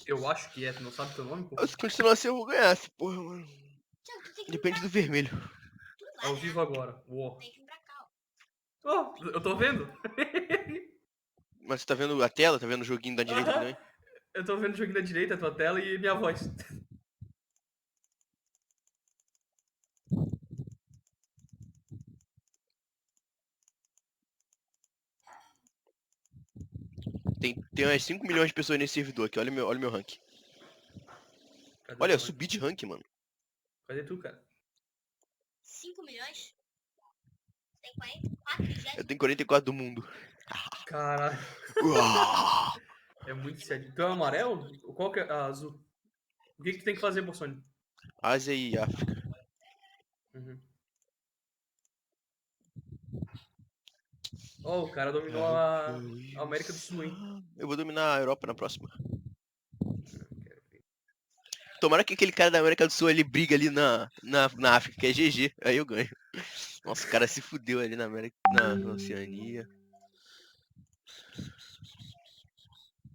Eu acho que é, tu não sabe teu nome, pô? Se continuar assim eu vou ganhar essa porra, mano. Depende do vermelho. Ao vivo agora. Uou. Oh, eu tô vendo. Mas você tá vendo a tela? Tá vendo o joguinho da direita aqui Aham. também? Eu tô vendo o joguinho da direita, a tua tela e minha voz. Tem umas 5 milhões de pessoas nesse servidor aqui. Olha o meu rank. Cadê Olha, eu teu rank? subi de rank, mano. Cadê tu, cara? 5 milhões? Tem 44 já? Eu tenho 44 do mundo. Caralho. Uau! É muito sério. Tu é amarelo? Qual que é? Ah, azul. O que que tu tem que fazer, Bolsonaro? Ásia e África. Uhum. Oh, o cara dominou a América do Sul, hein? Eu vou dominar a Europa na próxima. Quero ver. Tomara que aquele cara da América do Sul ele briga ali na África, que é GG. Aí eu ganho. Nossa, o cara se fudeu ali na América. Na Oceania.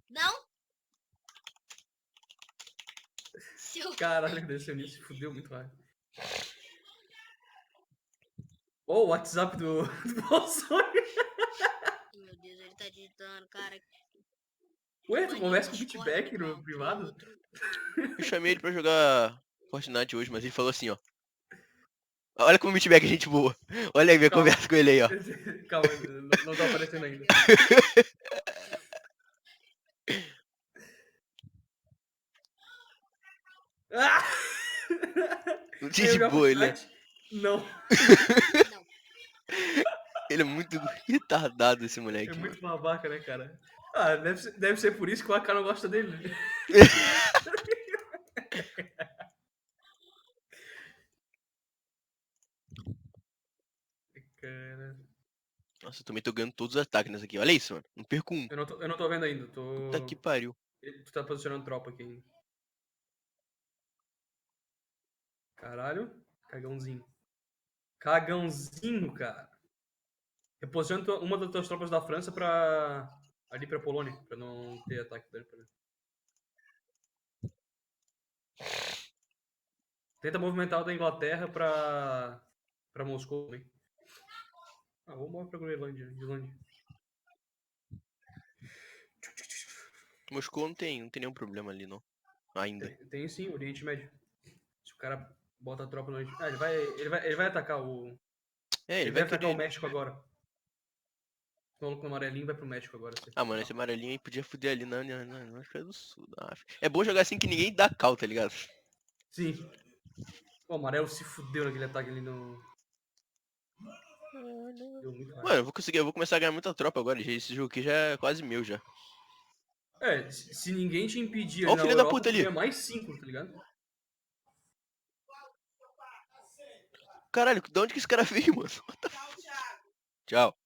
Não? Seu... Caralho, desse nisso se fudeu muito mais. Oh, o WhatsApp do Bolsonaro. Meu Deus, ele tá digitando, cara. Ué, tu conversa com o Discord, Beatback no qual privado? outro? Eu chamei ele pra jogar Fortnite hoje, mas ele falou assim, ó. Olha como o Meatback é gente boa. Olha aí minha Calma. conversa com ele aí, ó. Calma, não tá aparecendo ainda. Ah! Não Vai tinha de jogar boa, ele é. Fortnite? Não. Não. Ele é muito retardado, esse É moleque, mano. muito babaca, né, cara? Ah, deve ser por isso que o AK não gosta dele. Né? Cara, Nossa, eu também tô ganhando todos os ataques nessa aqui. Olha isso, mano. Não perco um. eu não tô vendo ainda. Puta que pariu. Tu tá posicionando tropa aqui ainda. Caralho. Cagãozinho. Cagãozinho, cara. Reposiciona uma das tuas tropas da França pra... ali pra Polônia. Pra não ter ataque dele. Tenta movimentar o da Inglaterra pra Moscou também. Ah, vamos embora pra Groenlândia. Islândia. Moscou não tem nenhum problema ali, não. Ainda. Tem sim, Oriente Médio. Se o cara bota a tropa no Oriente... Ah, ele vai atacar o... É, ele Ele vai deve atacar o querer. México agora. O maluco amarelinho vai pro México agora. Ah, mano, esse amarelinho aí podia fuder ali na África do Sul. Na África. É bom jogar assim que ninguém dá cal, tá ligado? Sim. O amarelo se fudeu naquele ataque ali no... Deu muito raiva. Mano, eu vou começar a ganhar muita tropa agora. Esse jogo aqui já é quase meu já. É, se ninguém te impedir Ó ali o na filho da Europa, puta tu ali. ganha mais 5, tá ligado? Caralho, de onde que esse cara veio, mano? Tchau.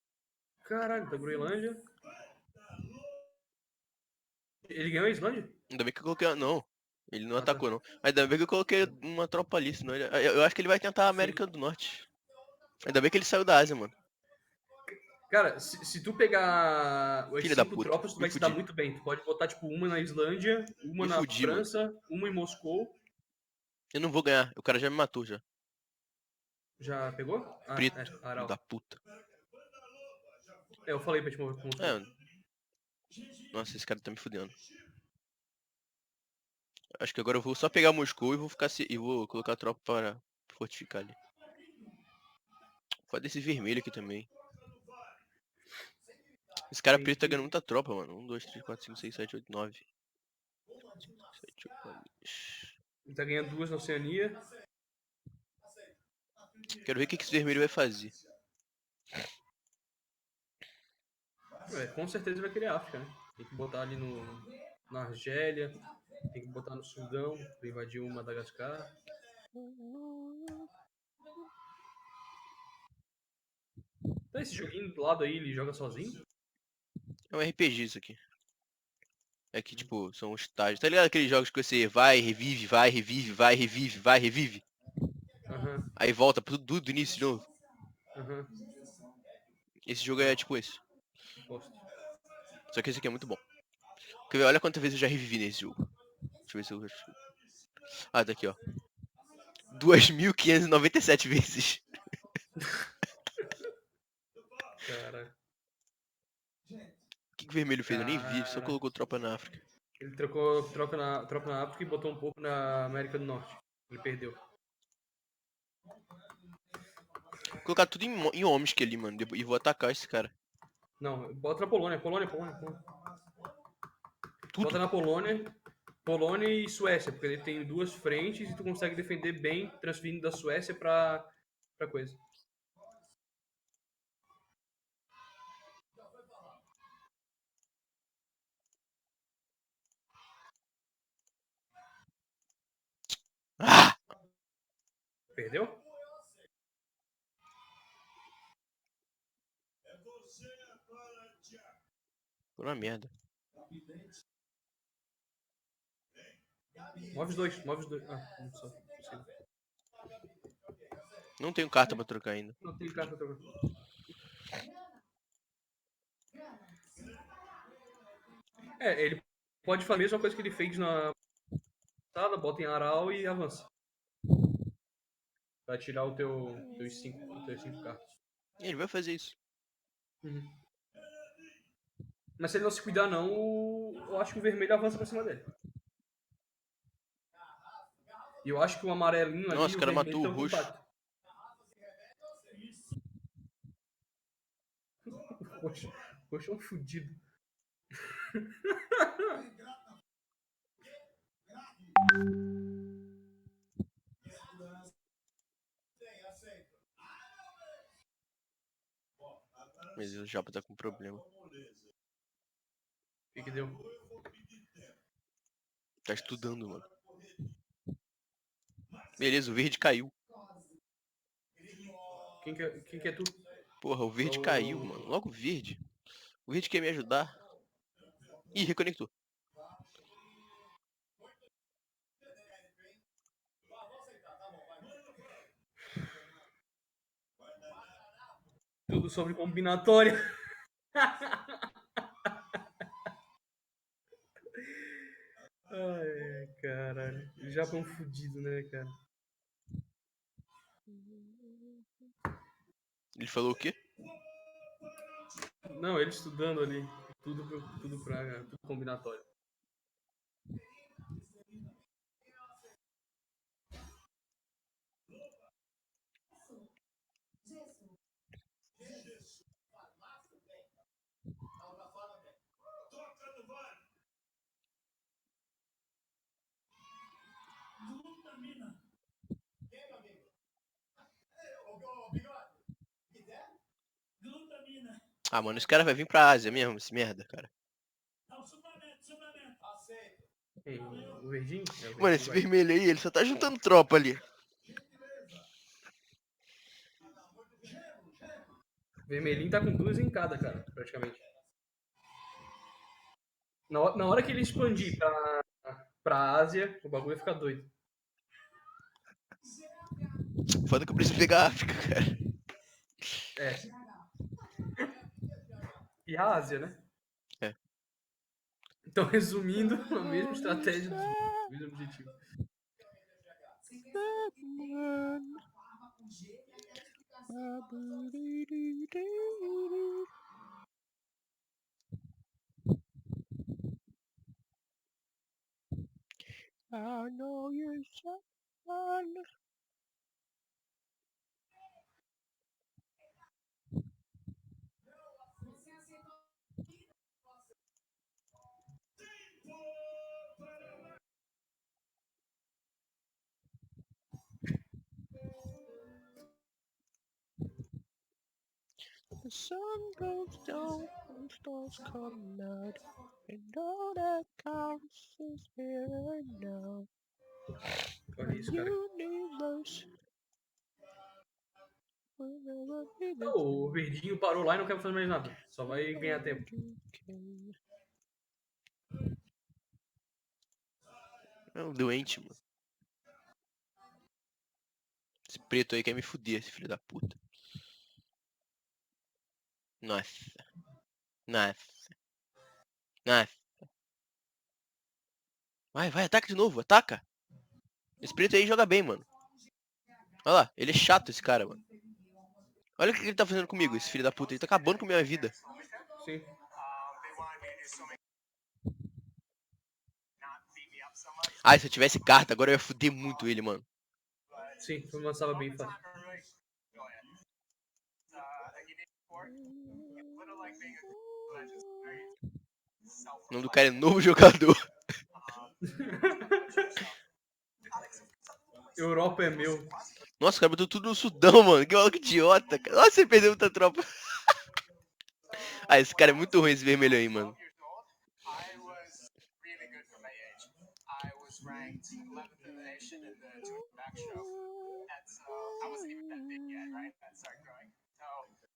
Caralho, da Groenlândia. Ele ganhou a Islândia? Ainda bem que eu coloquei. Não, ele não Ah, tá. atacou, não. Mas ainda bem que eu coloquei uma tropa ali, senão eu acho que ele vai tentar a Sim. América do Norte. Ainda bem que ele saiu da Ásia, mano. Cara, se tu pegar as Filha da 5 puta. tropas, tu Me vai se dar fudi. muito bem. Tu pode botar, tipo, uma na Islândia, uma Me na fudi, mano. França, uma em Moscou. Eu não vou ganhar. O cara já me matou já. Já pegou? Ah, é, Preto. Filho da Aral. puta. É, eu falei pra te mover pra Moscou. É. Nossa, esse cara tá me fudendo. Acho que agora eu vou só pegar Moscou e vou ficar e vou colocar a tropa para fortificar ali. Foda esse vermelho aqui também. Esse cara Tem preto tá que... ganhando muita tropa, mano. 1, 2, 3, 4, 5, 6, 7, 8, 9. 7, 8, 9. Ele tá ganhando 2 na Oceania. Quero ver o que esse vermelho vai fazer. É, com certeza vai querer África, né? Tem que botar ali na Argélia. Tem que botar no Sudão pra invadir o Madagascar. Tá, esse joguinho do lado aí, ele joga sozinho? É um RPG isso aqui. É que, tipo, são estágios. Tá ligado aqueles jogos que você vai, revive, vai, revive, vai, revive, vai, revive? Aham, Aí volta tudo do início de novo. aham. Esse jogo é tipo esse. Gosto. Só que esse aqui é muito bom. Quer ver? Olha quantas vezes eu já revivi nesse jogo. Deixa eu ver se eu acho. Ah, tá aqui, ó. 2.597 vezes. Cara, O que o vermelho fez? Eu nem vi, só cara. colocou tropa na África. Ele trocou troca na África e botou um pouco na América do Norte. Ele perdeu. Vou colocar tudo em Omsk ali, mano. E vou atacar esse cara. Não, bota na Polônia. Polônia. Tudo. Bota na Polônia e Suécia, porque ele tem duas frentes e tu consegue defender bem transferindo da Suécia pra coisa. Ah! Perdeu? Foi uma merda. Move os dois. Ah, não só. Não tenho carta pra trocar ainda. Não tem carta pra trocar. Ele pode fazer a mesma coisa que ele fez na passada, bota em aral e avança. Vai tirar teus cinco cartas. Ele vai fazer isso. Uhum. Mas se ele não se cuidar não, eu acho que o vermelho avança pra cima dele. E eu acho que o amarelinho ali Nossa, e o o cara vermelho matou o estão em roxo. contato. O roxo é um fudido. Mas o Japa tá com problema. O que deu? Tá estudando, mano. Beleza, o verde caiu. Quem que é tu? Porra, o verde caiu, mano. Logo o verde. O verde quer me ajudar. Ih, reconectou. Tudo sobre combinatória. Ai, caralho. Já foi um fudido, né, cara? Ele falou o quê? Não, ele estudando ali. Tudo combinatório. Ah, mano, esse cara vai vir pra Ásia mesmo, esse merda, cara. Ei, o verdinho? É, o Mano, verdinho esse vai. vermelho aí, ele só tá juntando tropa ali. Vermelhinho tá com duas em cada, cara, praticamente. Na hora que ele expandir pra Ásia, o bagulho vai ficar doido. Foda que eu preciso pegar a África, cara. É. E a Ásia, né? É. Então, resumindo, a mesma estratégia dos dois, o mesmo objetivo. I know you're someone. The sun goes down and stars come out, and all that counts is here and now. Olha isso, cara. You need us. Whenever we Não, o verdinho parou lá e não quer fazer mais nada. Só vai ganhar tempo. É um doente, mano. Esse preto aí quer me fuder, esse filho da puta. Nossa. Nossa. Nossa. Vai, ataca de novo, ataca. Esse preto aí joga bem, mano. Olha lá, ele é chato, esse cara, mano. Olha o que ele tá fazendo comigo, esse filho da puta. Ele tá acabando com a minha vida. Sim. Ah, se eu tivesse carta, agora eu ia fuder muito ele, mano. Sim, tu lançava bem fácil. O nome do cara é Novo Jogador. Europa é meu. Nossa, o cara botou tudo no Sudão, mano. Que maluco idiota, cara. Nossa, ele perdeu muita tropa. Ah, esse cara é muito ruim, esse vermelho aí, mano.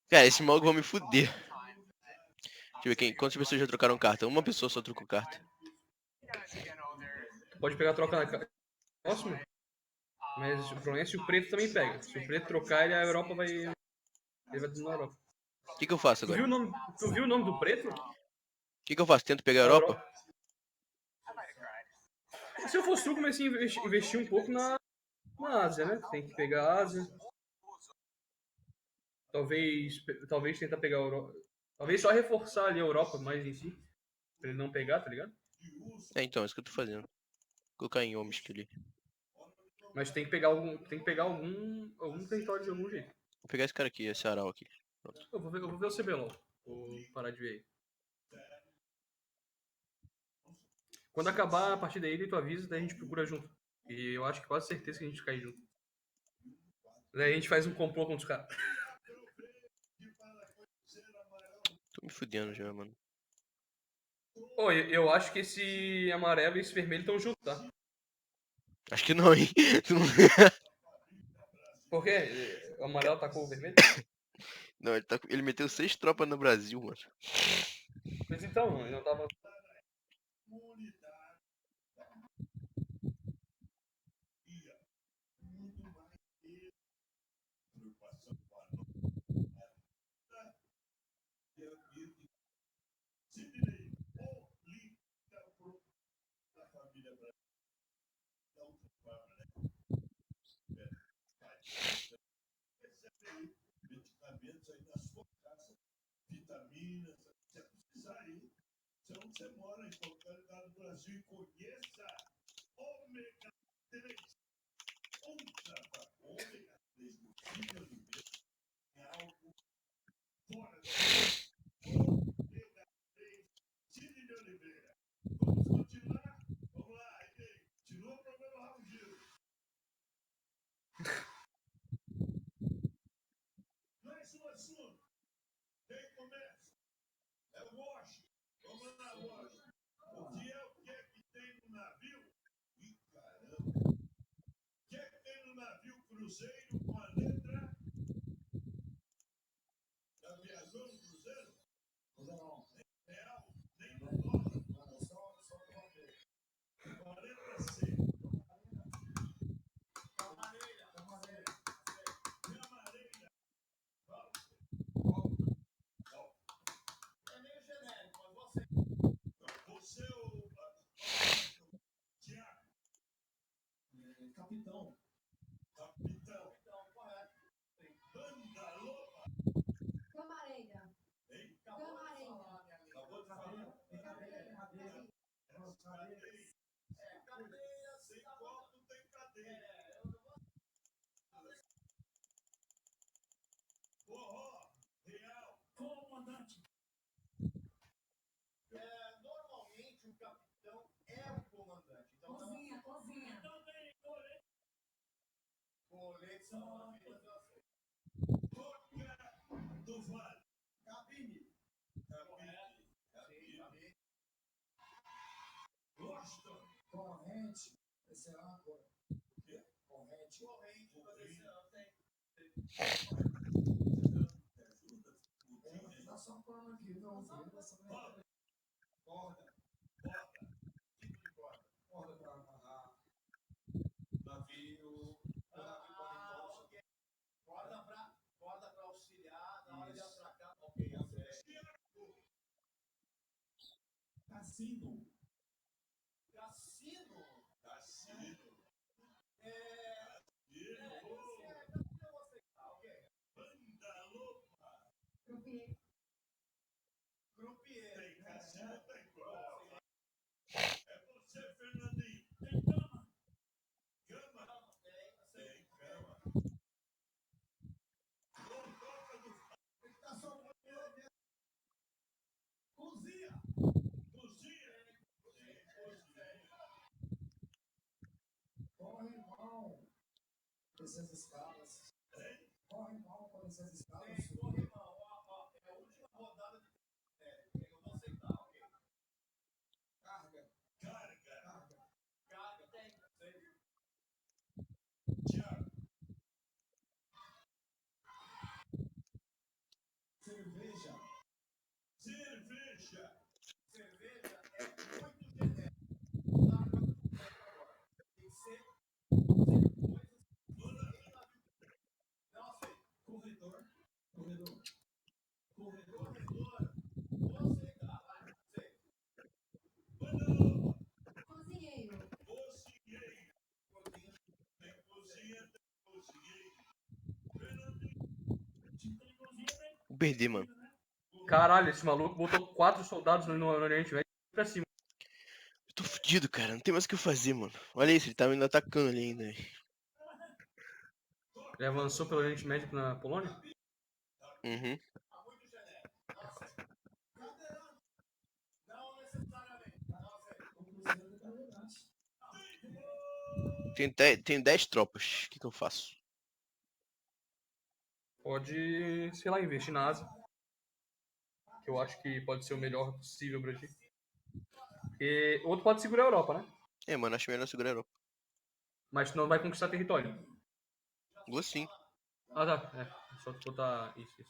Cara, esse maluco vai me fuder. Deixa eu ver quantas pessoas já trocaram carta. Uma pessoa só trocou carta. Tu pode pegar a troca na próxima. Mas o problema é se o preto também pega. Se o preto trocar, a Europa vai. Ele vai na Europa. O que eu faço Tu agora? viu o nome do preto? O que eu faço? Tento pegar a A Europa? Se eu fosse tu, comecei a investir um pouco na Ásia, né? Tem que pegar a Ásia. Talvez tentar pegar a Europa. Talvez só reforçar ali a Europa mais em si. Pra ele não pegar, tá ligado? É, então, é isso que eu tô fazendo. Vou colocar em Omsk ali. Mas tem que pegar algum território de algum jeito. Vou pegar esse cara aqui, esse Aral aqui. Pronto. Eu vou ver o CBLOL. Vou parar de ver aí. Quando acabar a partida aí, tu avisa, daí a gente procura junto. E eu acho que quase certeza que a gente cai junto. Daí a gente faz um complô contra os caras. Tô me fudendo já, mano. Pô, eu acho que esse amarelo e esse vermelho estão juntos, tá? Acho que não, hein? Por quê? O amarelo atacou o vermelho? Não, ele meteu 6 tropas no Brasil, mano. Mas então, ele não tava. Vou perder, mano. Caralho, esse maluco botou 4 soldados no Oriente Médio pra cima. Eu tô fudido, cara. Não tem mais o que eu fazer, mano. Olha isso, ele tá me atacando ali ainda. Ele avançou pelo Oriente Médio na Polônia? Uhum. Tenho 10 tropas. O que eu faço? Pode, sei lá, investir na Ásia. Que eu acho que pode ser o melhor possível pra ti. Porque outro pode segurar a Europa, né? É, mano, acho melhor segurar a Europa. Mas tu não vai conquistar território. Vou sim. Ah, tá. É só tu botar isso.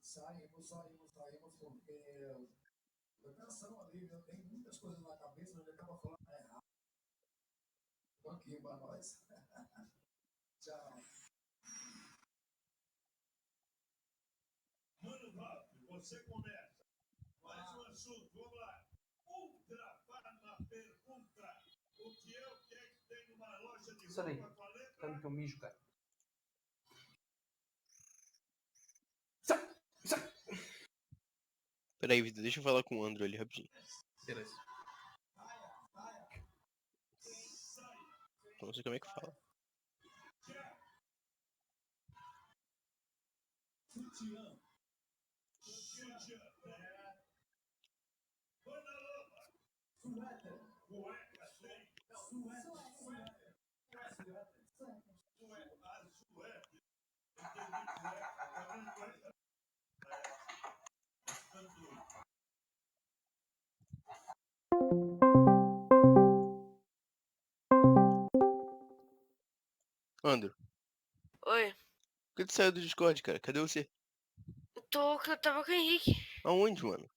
Saímos porque preparação ali, eu tenho muitas coisas na cabeça, mas ele acaba falando errado. Tô aqui pra nós. Tchau. Mano, Valdo, você começa. Mais um assunto, vamos lá. Outra na pergunta. O que é que tem numa loja de Isso aí. roupa com a letra? Tá no teu mijo, cara. Pera aí, Vitor. Deixa eu falar com o Andrew ali rapidinho. Beleza. Eu não sei como é que fala. Sutiã. Sutiã. Guarda-roupa. Suéter. Cueca, sei. Suéter. Suéter. Suéter. Entendi cueca. Tá vendo cueca? Andrew, Oi, por que tu saiu do Discord, cara? Cadê você? eu tava com o Henrique Aonde, mano?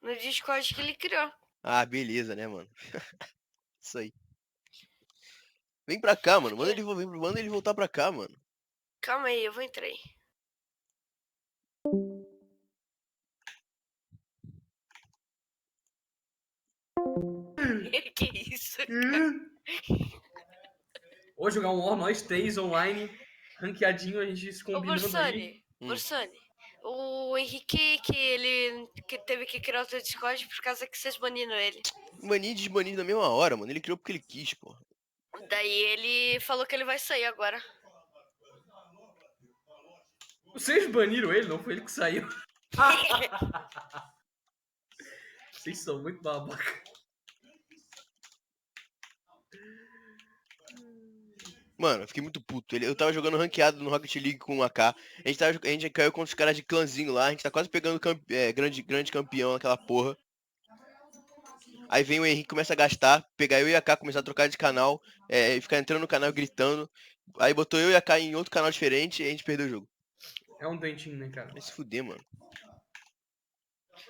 no Discord que ele criou. Ah, beleza, né, mano? Isso aí. Vem pra cá, mano. Manda ele voltar pra cá, mano. Calma aí, eu vou entrar aí. Que isso? Hoje jogar um War, nós 3 online, ranqueadinho, a gente se Ô, combinando aí. Borsani, o Henrique que teve que criar o seu Discord por causa que vocês baniram ele. Banir e desbanir na mesma hora, mano. Ele criou porque ele quis, pô. Daí ele falou que ele vai sair agora. Vocês baniram ele, não foi ele que saiu. Vocês são muito babaca. Mano, eu fiquei muito puto. Eu tava jogando ranqueado no Rocket League com o AK. A gente caiu contra os caras de clãzinho lá. A gente tá quase pegando grande campeão naquela porra. Aí vem o Henrique, começa a gastar, pegar eu e a K, começar a trocar de canal, e ficar entrando no canal gritando. Aí botou eu e a K em outro canal diferente e a gente perdeu o jogo. É um dentinho, né, cara? Vai se fuder, mano.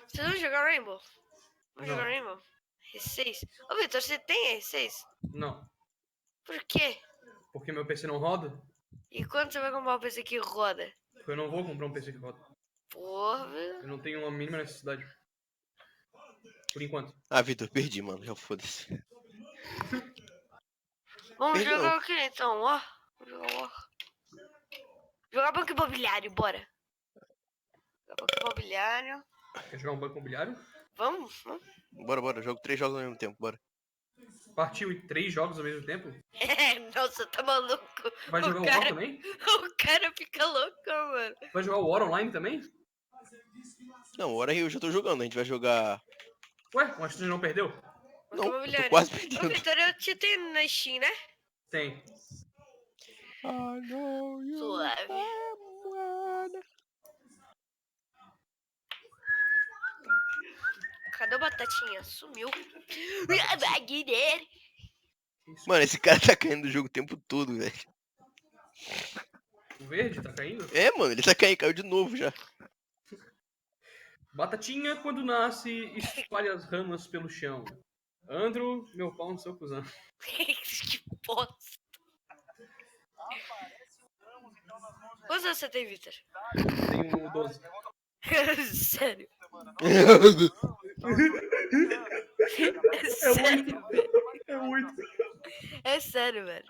Vocês vão jogar Rainbow? Vamos Não. jogar Rainbow? R6? Ô, Vitor, você tem R6? Não. Por quê? Porque meu PC não roda? E quando você vai comprar um PC que roda? Porque eu não vou comprar um PC que roda. Porra, velho. Eu não tenho uma mínima necessidade. Por enquanto. Ah, Vitor, perdi, mano. Já foda-se. Vamos Perdão. jogar o que então? Ó. Vamos jogar War. Jogar Banco Imobiliário, bora. Jogar Banco Imobiliário. Quer jogar um banco imobiliário? Vamos? Vamos? Bora. Jogo 3 jogos ao mesmo tempo, bora. Partiu em 3 jogos ao mesmo tempo? Nossa, tá maluco. Vai jogar o War também? O cara fica louco, mano. Vai jogar o War online também? Não, hora eu já tô jogando. A gente vai jogar... Ué, mas tu não perdeu? Banco Não, eu tô Imobiliário. quase Ô, perdendo. Vitor, eu te tenho na Steam, né? Tem. Suave. Cadê o Batatinha? Sumiu. Mano, esse cara tá caindo do jogo o tempo todo, velho. O verde tá caindo? É, mano, ele tá caindo, caiu de novo já. Batatinha, quando nasce, espalha as ramas pelo chão. Andro, meu pau no seu cuzão. Que bosta. Quantos anos você tem, Vitor? Tenho 12. Sério. É muito. É muito. É sério, velho.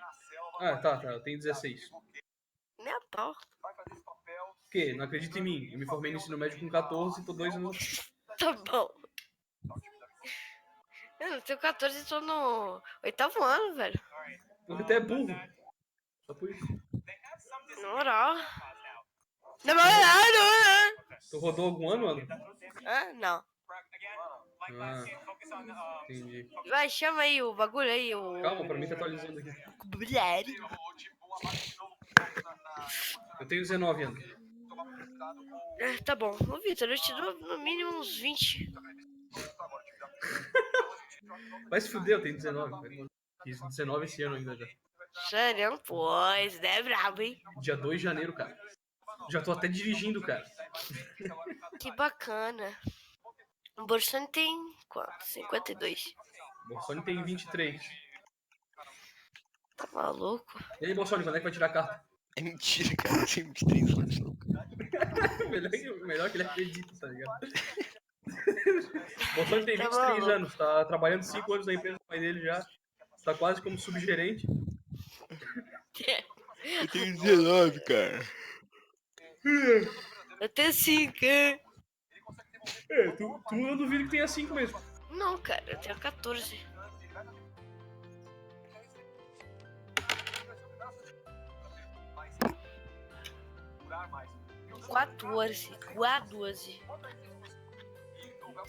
Ah, tá. Eu tenho 16. Nem a pau. O quê? Não acredita em mim? Eu me formei no ensino médio com 14 e tô 2 anos. Tá bom. Eu não tenho 14 e tô no 8º ano, velho. Você até é burro. Só por isso. Na moral. Na moral. Tu rodou algum ano, Andro? Ah, não. Ah, entendi. Vai, chama aí o bagulho aí, o... Calma, pra mim tá atualizando aqui. Imobiliário. Eu tenho 19 anos. Tá bom. Ô, Vitor, eu te dou no mínimo uns 20. Vai se fuder, eu tenho 19. Velho. Fiz 19 esse ano ainda já. Sério, pois, é brabo, hein? Dia 2 de janeiro, cara. Já tô até dirigindo, cara. Que bacana. O Borsoni tem quanto? 52. Bolsonaro tem 23. Tá maluco? E aí, Bolsonaro, quando é que vai tirar a carta? É mentira, cara. Eu tenho 23 anos, não. melhor que ele acredita, tá ligado? Bolsonaro tem Tá 23 maluco. anos, tá trabalhando 5 anos na empresa do pai dele já. Tá quase como subgerente. Eu tenho 19, cara. Eu tenho 5, hein? É, tu eu duvido que tenha 5 mesmo. Não, cara, eu tenho 14. Quatorze.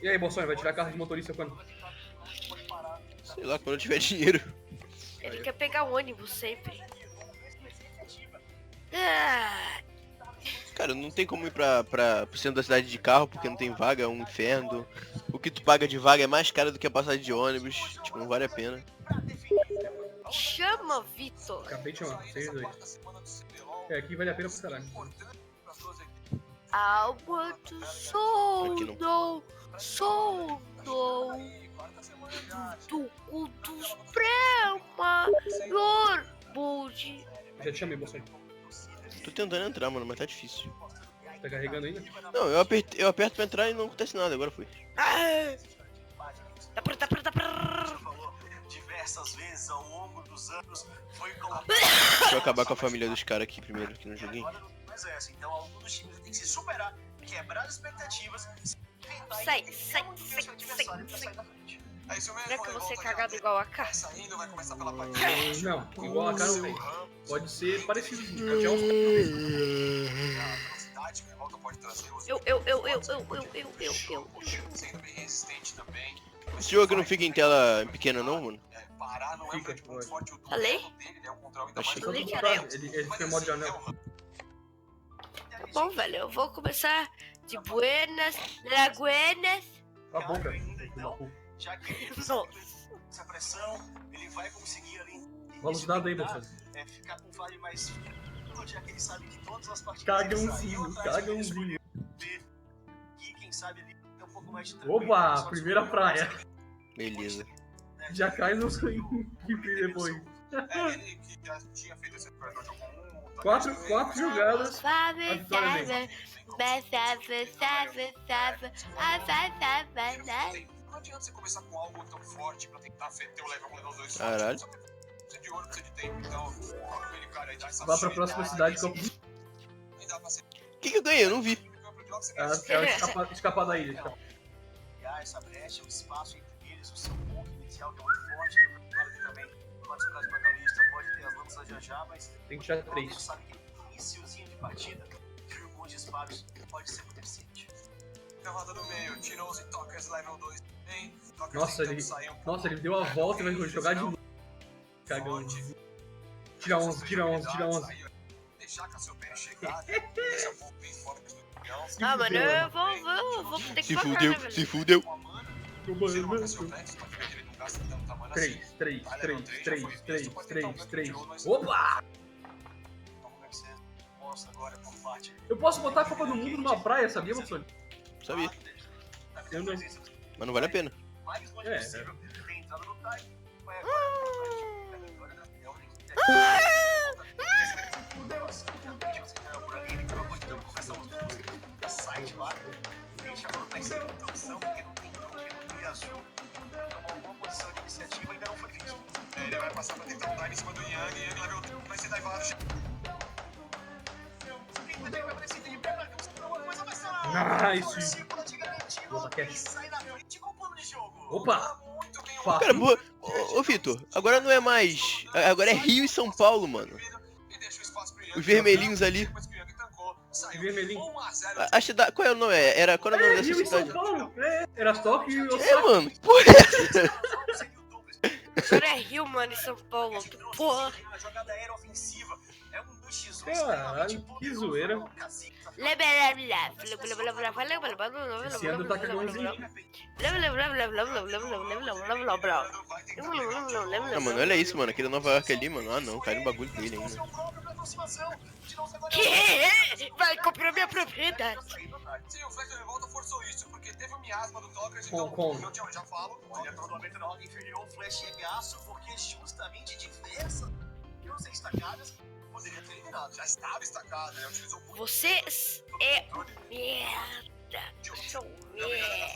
E aí, Bolsonaro, vai tirar a carta de motorista quando? Sei lá, quando eu tiver dinheiro. Ele quer pegar ônibus sempre. Ah, Cara, não tem como ir pro centro da cidade de carro porque não tem vaga, é um inferno. O que tu paga de vaga é mais caro do que a passagem de ônibus. Tipo, não vale a pena. chama, Vitor. Acabei de chamar, 6-2. É, aqui vale a pena pro caralho. I want to soul, soul, do culto suprema, Lord Bold. Já te chamei, Bolsonaro. Tô tentando entrar, mano, mas tá difícil. Tá carregando ainda? Não, eu aperto pra entrar e não acontece nada, agora foi. Diversas vezes ao longo dos anos foi Deixa eu acabar com a família dos caras aqui primeiro, aqui no joguinho. Mas é assim, então algum dos times tem que se superar, quebrar as expectativas, inventar Sai. da frente. Aí se o mesmo Será que eu vou ser revolta cagado já igual a K? vai saindo, vai começar pela parte Não, igual a cara não tem. Pode ser parecido. Pode ser uns... velocidade, o revolta pode trazer os Eu. sendo bem resistente também. Esse jogo não fica em tela pequena não, mano? Parar não é um Fica, grande ponto forte, o Falei? duelo dele, né, o controle ainda Achei. mais Falei que Tá, era eu. ele fica em modo de anel. Tá bom, velho, eu vou começar de buenas, la buenas. Cala a boca. já que ele Nossa. essa pressão, ele vai conseguir ali Velocidade aí, moçada. ficar com fire mais já que ele sabe que todas as partidas Cagãozinho, cagãozinho. e quem sabe ali tem um pouco mais de Opa, primeira praia. Beleza. Já cai no swing depois. Ele que já tinha feito esse jogo com Quatro jogadas. A vitória dele. Não adianta você começar com algo tão forte pra tentar ter o level 2 Caralho. Precisa de ouro, precisa de tempo. Então, aquele cara aí dá essa Vá pra próxima cidade. e dá pra ser O que eu ganhei? Eu não vi. Escapar da ilha. criar essa brecha, o espaço entre eles, o seu ponto inicial que é muito forte. Claro que também pode ser o caso do batalhista, pode ter as lanças já, mas Tem que tirar você 3. sabe que no iniciozinho de partida, tiro com disparos pode ser suficiente. Na roda do meio, tirou os Talkers level 2. Nossa, ele deu a volta e vai jogar de novo. Cagão. Tira 11. Deixar Cassiopeia chegar, deixa um pouco bem fora do campeão. Ah, mano, eu vou ter que Se pagar, fudeu, né, velho? se fudeu. Ser uma Cassiopeia, você pode ver que ele não gasta tanta mana assim. 3. Opa! Como é que você mostra agora por parte? Eu posso botar a Copa do Mundo numa praia, sabia, Moçone? Sabia. Eu não. Mas não vale a pena. Mais longe É. possível, tem entrado no time. Vai agora. Site lá, deixa a manutenção de produção, porque não tem azul. Tomou uma boa posição de iniciativa, ainda não foi visto. Ele vai passar pra tentar um dive em cima do Yang, Yang level 3, vai ser divado. Nice. Opa! Cara, boa. Ô, Vitor, agora não é mais. Agora é Rio e São Paulo, mano. Os vermelhinhos ali. Vermelhinho. Acho que dá. Qual é o nome? Qual era o nome dessa Rio e São cidade? Paulo. Era Tóquio e É, Osaka. mano. Porra, é essa? Agora é Rio, mano, e São Paulo. Porra. A jogada aérea ofensiva é um 2x1. Caralho, que zoeira. Esse ano tá cagãozinho. Não, mano, olha isso, mano. Aquele Nova York ali, mano. Ah, não, cai no bagulho dele ainda. Que? Vai comprar minha propriedade. Sim, o Flash de Revolta forçou isso, porque teve um miasma do Talkers, Com- eu já falo, olha, provavelmente na roda inferior, o Flash é gaço, porque justamente diversas não estacadas poderia ter eliminado. Já estava estacada, né? Utilizou muito. Vocês é merda. São merda.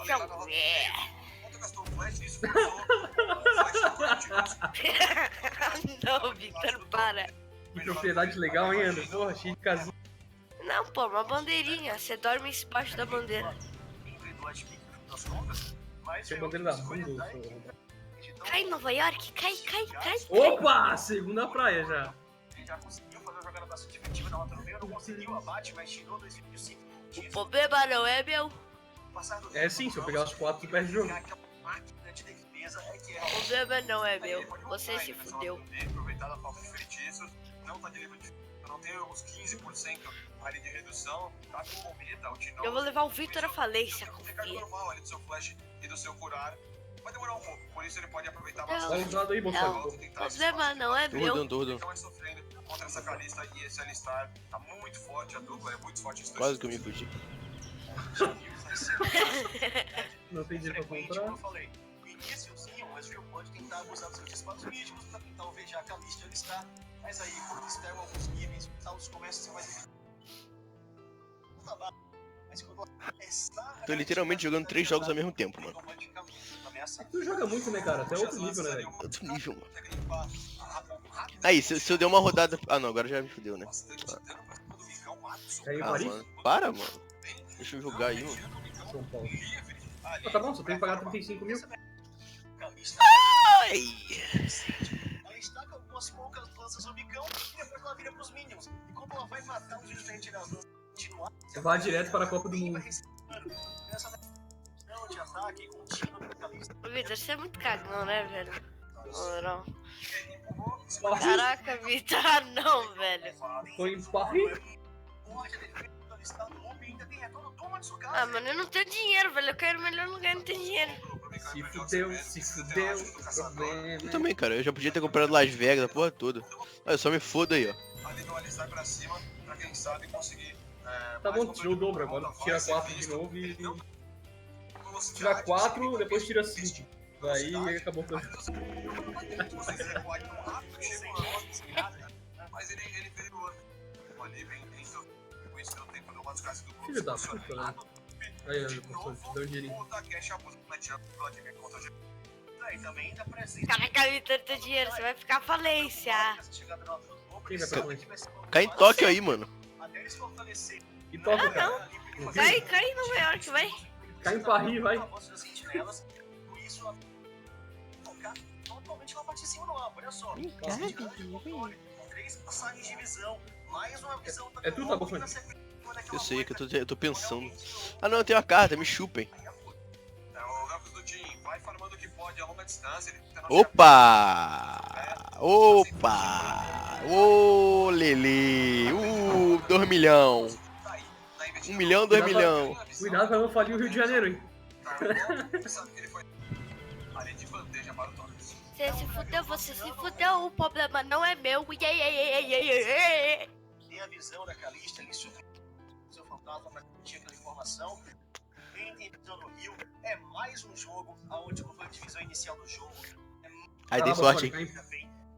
São merda. Quando gastou o Flash, isso forçou o Flash Não, Victor, para. Que propriedade legal, hein, André? Porra, cheio de casinha. Não, pô, uma bandeirinha. Você dorme embaixo da bandeira. Tinha bandeira da bunda. Cai em Nova York, cai. Opa! Segunda praia já. Ele já conseguiu fazer uma jogada bastante efetiva na rota no meio, não conseguiu o abate, mas tirou 2,5 O problema não é meu. É sim, se eu pegar os 4 do pé de jogo. O problema não é meu. Você se fudeu. Aproveitar a falta de feitiços, não tá de nível de. Não tem os 15% ali de redução, tá com comida, o Tino. Eu vou levar o Victor à falência, Ficar confia. normal ali do seu flash e do seu curar. Vai demorar um pouco, por isso ele pode aproveitar Não. Dá um dado aí, Não. moçada. O problema não é Tô meu. rodando, tô rodando. Então é sofrendo contra essa Calista e esse Alistar. Tá muito forte a dupla, é muito forte isso. Quase que eu me fugi. Não tem dinheiro pra Como comprar. eu falei, o iníciozinho, o Ezreal pode tentar abusar dos seus disparos mínimos pra tentar alvejar a Calista e Alistar. Mas aí, quando eles pegam alguns níveis, os começam a ser mais difíceis. Mas quando Tô literalmente jogando 3 jogos ao mesmo tempo, mano. Tu joga muito, né, cara? Até outro nível, né, velho? Outro nível, mano. Aí, se eu der uma rodada. Ah, não, agora já me fudeu, né? Caiu em Ah, Paris? mano. Para, mano. Deixa eu jogar aí, mano. São Paulo. Ah, tá bom, só tem que pagar 35 mil. Ai! Ela estaca algumas poucas lanças no bicão e depois ela vira pros minions. E quando ela vai matar os minions pra retirar as lanças, continuar. Vai direto para a Copa do Mundo. Não de ataque contínuo da Calista. Victor, você é muito cagão, né, velho? Não. Paris? Caraca, Victor, ah, não, velho. Foi em Paris? Ah, mano, eu não tenho dinheiro, velho. Eu quero o melhor lugar e não tenho dinheiro. Se fudeu, se fudeu. Problema. Eu também, cara. Eu já podia ter comprado Las Vegas, a porra toda. Olha, só me foda aí, ó. Ali do alistar pra cima, pra quem sabe conseguir. Tá bom, tirou o dobro agora. Tira 4 de novo e. Tira 4, depois tira 5. Aí acabou tudo. Mas ele veio ali bem dentro. Com isso deu tempo de umas casas do Filho da puta, né? Aí, professor, te deu um dinheirinho. O Takeshi abusa do Matias Vladimir contra o Daí também ainda presente. Caraca, Vitor, teu dinheiro, você vai ficar falência. Quem vai pra frente? Cai em Tóquio aí, mano. Até eles fortalecerem. E toca, cara. Cai em Nova York, vai. Cai em Paris, vai. Com isso, focar totalmente na parte de cima do mapa, olha só. 3 passagens de visão, mais uma visão. É tu, tá bom, Fone? Eu sei que eu tô pensando. Ah não, eu tenho uma carta, me chupem. O Gabs do Jim vai farmando o que pode a longa distância. Ele tá no Opa! Opa! Ô, Lele! 2 milhão! 1 milhão, 2 milhão! Cuidado pra não falir o Rio de Janeiro, hein? ali de bandeja para o Torres. Você se fudeu, você se fudeu, o problema não é meu. Tem a visão da Calista, ele subiu seu fantasma para curtir aquela informação. Quem tem visão no Rio é mais um jogo onde foi a divisão inicial do jogo. Aí dei sorte, hein?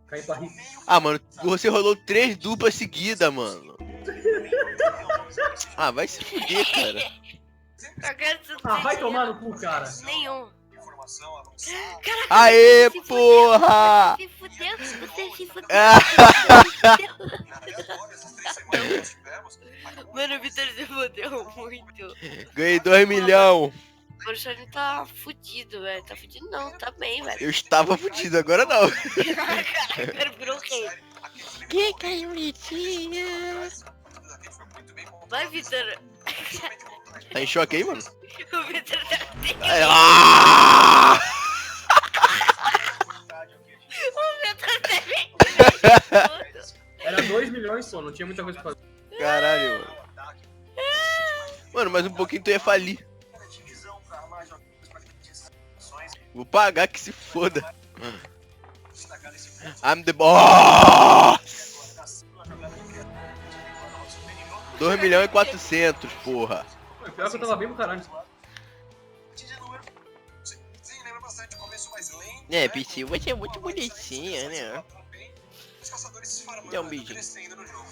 Cai em Paris. Ah, mano, você rolou 3 duplas seguidas, mano. Ah, vai se fuder, cara. Ah, vai tomar no cu, cara. Nenhum. Informação avançada. Aê, porra! Se fudeu, você se fudeu. Agora, essas 3 semanas que nós tivemos, Mano, o Vitor se fudeu muito. Ganhei 2 milhão. O Bruxone tá fudido, velho. Tá fudido não, tá bem, velho. Eu estava fudido, agora não. Agora virou rei. Que bonitinha. Vai, Vitor. Tá em choque aí, mano? O Vitor tá Ah! O Vitor tá Era 2 milhões, pô, não tinha muita coisa pra fazer. Caralho, mano. Mano, mais um pouquinho tu ia falir. Vou pagar que se foda. I'm the boss! 2 milhões e 400, porra. Pior que eu tava bem pro caralho. Sim, lembra bastante o começo mais lento. É, Pichi, você é muito bonitinha, né? Os caçadores se farmando, Dá um beijinho. crescendo no jogo.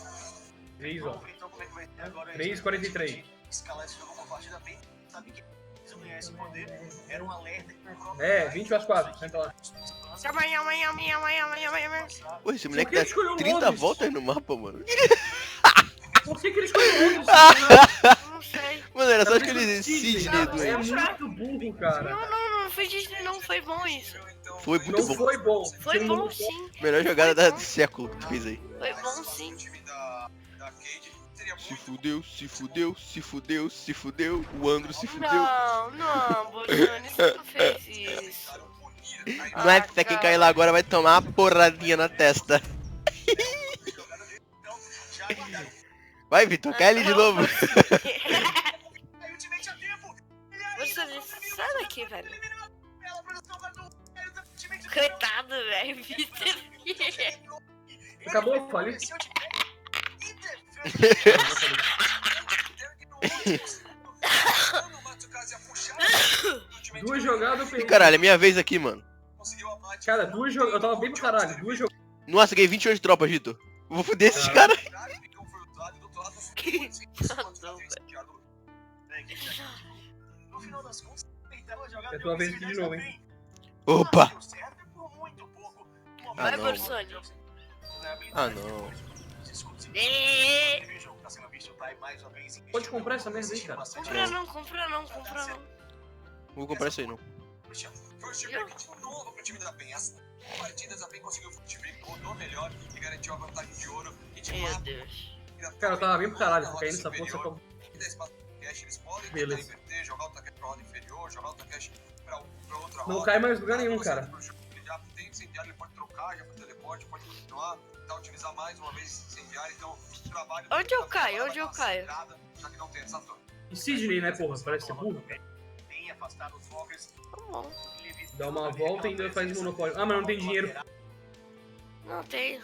3, ó. Então como é que vai ter agora? 3,43. Escalar esse jogo com partida bem, sabe que se eu ganhar esse poder, era um alerta. É, 20 às 4, senta lá. amanhã. Pô, esse moleque que dá escolheu 30 Londres? voltas no mapa, mano. Por que ele escolheu Londres? Não sei. Mano, era só escolher Sidney É doente. muito burro, cara. Não foi Disney, não foi bom isso. Foi muito Não bom. foi bom. Foi bom sim. Melhor jogada do século que tu fez aí. Foi bom sim. O time da Cade seria Se muito fudeu, se fudeu, se fudeu, se fudeu. O Andro se fudeu. Não, Bolsonaro, você não fez isso. punir. Não é que quem cair lá agora vai tomar uma porradinha na testa. Vai, Vitor, cai ali de novo. Aí o time tinha tempo. Bolsonaro, sai daqui, velho. Coitado, velho, Vitor. Acabou, falei. 2 jogadas eu Ih, perdi. caralho, é minha vez aqui, mano. Cara, 2 jogadas. Eu tava bem pro caralho. 2 jogadas. Nossa, ganhei 28 tropas, Vitor. Vou foder esses caras. No final das contas, então a jogada É tua vez aqui de novo, hein? Opa! Ah, Vai, não. Bolsonaro. Ah, não. Pode comprar essa merda aí, cara. Compra não. Vou comprar isso aí, não. Foi o Chipper de novo pro time da PEN. As partidas da PEN conseguiu o Chipper, rodou melhor e garantiu a vantagem de ouro. E de Meu fato, Deus. Cara, eu tava bem pro caralho. Tô caindo nessa porra, só que eles podem Beleza. tentar inverter, jogar o Takeshi pra roda inferior, jogar o Takeshi pra outra roda. não cai mais em lugar nenhum, cara. Ele já tem incendiário, ele pode trocar, já foi teleporte, pode continuar, tentar utilizar mais uma vez incendiário, então o trabalho... Onde eu caio? Já que não tem essa torre. E Sidney, né, porra? Parece ser burro. bem afastado os walkers. Tá bom. Dá uma volta e ainda faz monopólio. Ah, mas não tem dinheiro. Não tem. E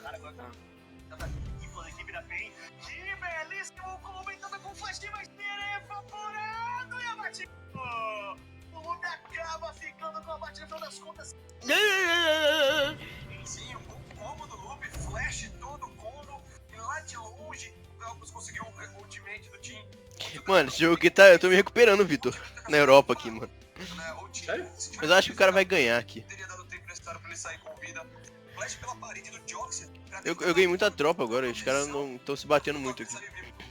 pela equipe da PEN. Que belíssimo combo, entrando com flash, mas ter evaporado e abatido. O Lupe acaba ficando com a batida, no final das contas. Sim, um bom combo do Lupe, flash todo o combo. E lá de longe, o Galpus conseguiu o ultimate do time. Mano, esse jogo aqui tá... Eu tô me recuperando, Vitor. Na Europa aqui, mano. Sério? Mas eu acho que o cara vai ganhar aqui. Teria dado tempo necessário pra ele sair com vida. Flash pela parede do Joxer. Eu ganhei muita tropa agora, os caras não estão se batendo muito aqui.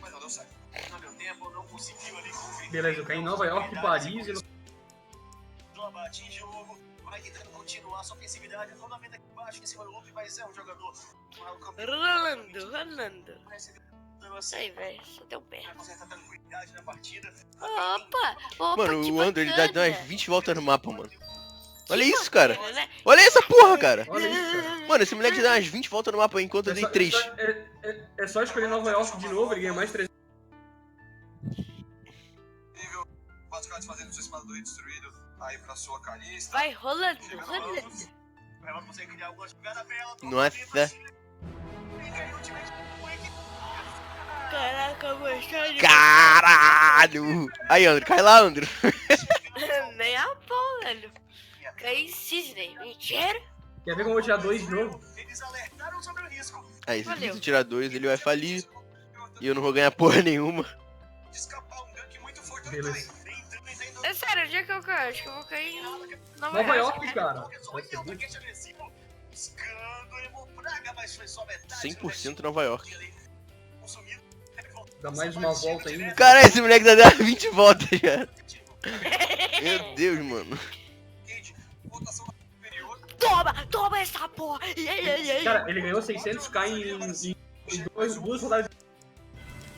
Mas não deu certo. Não deu tempo, não conseguiu ali conferir. Beleza, eu caí em Nova York, Paris e no... Atinge o jogo, vai tentando continuar sua ofensividade. Eu tô na venda aqui embaixo, em cima do Lupe, mas é um jogador. Rolando. Aí, velho, só deu pé. Tranquilidade na partida. Opa, Mano, que o Andrew, ele dá bacana. umas 20 voltas no mapa, mano. Olha isso, cara. Bacana, né? Olha essa porra, cara. Olha isso, cara. Mano, esse moleque dá umas 20 voltas no mapa enquanto eu dei 3. É só escolher Nova York de novo, ele ganha mais 3. Nível 4 cards fazendo sua espada do rei destruído. Aí pra sua Calista. Vai rolando. Ela consegue criar alguma jogada bela. Nossa. Caraca, mostrando. Caralho. Aí, Andrew, cai lá, Andrew. Nem a pau, velho. Caí em Cisne. Mentira. Quer ver como eu vou tirar 2 de novo? Eles alertaram sobre o risco. Aí, se Valeu. você tirar 2, ele vai falir. E eu não vou ganhar porra nenhuma. De escapar um gank muito forte. Beleza. É sério, onde é que eu caio? Acho que eu vou cair em Nova Nova York. York, cara. Olha o ataque agressivo. Buscando Praga, mas foi só metade. 100% Nova York. Consumido. Dá mais uma volta ainda. Caralho, esse moleque dá 20 voltas já. Meu Deus, mano. Votação superior. Toma essa porra. Cara, ele ganhou 600k em duas rodadas.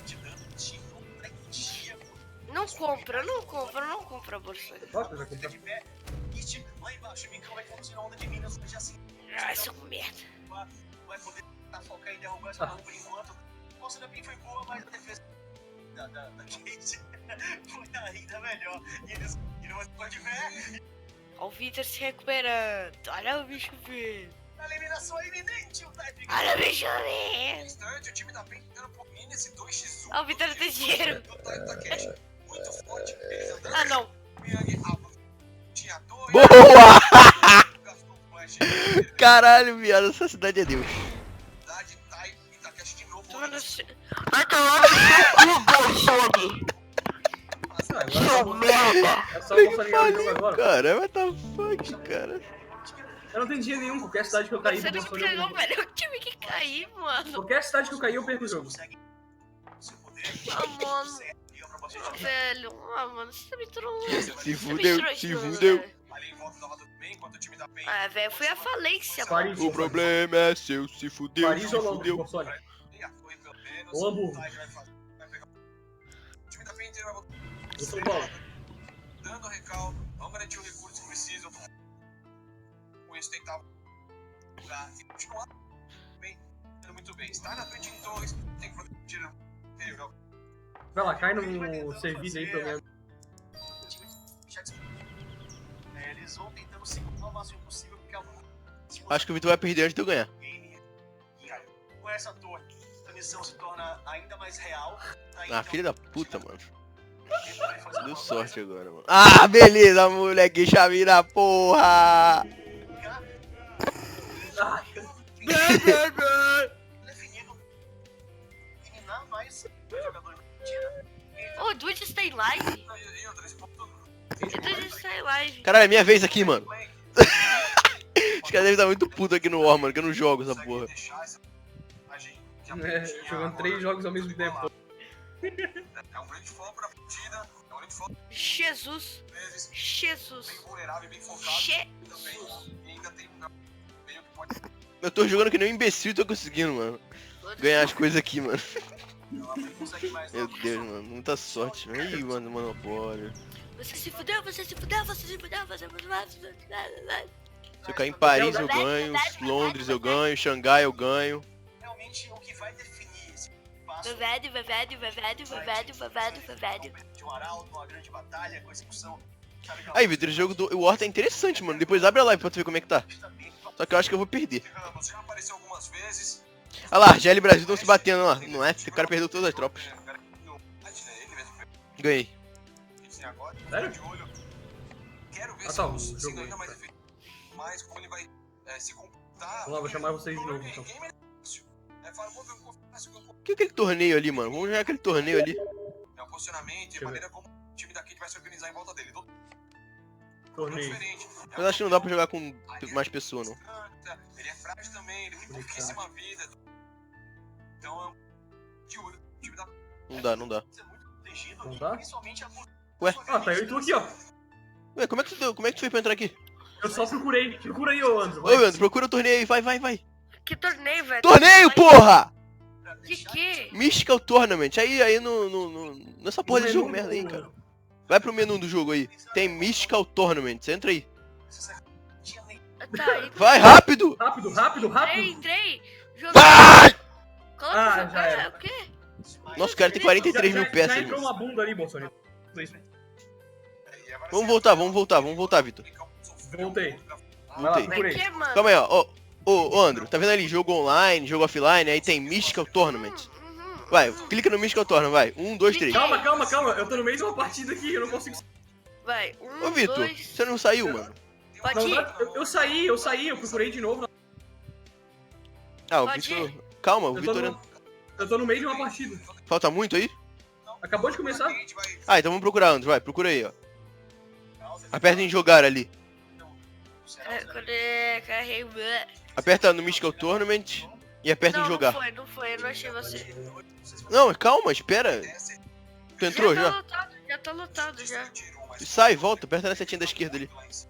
Te dando tiro pra dia. Não compra a bolsa. Nossa, já comprei. De pé. Hit lá embaixo. O Micão vai conduzir a onda de minas. Já assim. Ai, seu merda. Vai poder focar em derrubar essa bomba por enquanto. A força da PIN foi boa, mas a defesa da Kate foi ainda melhor. E eles não pode ver. Olha o Vitor se recuperando. Olha o bicho vindo. A eliminação é iminente. O Type Olha o bicho vindo. instante. O time da PIN tentando por mim nesse 2x1. Olha o Vitor tem dinheiro. O Type da Cat muito forte. Eles andando. Ah, não. Tinha 2. Boa! Caralho, viado, essa cidade é Deus. Vai tomar no seu cu, Ah, agora é só você ligar o jogo agora. Cara, what the fuck, cara. Eu não tenho dinheiro nenhum, qualquer cidade que eu cair, Você eu não perco o jogo. ganhou, velho. Eu tive que cair, mano. Qualquer cidade que eu cair, eu perco o jogo. Ah, mano. Velho. Ah, mano, você me trouxe. Se fudeu, se fudeu. Ah, velho, fui a falência, mano. Paris, O problema é seu, se fudeu, Paris se ou Londres, fudeu. console? Ou Hamburgo. Ou São Paulo. Dando recal, vamos garantir o recurso que precisam. Com isso tentava jogar e continuar bem, muito bem. Está na frente em torres, tem que proteger o Vai lá, cai no serviço aí pra mim. eles vão tentando segurar o máximo possível porque Acho que o Vitor vai perder antes de eu ganhar. com essa torre, a missão se torna ainda mais real. Ah, filha da puta, mano. Deu sorte agora, mano. Ah, beleza, moleque, chave da porra! Definido, eliminar mais jogadores. Ô, o Dude está em live. O Dude está em live. Caralho, é minha vez aqui, mano. Os caras devem estar muito puto aqui no War, mano, que eu não jogo essa porra. Jogando 3 jogos ao mesmo tempo. É um grande foco pra partida, é um grande foco Jesus. vezes, Jesus. bem vulnerável e bem focado também. Jesus. E ainda tem um meio que pode Eu tô jogando que nem um imbecil e tô conseguindo, mano. Ganhar as coisas aqui, mano. consegue mais. Meu Deus, mano, muita sorte. Ih, mano, monopólio. Você se fudeu, você se fudeu, você se fudeu, você se fudeu. Se eu cair em Paris, eu ganho. Londres, eu ganho. Xangai, eu ganho. Realmente o que vai definir esse passo Vai velho. de um arauto, uma grande batalha com execução Aí, Vitor, o jogo do War tá interessante, mano. Depois abre a live pra tu ver como é que tá. Só que eu acho que eu vou perder. Você já apareceu algumas vezes. Olha lá, Argélia e Brasil estão se batendo, ó. Não é? O cara perdeu todas as tropas. Ganhei. Sério? Quero ver Ah, se tá, eu o consigo jogo ainda aí, mais tá. efeito. Mas como ele vai se computar. Vamos lá, vou chamar vocês de novo, então. O que é aquele torneio ali, mano? Vamos jogar aquele torneio ali. É o posicionamento e a maneira como o time daqui vai se organizar em volta dele. Torneio. Mas acho que não dá pra jogar com mais pessoas, não. Ele é frágil também, ele tem pouquíssima vida. Então é um time da. Não dá. Não dá? Ué? Ah, tá eu e tu aqui, ó. Ué, como é que tu fez pra entrar aqui? Eu só procurei. Procura aí, ô Andro. Ô, Leandro, procura o torneio aí, vai. Que torneio, velho? Torneio, porra! De quê? Mystical Tournament. Aí nessa porra desse jogo merda aí, cara. Vai pro menu do jogo aí. Tem Mystical Tournament. Você entra aí. Tá, aí. Vai, rápido! Rápido. Entrei. Joguei. Vai! Coloca Ah, jogar, já era. o quê? Nossa, o cara tem 43 mil Já peças, entrou mano. uma bunda ali, Bolsonaro. Vamos voltar, Vitor. Voltei. Vai lá, Voltei. procurei. Pra quê, mano? Calma aí, ó. Ô, Andro, tá vendo ali? Jogo online, jogo offline, aí tem Mystical Tournament. Vai, clica no Mystical Tournament, vai. 1, 2, 3. Calma. Eu tô no meio de uma partida aqui, eu não consigo. Vai, Ô, Vitor, 2. você não saiu, mano? Pode Não, ir. eu saí, eu procurei de novo. Ah, o Pode Vitor... Calma, o Eu tô, Vitor... eu tô no meio de uma partida. Falta muito aí? Acabou de começar. Ah, então vamos procurar, Andro, vai, procura aí, ó. Aperta em jogar ali. Aperta no Mystical Tournament e aperta em jogar. Não foi, eu não achei você. Não, calma, espera. Tu entrou já? Já tá lotado já. Sai, volta, aperta na setinha da esquerda ali. Às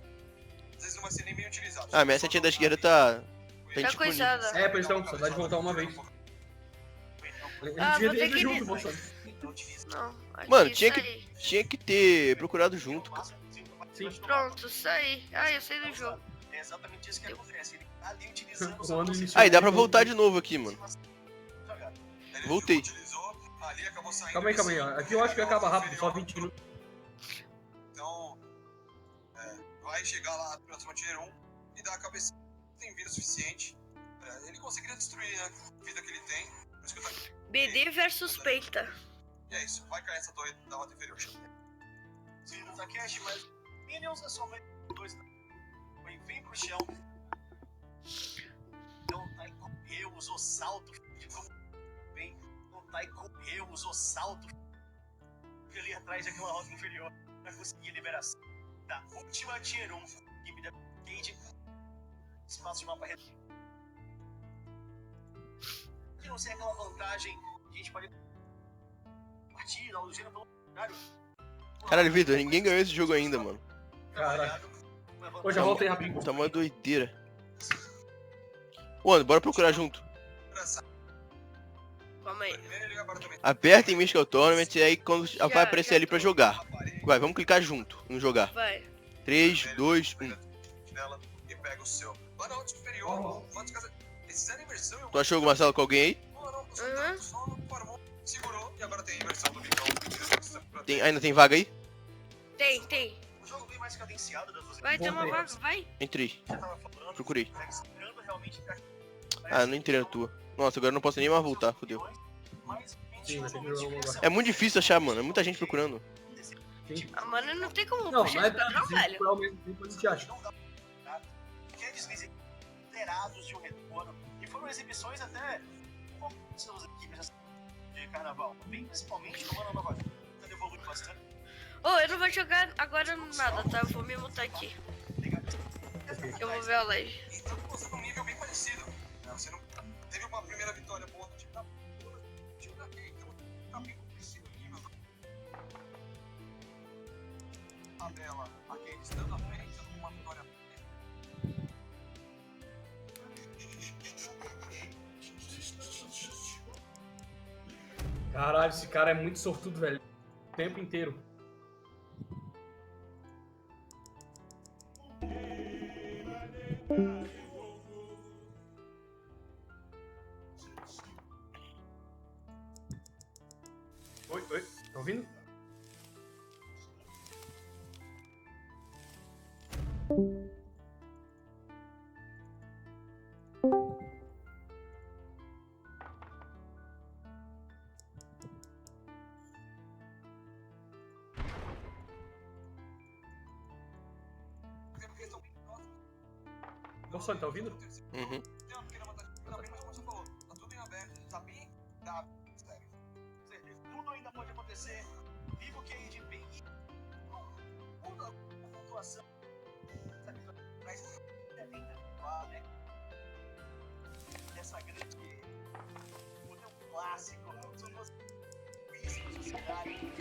vezes não vai ser nem bem utilizado. Ah, minha setinha da esquerda tá Tá indisponível. coisada. É, pois então, só dá de voltar uma vez. Ah, A gente vou ter entra que- junto, Bolsonaro. Não, aqui, Mano, saí. tinha que ter procurado junto, cara. Sim. Pronto, saí. Ah, eu saí do jogo. É exatamente isso que acontece. Ele tá ali utilizando O Andro iniciou. Aí, dá pra voltar de novo aqui, mano. Voltei. Utilizou, ali acabou saindo. Calma aí, ó. Aqui eu acho que acaba rápido, só 20 minutos. Então, vai chegar lá na próxima tier 1 e dar a cabeça. Tem vida suficiente. Ele conseguiria destruir, né? A vida que ele tem. Por isso que eu tô aqui. BD versus Penta. E é isso. Vai cair essa torre da rota inferior. Sim, no Takeshi, mas Minions é somente 2. Vem pro chão. Não tá e correu, usou salto. Vem, não tá e correu, usou salto. Ali atrás daquela rota inferior. Pra conseguir a liberação da última tier 1. Equipe da Cade. Espaço de mapa reduzido. Que não sei aquela vantagem. A gente pode partir, ao gênero pelo contrário. Caralho, Vitor, ninguém ganhou esse jogo ainda, mano. Caralho. Pô, já voltei rapidinho. Tá uma doideira. Ô, Andro, bora procurar junto. Calma aí. Aperta em Mystical Tournament e aí quando vai aparecer ali pra jogar. Vai, vamos clicar junto no jogar. Vai. 3, 2, 1. E pega o seu. Lá na rota superior, esses fizeram inversão. Tu achou alguma sala com alguém aí? Segurou e agora tem a inversão do bicão. Ainda tem vaga aí? Tem. O jogo bem mais cadenciado das duas. Vai ter uma vaga, vai. Entrei. Procurei. Tá esperando realmente pra- Ah, não entrei na tua. Nossa, agora eu não posso nem mais voltar, fodeu. Mas, Sim, vai ter que jogar um lugar. É muito difícil achar, mano. É muita gente procurando. Ah, mano, não tem como Não, puxar não é esse padrão, velho. ao mesmo tempo a gente acha. que é deslize liderados de um retorno. E foram exibições até poucas equipes de carnaval. Bem principalmente no ano Nova York. Evoluiu bastante. Ô, eu não vou jogar agora nada, tá? Eu vou me mutar aqui. Eu vou ver a live. Então você tá num nível bem parecido. Você não teve uma primeira vitória boa do time da time da Kate, então tá bem parecido o nível. Tabela, a Kate estando à frente, uma vitória. Caralho, esse cara é muito sortudo, velho. O tempo inteiro. Oi, tá ouvindo? Nossa, ele tá ouvindo? Uhum. Tem uma pequena vantagem também, mas como você falou, tá tudo em aberto, tá bem dado, sério. Certeza, tudo ainda pode acontecer. Vivo que aí de bem. Muda a pontuação. Sabe, mas é bem tranquilo, né? Essa grande. O teu clássico, são duas conhecidas sociedade.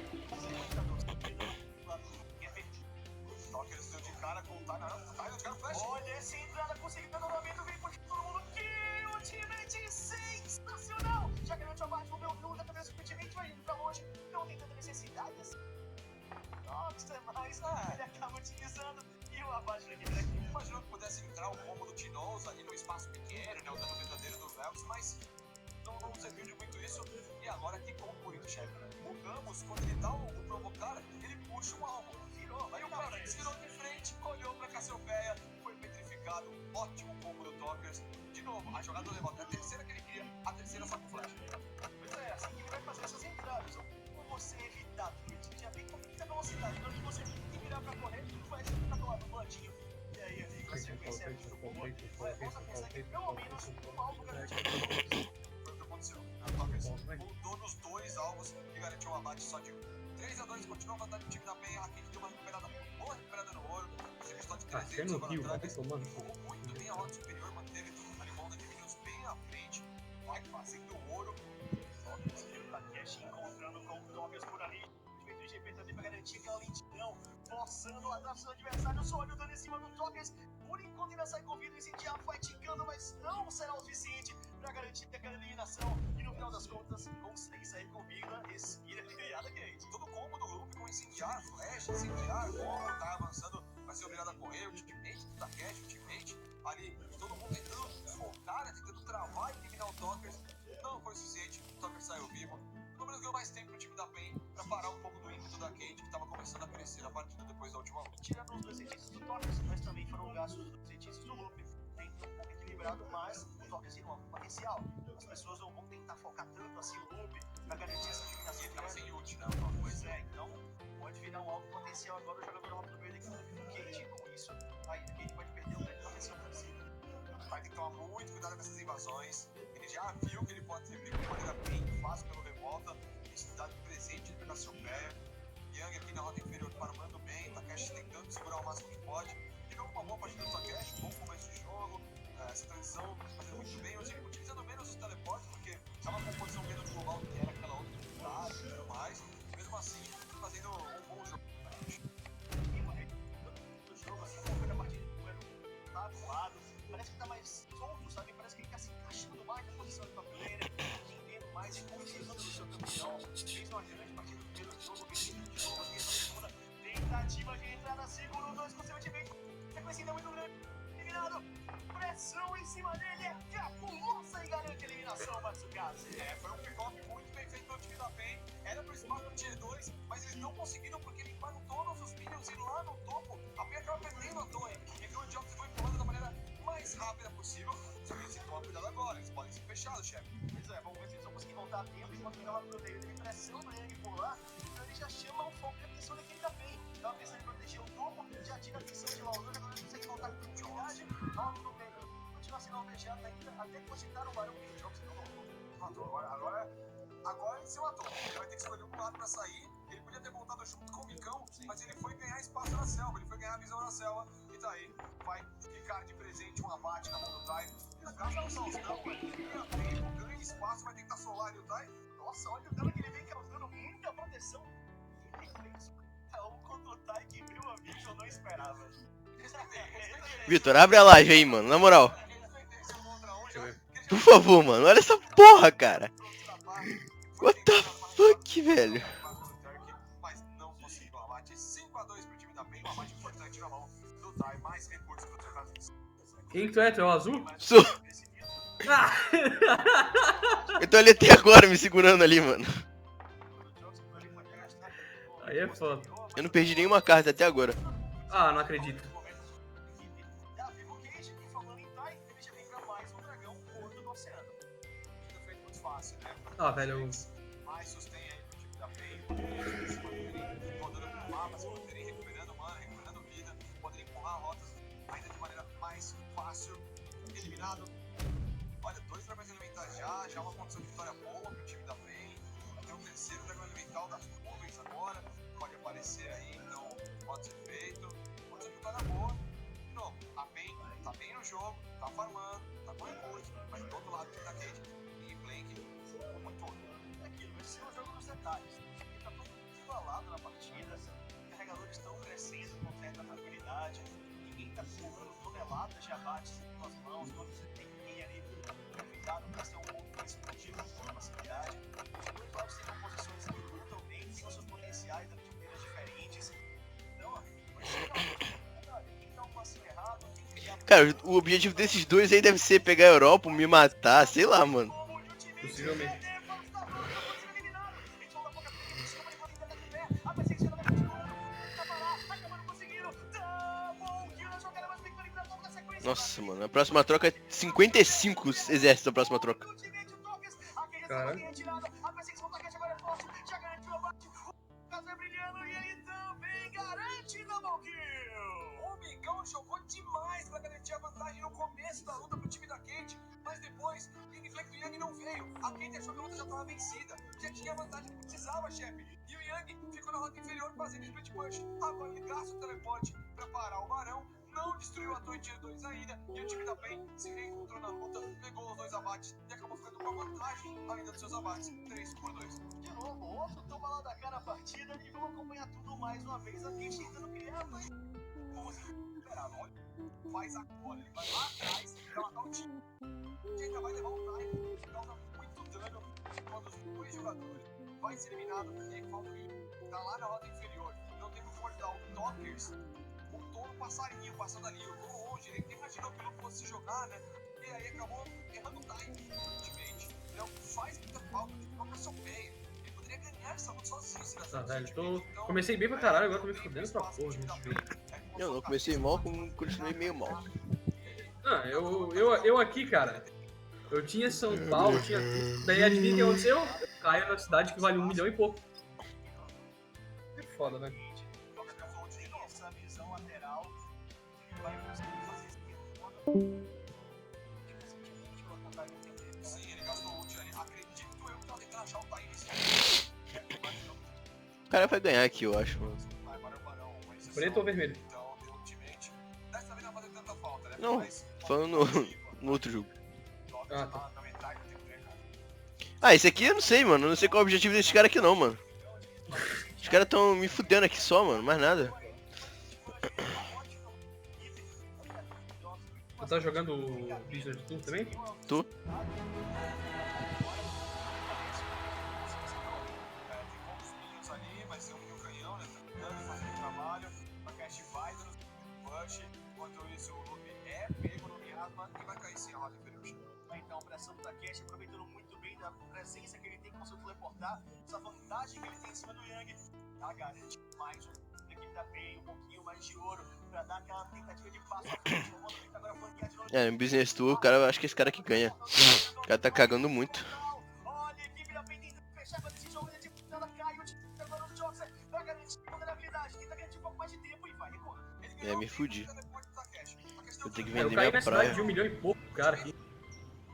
Toca eles deu de cara com o Flash. Olha essa entrada conseguida novamente, vem por todo mundo. Que ultimate sensacional! Já que não tinha abaixo o meu dúvida, talvez o ultimate vai indo pra longe. Não tem tanta necessidade assim. Nossa, mas ele acaba utilizando e o abaixo aqui pra aqui. Imaginou que pudesse entrar o combo do T-Nose ali no espaço pequeno, né? O dano verdadeiro do Velks, mas não serviu de muito isso. E agora que combo bonito, chefe. O Camus, quando ele dá o provocar, ele puxa um alvo. Virou, aí o cara desvirou de frente, olhou pra Cassiopeia, foi petrificado. Ótimo combo do Talkers. De novo, a jogada do Levante, a terceira que ele queria, a terceira só com flash. Pois é, assim que ele vai fazer essas entradas. Como você evitar que o time já vem com muita velocidade, então que você tem que virar pra correr, o flash fica do lado do bandinho. E aí, amigo, a sequência é muito boa. O Levante consegue pelo menos um alvo garantido. Foi o que aconteceu. A Talkers voltou nos dois alvos e garantiu um abate só de 3-2, continua a vantagem do time da Penha. Aqui deu uma recuperada, boa recuperada no ouro. Ele está de 300 agora atrás. Jogou muito bem a rota superior, manteve a Limonda de Minions bem à frente. Vai fazendo o ouro. A Cash encontrando com o Tobias por ali. Feito o GP também para garantir aquela lentidão. Forçando atrás do adversário, só olha o dano em cima do Tobias. Por enquanto ainda sai com vida e incendiar, vai ticando, mas não será o suficiente para garantir aquela eliminação. E no final das contas, consegue sair com vida, respira aliviada, Kate. Todo combo do loop com incendiar, flash, incendiar, combo, tá avançando, vai ser obrigado a correr, o teammate da Cash, o teammate ali, todo mundo tentando focar, né, tentando travar e eliminar o Talkers. Não foi o suficiente, o Talkers saiu vivo. Pelo menos ganhou mais tempo pro time da PEN pra parar um pouco do ímpeto da Kate, que tava começando a crescer na partida depois da última luta. Tirando os dois feitiços do Talkers, mas também foram gastos os dois feitiços do loop. Tem um pouco equilibrado, mas o Talkers tem um potencial. As pessoas não vão tentar focar tanto assim o loop pra garantir essa eliminação. Ele tava sem ult, né? Pois é, então pode virar um alvo potencial agora o jogador rápido do meio da equipe do Kate. Com isso, aí o Kate pode perder um grande potencial ofensivo. Vai ter que tomar muito cuidado com essas invasões. Ele já viu que ele pode ser pego de maneira bem fácil pelo revolta. Isso dá de presente na Cassiopeia. Yang aqui na rota inferior farmando bem. Takeshi tentando segurar o máximo que pode. E não uma boa partida do Takeshi, bom começo de jogo. Essa transição fazendo muito bem. Utilizando menos os teleportes, porque é uma composição menos global que era aquela outra dificuldade e tudo mais. Mesmo assim, fazendo um bom jogo. O jogo, assim, como foi na partida do tá do lado, parece que tá mais solto, sabe? Parece que ele tá se encaixando mais na posição de top laner, entendendo mais e confiando no seu campeão. Fez uma grande partida do primeiro jogo, de novo aqui essa segunda tentativa de entrar na segunda, 2 consecutivamente. Sequência ainda muito grande. Eliminado. Pressão em cima dele, é capulosa e garante a eliminação, Matsukaze. Foi um pick-off muito bem feito do time da PEN. Era pro espaço do Tier 2, mas eles não conseguiram porque limparam todos os minions e lá no topo a PEN acaba perdendo a torre. Então o Jones foi empurrando da maneira mais rápida possível. Só que eles têm que tomar cuidado agora, eles podem ser fechados, chefe. Pois é, vamos ver se eles vão conseguir voltar a tempo enquanto ele tava pro meio. Teve pressão do Yang por lá, então ele já chama o foco de atenção daquele da PEN. Tava pensando em proteger o topo, já tira a atenção de lá, o jogador consegue voltar com tranquilidade. Alto no meio, continua sendo alvejado ainda, até que conectaram o barão que o Jones não matou. Agora ele se matou. Ele vai ter que escolher um lado pra sair. Ele podia ter voltado junto com o Micão, mas ele foi ganhar espaço na selva, ele foi ganhar a visão na selva. E tá aí, vai ficar de presente um abate na mão do Tai. Ele gasta um Faustão, ganha espaço, vai tentar solar e o Tai. Nossa, olha o dano que ele vem causando, muita proteção. E ele fez um contra o Tai que, meu amigo, eu não esperava. Vitor, abre a live aí, mano, na moral. Por favor, mano, olha essa porra, cara. What the fuck, velho? Mas não conseguiu abate 5-2 pro time da PEN, um abate importante na mão do Tai, mais recursos pro seu caso. Quem que tu é? Tu é o azul? Sou. Ah! Eu tô ali até agora me segurando ali, mano. Aí é foda. Eu não perdi nenhuma carta até agora. Ah, não acredito. Ah, velho, mais sustém aí pro time da PEN, se manterem rodando pro mapa, se manterem recuperando mana, recuperando vida, poderem empurrar rotas ainda de maneira mais fácil. Eliminado. Olha, 2 dragões elementais já uma condição de vitória boa pro time da PEN. Tem um terceiro dragão elemental das nuvens agora, pode aparecer aí, então pode ser feito. Pode ser vitória boa. De novo, a PEN tá bem no jogo, tá farmando, tá com recurso, mas do outro lado do time da Cade e Blank como um todo. Aquilo, esse é um jogo dos detalhes. Ele tá todo igualado na partida, os carregadores estão crescendo com certa tranquilidade, ninguém tá pulando toneladas de abates nas mãos, tem ninguém ali convidado para ser um pouco mais explosivo com facilidade. Os dois lados têm composições que lutam bem, têm os seus potenciais de maneiras diferentes. Então, quem dá um passinho errado, quem criar. Cara, o objetivo desses dois aí deve ser pegar a Europa, me matar, sei lá, mano. possivelmente. Nossa, mano, a próxima troca é 55 exércitos da próxima troca. Cara. O Mingão jogou demais pra garantir a vantagem no começo da luta pro time da Kate, mas depois o inflect do Yang não veio. A Kate achou que a luta já tava vencida, já tinha a vantagem que precisava, chefe. E o Yang ficou na rota inferior fazendo split push. Agora ele gasta o teleporte pra parar o Barão, não destruiu a torre tier 2 ainda, e o time da PEN se reencontrou na luta, pegou os 2 abates e acabou ficando com a vantagem ainda dos seus abates, 3-2. De novo, outro toma lá da cara a partida e vamos acompanhar tudo mais uma vez. A gente tentando criar mais. Como assim? Esperava, olha, faz agora, ele vai lá atrás pra matar o time. E ainda vai levar um time, causa muito dano quando os 2 jogadores vai ser eliminado, e aí falta o Rio, tá lá na rota inferior, não tem como dar o Dockers. O touro passarinho passando ali, o touro longe, ele nem imaginou que ele fosse jogar, né? E aí acabou errando o time, ultimamente. Então faz muita falta, tem que colocar seu meio. Ele poderia ganhar essa luta sozinho, se Tá, velho, comecei bem pra caralho, agora tô me fudendo pra porra nesse jogo. Eu não comecei mal, como continuei meio mal. Ah, eu aqui, cara, eu tinha São Paulo, tinha tudo. Daí adivinha o que aconteceu? Eu caio na cidade que vale 1 milhão e pouco. É foda, né? Essa visão lateral vai conseguir fazer isso. Sim, ele gastou o ult ali. Acredito eu que tá tentando achar o time nesse O cara vai ganhar aqui, eu acho, mano. vai para o Barão, Preto ou vermelho? então, ultimamente. Dessa vez não vai fazer tanta falta, né? Não, Mas, falando no outro jogo. Ah, tá. na metade do tempo, né? Ah, esse aqui eu não sei, mano. Eu não sei qual é o objetivo desse cara aqui não, mano. Os caras tão me fudendo aqui só, mano. Mais nada. Tu tá jogando o Business Tour também? Tu? Tem poucos minions ali, mas tem um canhão, né? Tá tentando fazer o trabalho. A Cash vai dando push. Enquanto isso, o Lupe é pego no miasma e vai cair sim a rota inferior. Então, pressão da Cash, aproveitando muito bem da presença que ele tem com o seu teleportar, essa vantagem que ele tem em cima do Yang, ela garante mais um equipe da PEN, um pouquinho mais de ouro, pra dar aquela tentativa de passo à frente. Vamos tentar agora flanquear de novo. É, no Business Tour, o cara, eu acho que esse cara que ganha. O cara tá cagando muito. Olha, a equipe da PEN tentando fechar com esse jogo, ela cai, o time agora no jogo, pra garantir vulnerabilidade, tenta garantir um pouco mais de tempo e vai recuando. É, me fudi. Vou ter que Eu vender caí minha na cidade de praia. 1 milhão e pouco, cara, aqui.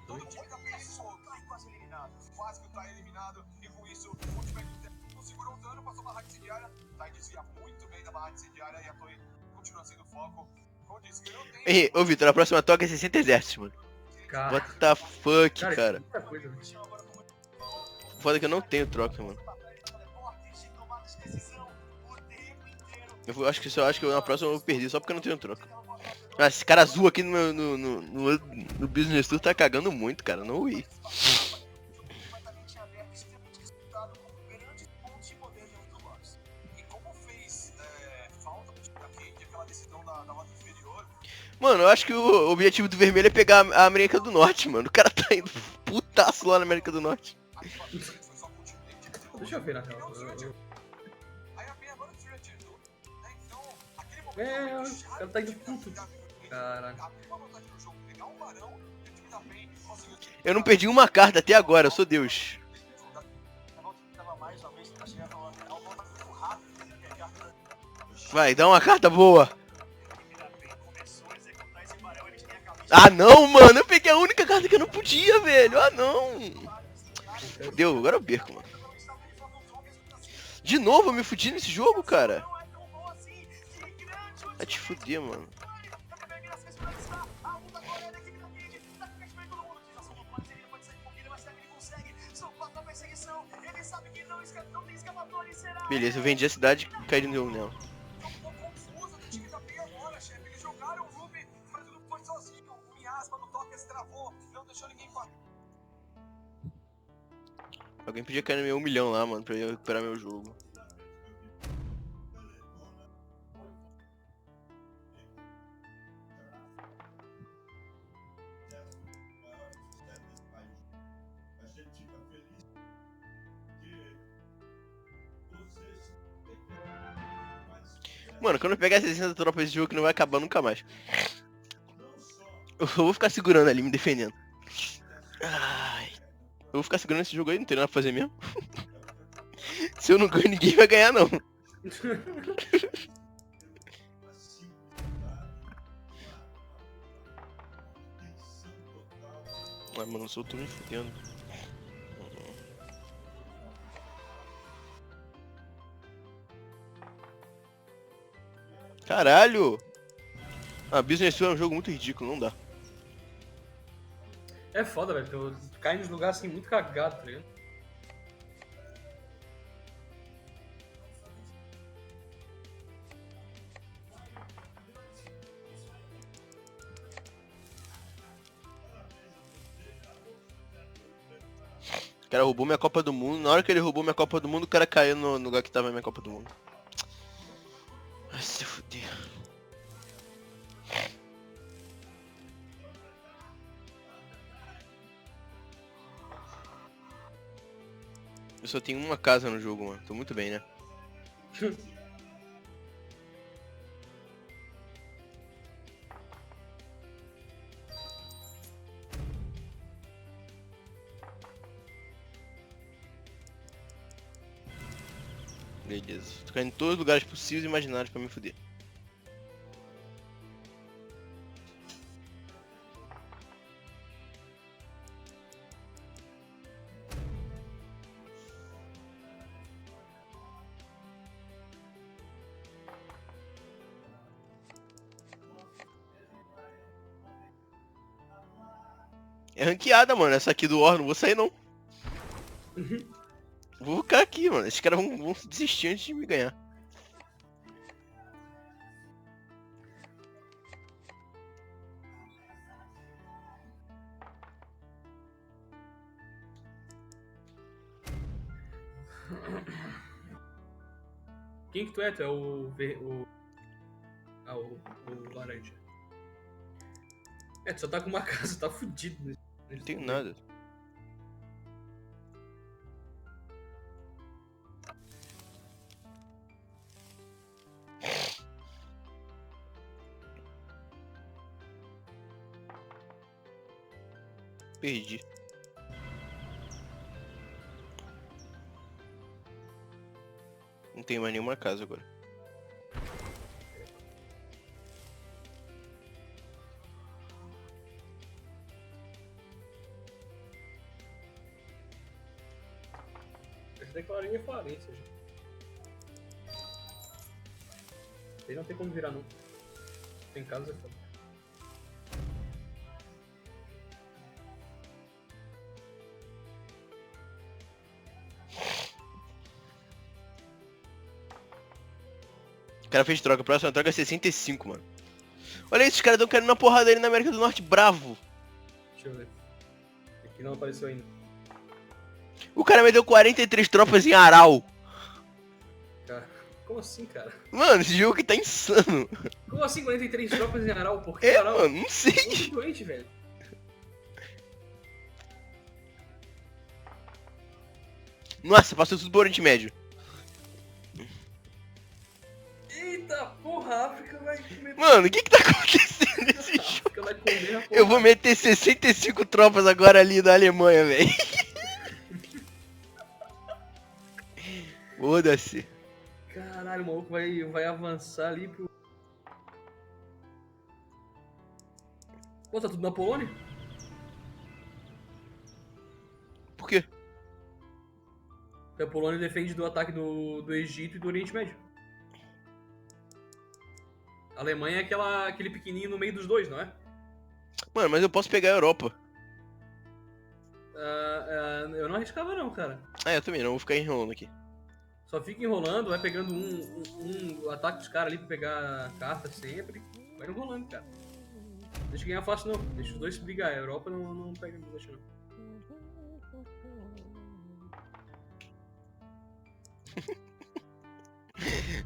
Todo time da pessoa tá quase eliminado. Quase que tá eliminado. E com isso, o ultimate não segurou o dano, passou a barra incendiária. Tá desvia muito bem da barra incendiária e a torre continua sendo foco. Como disse, que não tem. Ei, ô Vitor, a próxima toca é 60 exércitos, mano. Cara, What the fuck, cara. muita coisa, velho. Foda que eu não tenho troca, mano. Eu acho que na próxima eu vou perder só porque eu não tenho troca. Ah, esse cara azul aqui no Business Tour tá cagando muito, cara. Não ia. E como fez falta pro time da Cade, aquela decisão da rota inferior, Mano, eu acho que o objetivo do vermelho é pegar a América do Norte, mano. O cara tá indo putaço lá na América do Norte. foi só com o time dele. Deixa eu ver na real. Aí a PEN agora destruiu a tier 2, né? Então, aquele momento. É, o cara tá indo puto. Caraca. Abriu uma vantagem no jogo, pegar um barão e o time da PEN conseguiu. Eu não perdi uma carta até agora, eu sou Deus. Vai, dá uma carta boa. Ah não, mano, eu peguei a única carta que eu não podia, velho. Ah não. Fudeu, agora eu perco, mano. De novo eu me fudi nesse jogo, cara. Vai te fuder, mano. Beleza, eu vendi a cidade e caí no jogo nela. Alguém podia cair no meu 1 milhão lá, mano, pra eu recuperar meu jogo. Mano, quando eu pegar 60 tropas de jogo que não vai acabar nunca mais. Eu vou ficar segurando ali, me defendendo. Ai. Eu vou ficar segurando esse jogo aí, não tem nada pra fazer mesmo. Se eu não ganho, ninguém vai ganhar, não. Ai, mano, eu tô me fudendo. Caralho! Ah, Business é um jogo muito ridículo, não dá. É foda, velho. Tu cai nos lugares assim muito cagado, tá ligado? O cara roubou minha Copa do Mundo. Na hora que ele roubou minha Copa do Mundo, o cara caiu no lugar que tava a minha Copa do Mundo. Ai, se fuder. Eu só tenho uma casa no jogo, mano. Tô muito bem, né? Beleza. Tô caindo em todos os lugares possíveis e imaginários pra me fuder. É ranqueada, mano. Essa aqui do War, não vou sair não. Vou ficar aqui, mano. Esses caras vão desistir antes de me ganhar. Quem que tu é? Tu é o laranja. É, tu só tá com uma casa, tá fudido. Né? Não tenho nada. Perdi. Não tenho mais nenhuma casa agora. Eu declarei minha falência já. Aí não tem como virar não. Tem casa é foda. O cara fez troca, a próxima troca é 65, mano. Olha esses caras tão querendo uma porrada ali na América do Norte, bravo. Deixa eu ver. Aqui não apareceu ainda. O cara me deu 43 tropas em Aral. Cara, como assim, cara? Mano, esse jogo aqui tá insano. Como assim 43 tropas em Aral? Por que É, Aral? mano, não sei. Muito doente, velho. Nossa, passou tudo pro Oriente Médio. Eita, porra, a África vai comer. Mano, o que tá acontecendo nesse A jogo? África vai comer a porra. Eu vou meter 65 tropas agora ali da Alemanha, velho. Foda-se. Caralho, o maluco vai avançar ali pro... Pô, tá tudo na Polônia? Por quê? A Polônia defende do ataque do Egito e do Oriente Médio. A Alemanha é aquele pequenininho no meio dos dois, não é? Mano, mas eu posso pegar a Europa. Eu não arriscava não, cara. Ah, eu também não, vou ficar enrolando aqui. Só fica enrolando, vai pegando um ataque dos caras ali pra pegar a carta sempre. Vai enrolando, cara. Deixa ganhar fácil não. Deixa os dois se brigar. A Europa não pega, não deixa não.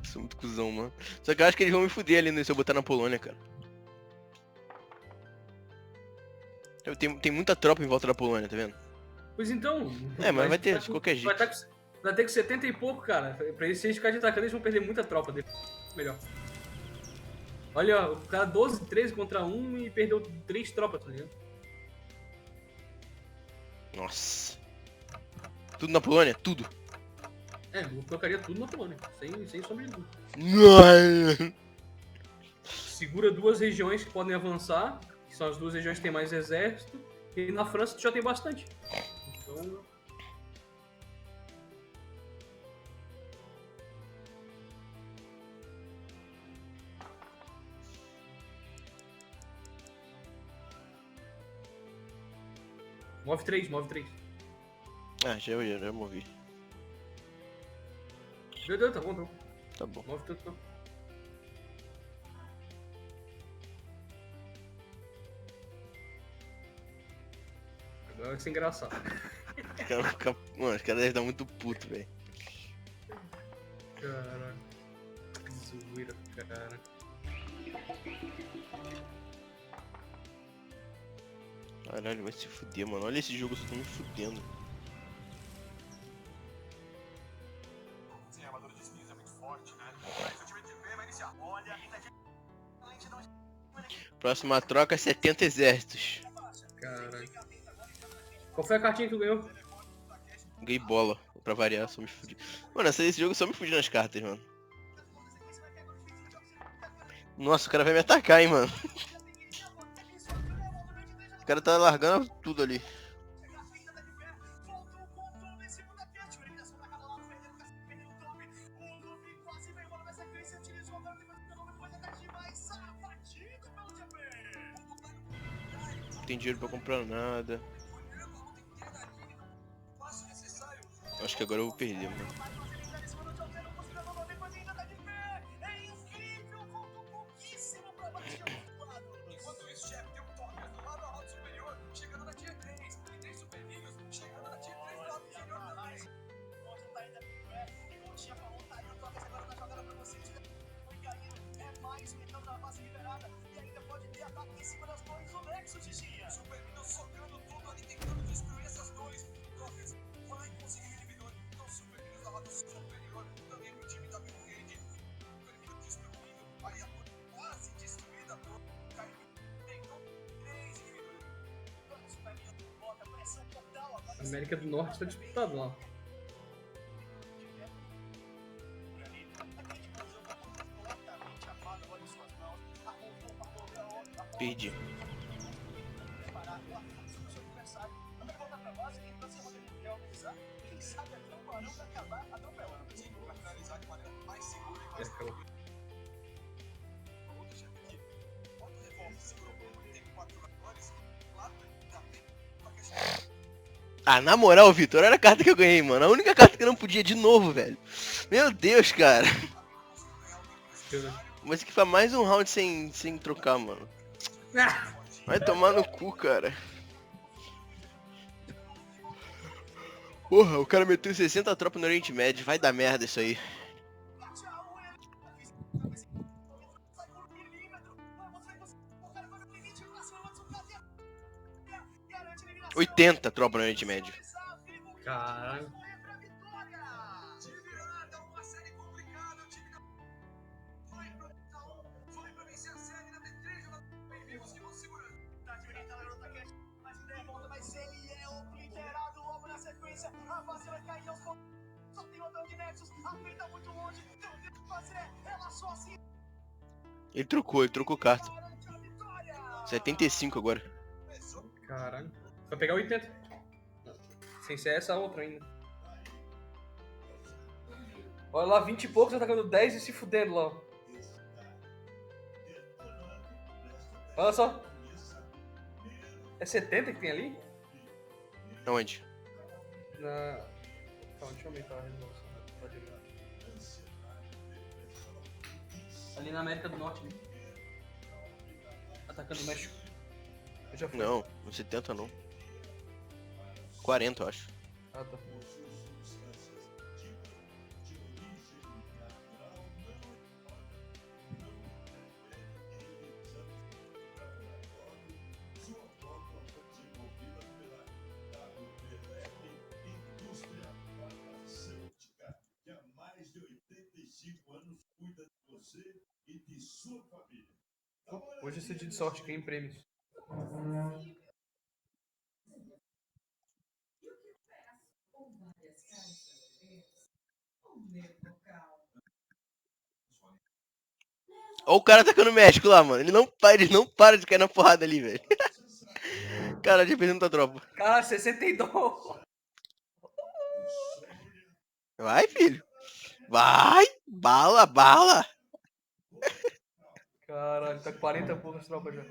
Sou muito cuzão, mano. Só que eu acho que eles vão me fuder ali se eu botar na Polônia, cara. Tem muita tropa em volta da Polônia, tá vendo? Pois então. É, mas vai ter de qualquer jeito. Vai ter com 70 e pouco, cara. Pra eles, se eles ficarem atacando, eles vão perder muita tropa dele. Melhor. Olha, o cara 12, 13 contra 1 e perdeu 3 tropas, tá ligado? Nossa. Tudo na Polônia? Tudo. Eu colocaria tudo na Polônia, sem sombra de dúvida. Não. Segura 2 regiões que podem avançar, que são as 2 regiões que tem mais exército, e na França tu já tem bastante. Então... Move 3. Ah, já movi. Deu, tá bom, então. Tá bom. Move tudo, então. Agora vai ser engraçado. Mano, os caras devem estar muito puto, velho. Caraca. Que zoeira, cara. Caralho, vai se fuder, mano. Olha esse jogo, eu só tô me fudendo. Sim, a armadura de espinhos é muito forte, né? Mas o time de B vai iniciar. Olha, a lente não... Próxima troca, 70 exércitos. Caraca. Qual foi a cartinha que tu ganhou? Ganhei bola, pra variar, só me fudi. Mano, esse jogo só me fudi nas cartas, mano. Nossa, o cara vai me atacar, hein, mano. O cara tá largando tudo ali. Não tem dinheiro pra comprar nada. Acho que agora eu vou perder, mano. Enquanto isso, chefe, tem um toque do lado da roda superior, chegando na tier 3. E tem super níveis, chegando na tier 3 do lado inferior também. Onde tá ainda e como o chefe falou, tá aí o toque agora na jogada pra vocês. Foi caindo, é mais um então da base liberada. E ainda pode ter ataque em cima das torres do Nexus, Tichinha. Super nível socando tudo ali, tentando destruir essas torres. Torres vai conseguir o inibidor. Então, super nível da roda superior também pro time da Memória. Super nível destruindo. Aí a torre quase destruída, a torre caiu. A América do Norte tá disputado lá. Perdi. Ah, na moral, Vitor, olha a carta que eu ganhei, mano. A única carta que eu não podia de novo, velho. Meu Deus, cara. Mas que foi mais um round sem trocar, mano. Vai tomar no cu, cara. Porra, o cara meteu 60 tropas no Oriente Médio. Vai dar merda isso aí. 80 tropas no Oriente Médio. Caralho. A base vai cair aos poucos. Só tem o de Nexus. A frente tá muito longe. Ele trocou carta. 75 agora. Caralho. Vai pegar 80. Sem ser essa outra ainda. Olha lá, 20 e poucos atacando 10 e se fudendo lá. Olha só. É 70 que tem ali? Aonde? Na... Calma, deixa eu aumentar a resolução. Ali na América do Norte, né? Atacando o México. Eu já fui. Não, não 70 não. 40, eu acho. Ah, tá. Hoje é seu dia de sorte, ganha prêmios. Ó o cara atacando o México lá, mano. Ele não para de cair na porrada ali, velho. Cara, já perdeu muita tropa. Cara, 62. Vai, filho. Vai! Bala, bala! Caralho, tá com 40 e poucas tropas já.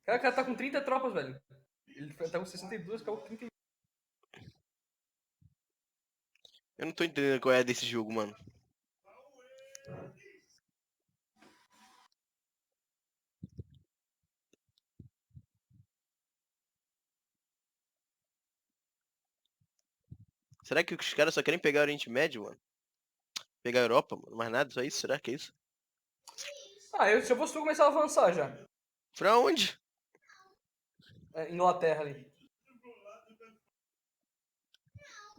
Cara, o cara tá com 30 tropas, velho. Ele tá com 62, caiu com 30. Eu não tô entendendo qual é desse jogo, mano. Será que os caras só querem pegar o Oriente Médio, mano? Pegar a Europa, mano? Mais nada, só isso? Será que é isso? Ah, eu já posso começar a avançar já. Pra onde? É, Inglaterra ali.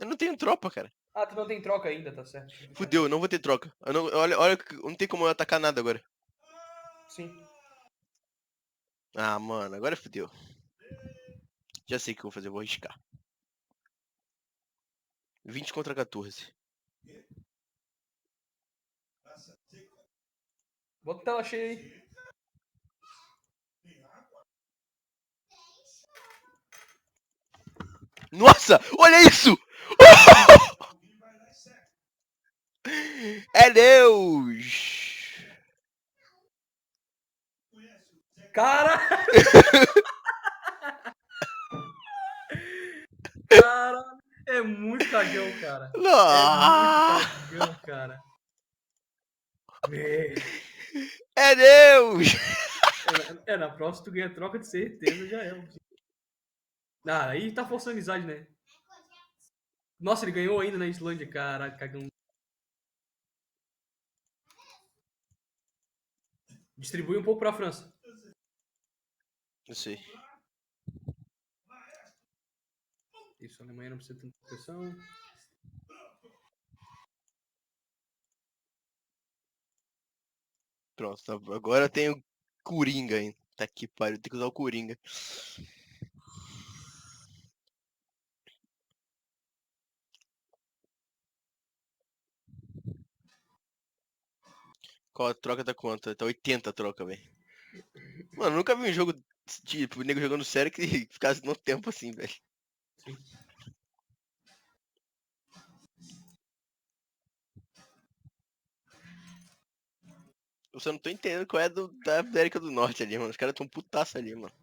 Eu não tenho tropa, cara. Ah, tu não tem troca ainda, tá certo. Fudeu, eu não vou ter troca. Olha, não tem como eu atacar nada agora. Sim. Ah, mano, agora fudeu. Já sei o que eu vou fazer, eu vou arriscar. 20 contra 14. Bota tela cheia aí. Nossa, olha isso! É Deus! Cara! Caralho! É muito cagão, cara. Não! É muito cagão, cara. É Deus! Na próxima tu ganha troca de certeza, já é. Ah, aí tá forçando amizade, né? Nossa, ele ganhou ainda na Islândia, caralho, cagão. Distribui um pouco pra França. Não sei. Isso, a Alemanha não precisa de tanta proteção. Pronto, tá, agora eu tenho Coringa ainda. Tá que pariu, tem que usar o Coringa. Qual a troca tá quanto? Tá 80 a troca, velho. Mano, nunca vi um jogo tipo, o nego jogando sério que ficasse no tempo assim, velho. Sim. Eu só não tô entendendo qual é da América do Norte ali, mano. Os caras tão putaça ali, mano.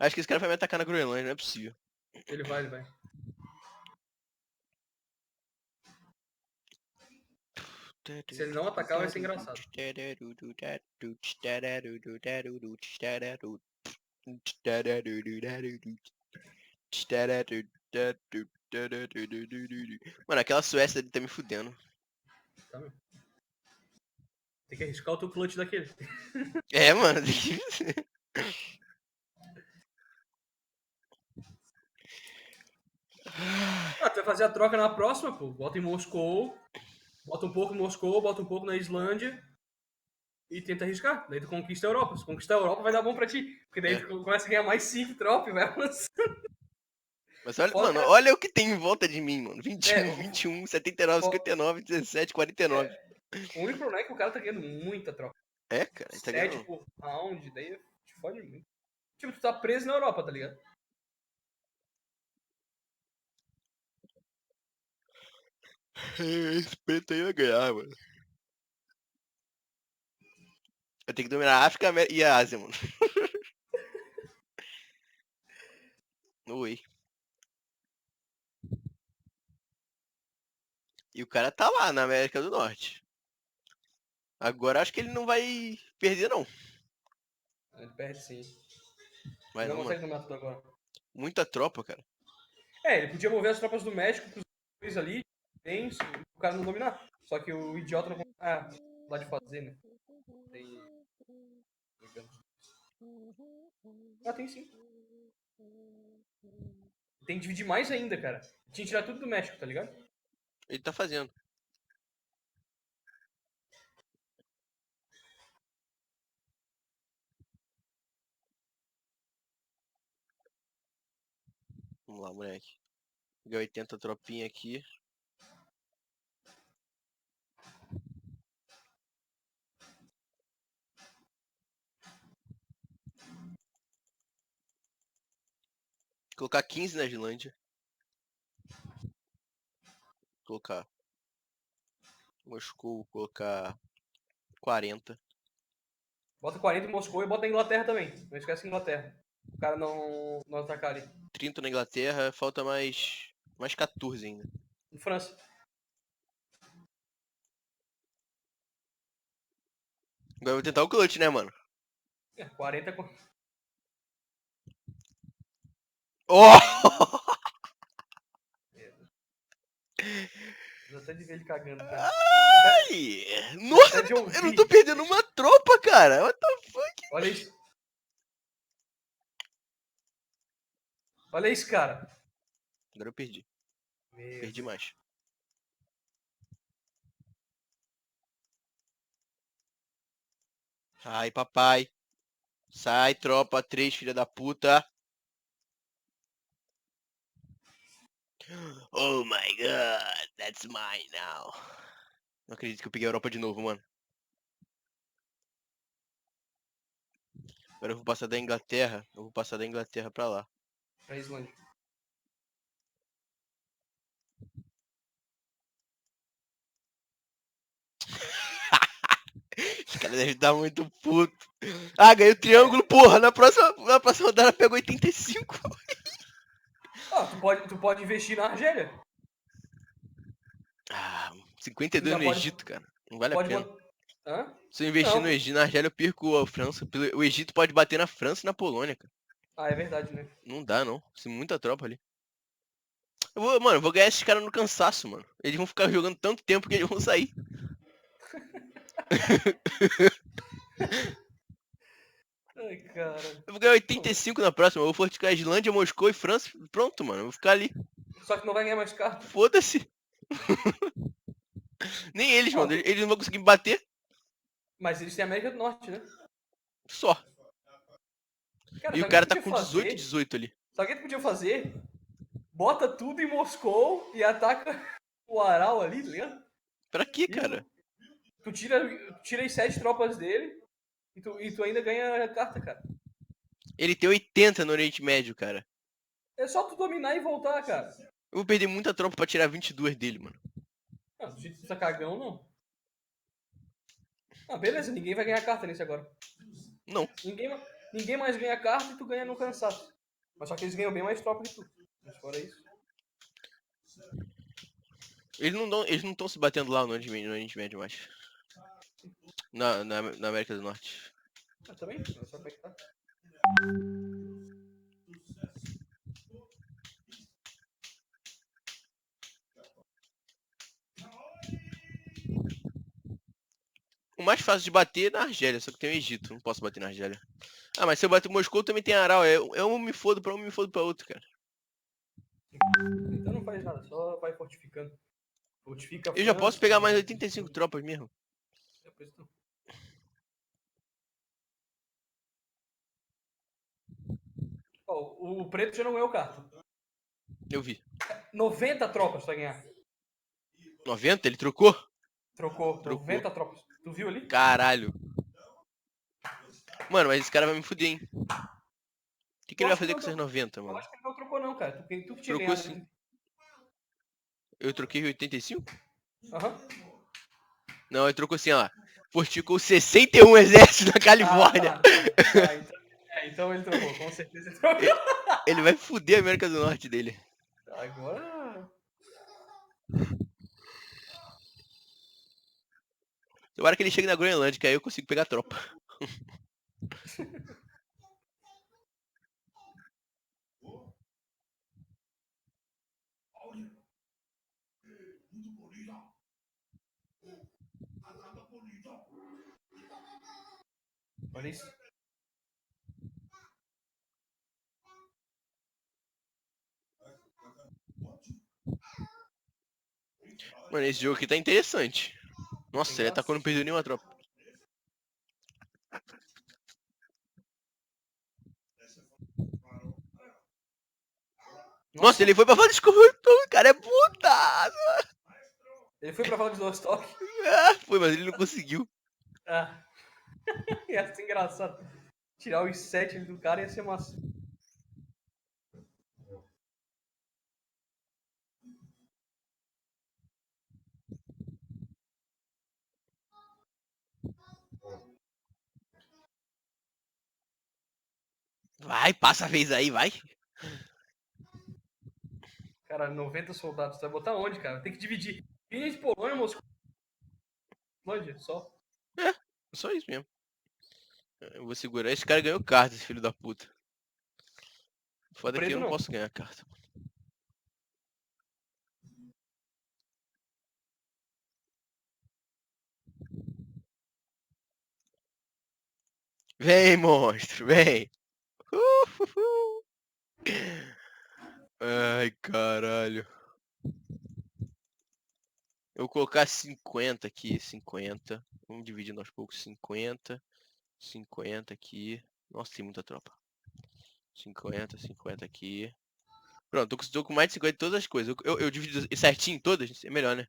Acho que esse cara vai me atacar na Groenlândia, não é possível. Ele vai. Se ele não atacar, vai ser engraçado. Mano, aquela Suécia ali tá me fudendo. Tá, meu? Tem que arriscar o teu clutch daquele. É, mano, tem que... Ah, tu vai fazer a troca na próxima, pô. Bota em Moscou. Bota um pouco em Moscou, bota um pouco na Islândia. E tenta arriscar. Daí tu conquista a Europa. Se conquistar a Europa, vai dar bom pra ti. Porque daí É. tu começa a ganhar mais 5 tropas e vai avançando. Mas olha, Foda, mano, cara. olha o que tem em volta de mim, mano. 21, É, 21, 79, fo- 59, 17, 49. o único problema é que o cara tá ganhando muita troca. É, cara, ele tá 7 ganhando. por round, daí te fode muito. Tipo, tu tá preso na Europa, tá ligado? Esse preto aí vai ganhar, mano. Eu tenho que dominar a África e a Ásia, mano. Oi. E o cara tá lá na América do Norte. Agora acho que ele não vai perder, não. Ele perde sim. Vai Ele não não, mano. consegue dominar tudo agora. Muita tropa, cara. É, ele podia mover as tropas do México pros dois ali, bem, se o cara não dominar. Só que o idiota não consegue. Ah, lá de fazer, né? Tem. Ah, tem sim. Tem que dividir mais ainda, cara. Tinha que tirar tudo do México, tá ligado? Ele tá fazendo. Vamos lá, moleque. Peguei 80 tropinha aqui. Colocar 15 na Islândia. Colocar Moscou, colocar 40. Bota 40 em Moscou e bota a Inglaterra também. Não esquece a Inglaterra. O cara não atacar ali. 30 na Inglaterra, falta mais 14 ainda. Em França. Agora eu vou tentar o clutch, né, mano? É, 40 com. Oh! Dá até de ver ele cagando, cara. Ai! Nossa, Até de eu não tô ouvir. perdendo uma tropa, cara. What the fuck? Olha isso. Olha isso, cara. Agora eu perdi. Meu Perdi Deus. mais. Ai, papai. Sai, tropa 3, filha da puta. Oh my god, that's mine now. Não acredito que eu peguei a Europa de novo, mano. Agora eu vou passar da Inglaterra. Eu vou passar da Inglaterra pra lá. Pra Islândia. Os caras devem estar muito puto. Ah, ganhei o triângulo, porra. Na próxima rodada pegou 85. Ah, tu pode investir na Argélia. Ah, Tu 52 já no pode. Egito, cara. Não vale a Pode pena. botar. Hã? Se eu investir Não. no Egito, na Argélia, eu perco a França. O Egito pode bater na França e na Polônia, cara. Ah, é verdade, né? Não dá, não. Tem muita tropa ali. Mano, eu vou ganhar esses caras no cansaço, mano. Eles vão ficar jogando tanto tempo que eles vão sair. Ai, cara. Eu vou ganhar 85 na próxima. Eu vou fortificar a Islândia, Moscou e França. Pronto, mano. Eu vou ficar ali. Só que não vai ganhar mais carta. Foda-se. Nem eles, Ó, mano. Eles não vão conseguir me bater. mas eles têm a América do Norte, né? Só. Cara, E o sabe o que cara tu tá podia com 18, fazer? 18 ali. Sabe o que tu podia fazer? Bota tudo em Moscou e ataca o Aral ali, tá ligado? Pra quê, E cara? tu tira as 7 tropas dele e tu ainda ganha a carta, cara. Ele tem 80 no Oriente Médio, cara. É só tu dominar e voltar, cara. Eu vou perder muita tropa pra tirar 22 dele, mano. Não, do jeito que tu tá cagão, não. Ah, beleza, ninguém vai ganhar carta nesse agora. Não. Ninguém mais ganha carta e tu ganha no cansaço. Mas só que eles ganham bem mais tropa que tu. Mas fora isso. Eles não estão se batendo lá no Oriente Médio mais. Na América do Norte. Ah, também? Não só como é que tá. O mais fácil de bater é na Argélia, só que tem o Egito. Não posso bater na Argélia. Ah, mas se eu bater em Moscou, também tem Aral. É um me fodo pra um, me fodo pra outro, cara. Então não faz nada, só vai fortificando. Fortifica a Eu já posso França. pegar mais 85 tropas mesmo. Depois tu... Ó, o preto já não ganhou carta. Eu vi. 90 tropas vai ganhar. 90? Ele trocou? Trocou. Trocou. 90 tropas. Tu viu ali? Caralho. Mano, mas esse cara vai me fuder, hein? O que Eu ele vai acho que fazer não com esses trocou. 90, Eu mano? acho que ele não trocou não, cara. Tu que tinha Trocou ganhado. sim. Eu troquei 85? Aham. Não, ele trocou assim, ó. Fortificou 61 exércitos na Califórnia. Então ele trocou, com certeza ele trocou. Ele vai fuder a América do Norte dele. Agora. Tomara que ele chegue na Groenlândia, que aí eu consigo pegar tropa. Olha isso. Mano, esse jogo aqui tá interessante. Nossa, ele atacou, não perdeu nenhuma tropa. Nossa, ele foi pra falar desculpa, o cara é puta! Ele foi pra falar de Vostok. Ah, foi, mas ele não conseguiu. Ah. Ia ser engraçado. Tirar os 7 do cara ia ser massa. Vai, passa a vez aí, vai. Cara, 90 soldados. Tu vai botar onde, cara? Tem que dividir. Linha de Polônia, Moscou. Lândia, só. É, só isso mesmo. Eu vou segurar. Esse cara ganhou carta, esse filho da puta. Foda que Preto eu não não. posso ganhar carta. Vem, monstro, vem. Uhuhu. Ai, caralho. Eu vou colocar 50 aqui, 50. Vamos dividindo aos poucos, 50. 50 aqui. Nossa, tem muita tropa. 50, 50 aqui. Pronto, tô com mais de 50 em todas as coisas. Eu divido certinho em todas, é melhor, né?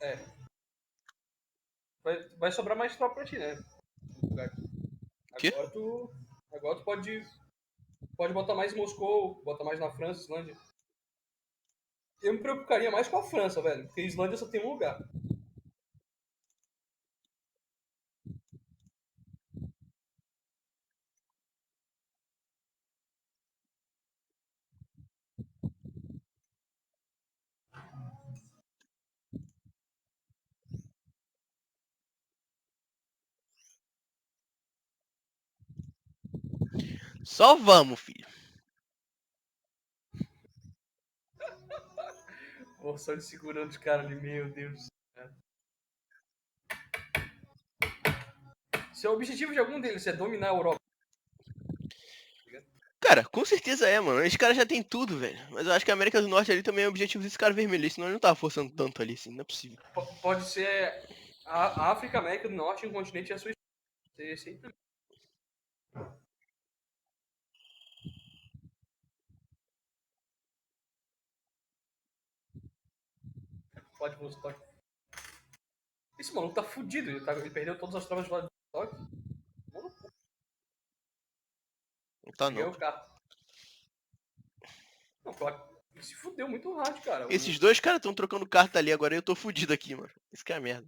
É. Vai sobrar mais tropa pra ti, né? Quê? Agora tu pode botar mais em Moscou, botar mais na França, Islândia. Eu me preocuparia mais com a França, velho. Porque a Islândia só tem um lugar. Só vamos, filho. Pô, só ele segurando os caras ali, meu Deus do céu. Se o objetivo de algum deles é dominar a Europa. Cara, com certeza é, mano. Esse cara já tem tudo, velho. Mas eu acho que a América do Norte ali também é o objetivo desse cara vermelho. Senão ele não tava forçando tanto ali, assim. Não é possível. Pode ser a África, a América do Norte, um continente e a sua história. Esse aí também. Pode Vostok. Esse maluco tá fudido. Ele perdeu todas as tropas de Vladivostok. Não tá, Ganhou não. o carro. Não, claro. Ele se fudeu muito hard, cara. Esses dois caras tão trocando carta ali agora e eu tô fudido aqui, mano. Isso que é a merda.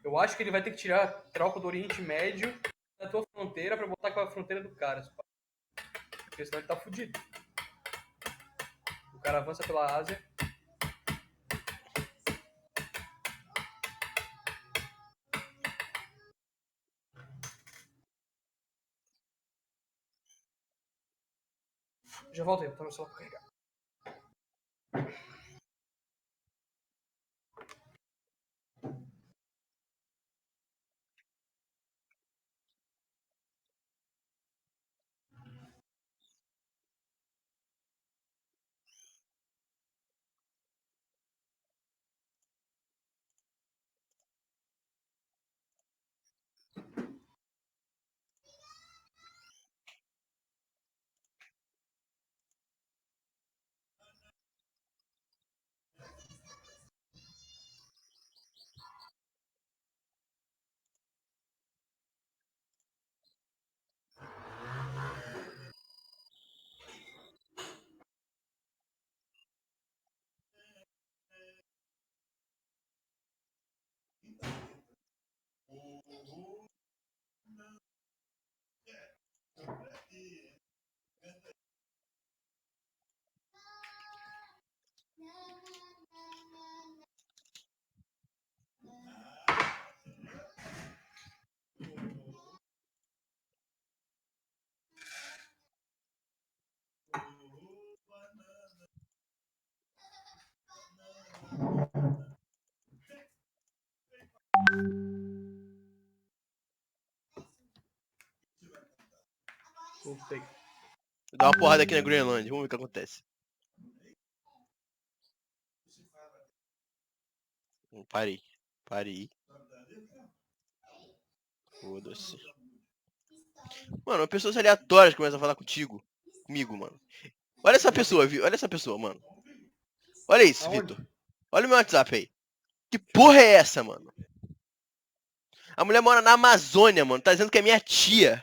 Eu acho que ele vai ter que tirar a tropa do Oriente Médio da tua fronteira pra botar com a fronteira do cara. Porque senão ele tá fudido. O cara avança pela Ásia. Já volto aí, tá no celular pra carregar. Vou pegar. Vou dar uma porrada aqui na Groenlândia, vamos ver o que acontece. Parei. Foda-se. Mano, pessoas aleatórias começam a falar comigo, mano. Olha essa pessoa, viu? Olha essa pessoa, mano. Olha isso, Aonde? Vitor. Olha o meu WhatsApp aí. Que porra é essa, mano? A mulher mora na Amazônia, mano. Tá dizendo que é minha tia.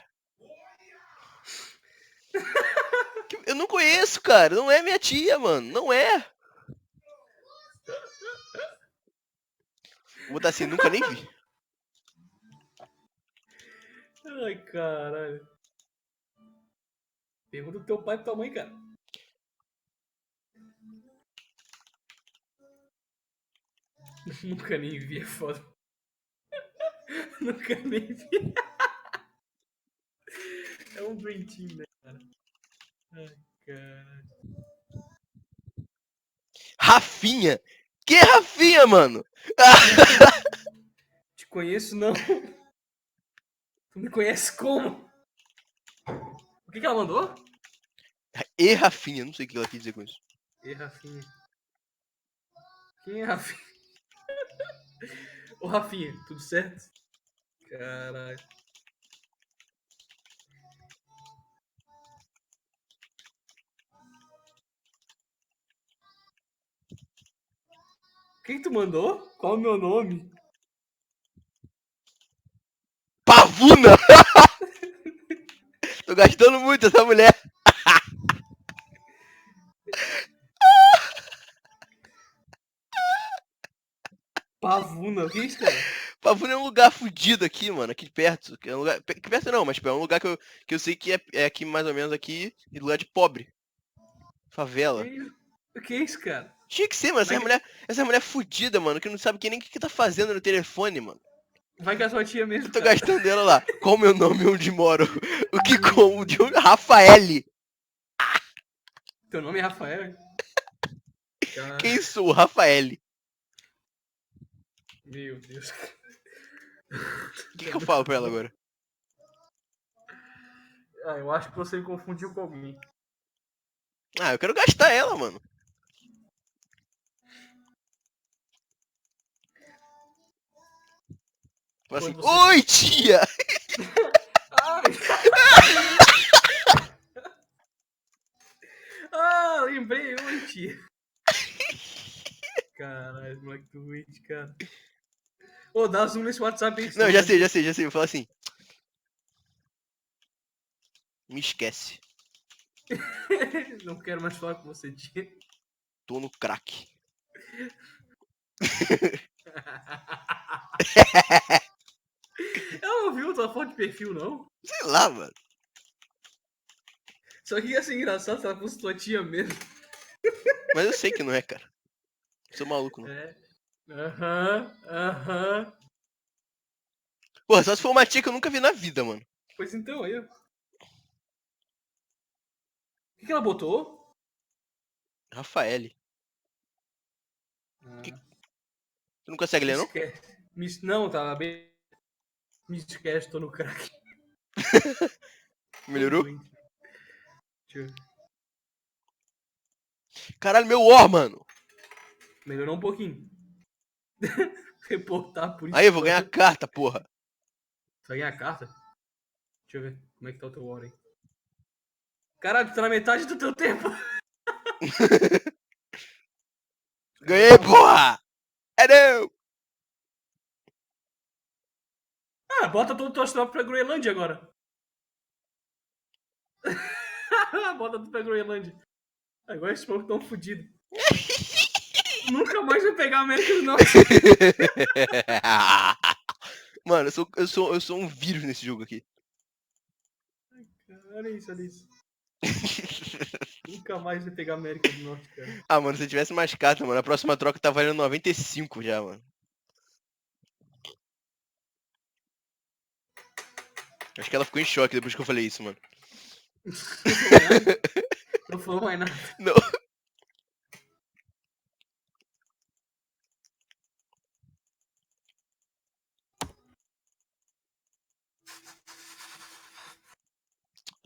Eu não conheço, cara. Não é minha tia, mano. Não é. Vou botar assim, nunca nem vi. Ai, caralho. Pergunta do teu pai e tua mãe, cara. Nunca nem vi, é foda. Nunca nem vi. É um Dream Team, né, cara? Ai, caralho. Rafinha? Que Rafinha, mano? Te conheço, não. Tu me conhece como? O que ela mandou? E Rafinha, não sei o que ela quis dizer com isso. E Rafinha. Quem é Rafinha? Ô, Rafinha, tudo certo? Caralho. Quem tu mandou? Qual o meu nome? Pavuna! Tô gastando muito essa mulher. Pavuna, o que é isso, cara? Pavuna é um lugar fudido aqui, mano. Aqui perto. É um lugar... Aqui perto não, mas tipo, é um lugar que eu sei que é aqui mais ou menos aqui. E lugar de pobre. Favela. O que é isso, cara? Tinha que ser, mano. Vai Essa mulher fudida, mano. Que não sabe nem o que tá fazendo no telefone, mano. Vai com a sua tia Eu mesmo, tô cara. gastando ela lá. Qual o meu nome e onde moro? O que como? Rafael. Teu nome é Rafael? Cara, Quem sou? Rafael. meu Deus. O que eu falo pra ela agora? Ah, eu acho que você me confundiu com alguém. Ah, eu quero gastar ela, mano. Fala assim, Quando você... oi, tia! Ai! Ah, lembrei, oi, tia. Caralho, moleque doente, cara. Ô, dá zoom nesse WhatsApp aí. Não, já sei. Vou falar assim. Me esquece. Não quero mais falar com você, tia. Tô no crack. Ela não viu tua foto de perfil, não? Sei lá, mano. Só que ia ser engraçado se ela fosse tua tia mesmo. Mas eu sei que não é, cara. Não sou maluco, não. É. Aham. Porra, só se for uma tia que eu nunca vi na vida, mano. Pois então, aí, ó. O que ela botou? Rafael. Ah, Tu não consegue me ler, não? esquece. Não, tava bem. Me esquece, tô no crack. Melhorou? Doente. Deixa eu ver. Caralho, meu War, mano. Melhorou um pouquinho. Reportar por Aí, eu vou ganhar spam. carta, porra. Você vai ganhar a carta? Deixa eu ver como é que tá o teu War aí. Caralho, tu tá na metade do teu tempo. Ganhei, porra! É não! Ah, bota todo o teu astral pra Groenlândia agora. Bota tudo pra Groenlândia. Agora esses povos tão fodidos. Nunca mais vai pegar a América do Norte. Mano, eu sou um vírus nesse jogo aqui. Olha isso, olha isso. Nunca mais vai pegar a América do Norte, cara. Ah, mano, se eu tivesse mais cartas, mano, a próxima troca tá valendo 95 já, mano. Acho que ela ficou em choque depois que eu falei isso, mano. Não falou mais nada. Não.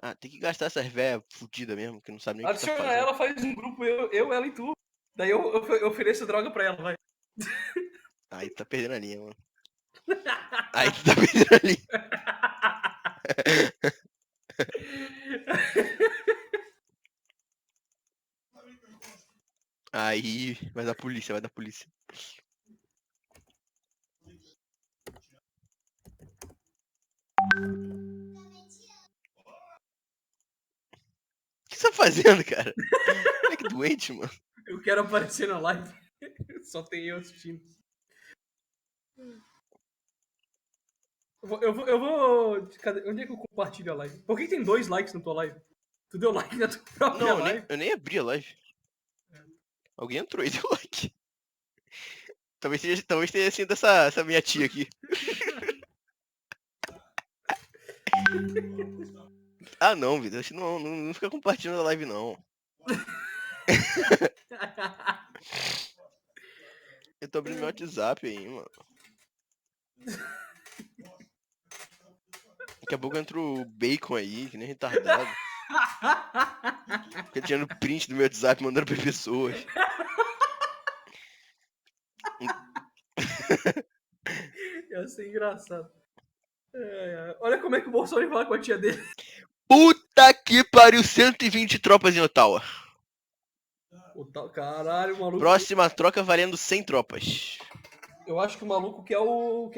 Ah, tem que gastar essas velhas fudidas mesmo, que não sabe nem o que tá Adiciona fazendo. ela, faz um grupo, ela e tu. Daí eu ofereço droga pra ela, vai. Aí tu tá perdendo a linha, mano. Aí tu tá perdendo a linha. Aí vai dar polícia, vai dar polícia. O que você tá fazendo, cara? Moleque doente, mano. Eu quero aparecer na live. Só tem eu assistindo. Onde é que eu compartilho a live? Por que tem 2 likes na tua live? Tu deu like na tua própria Não, live? eu nem abri a live. Alguém entrou e deu like. Talvez tenha sido essa minha tia aqui. Ah não, Vitor. Acho que não fica compartilhando a live não. Eu tô abrindo meu WhatsApp aí, mano. Daqui a pouco entra o Bacon aí, que nem retardado. Fica tirando print do meu WhatsApp, mandando pra pessoas. Ia ser engraçado. Olha como é que o Bolsonaro fala com a tia dele. Puta que pariu, 120 tropas em Ottawa. Caralho, o maluco. Próxima troca valendo 100 tropas. Eu acho que o maluco quer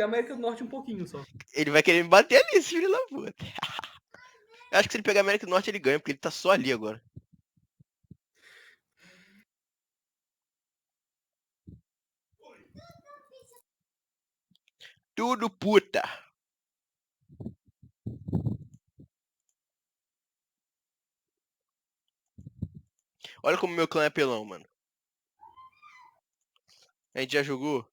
a América do Norte um pouquinho só. Ele vai querer me bater ali, esse filho da puta. Eu acho que se ele pegar a América do Norte ele ganha, porque ele tá só ali agora. Tudo puta. Olha como meu clã é pelão, mano. A gente já jogou.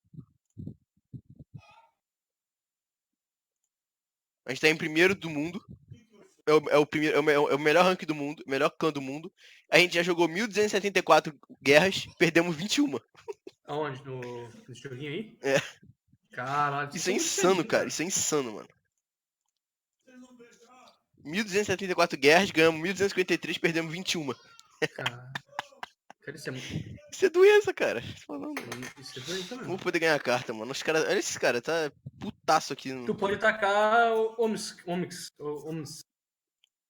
A gente tá em primeiro do mundo. É o melhor rank do mundo, melhor clã do mundo. A gente já jogou 1274 guerras, perdemos 21. Aonde? Nesse joguinho aí? É. Caralho, Isso é muito insano, feliz, cara. Isso é insano, mano. 1274 guerras, ganhamos 1253, perdemos 21. Cara, isso é muito. Isso é doença, cara. Tô falando. Isso é doença Não mesmo. vou poder ganhar a carta, mano. Os caras. Olha esses caras, tá putaço aqui. Tu pode tacar o Omix.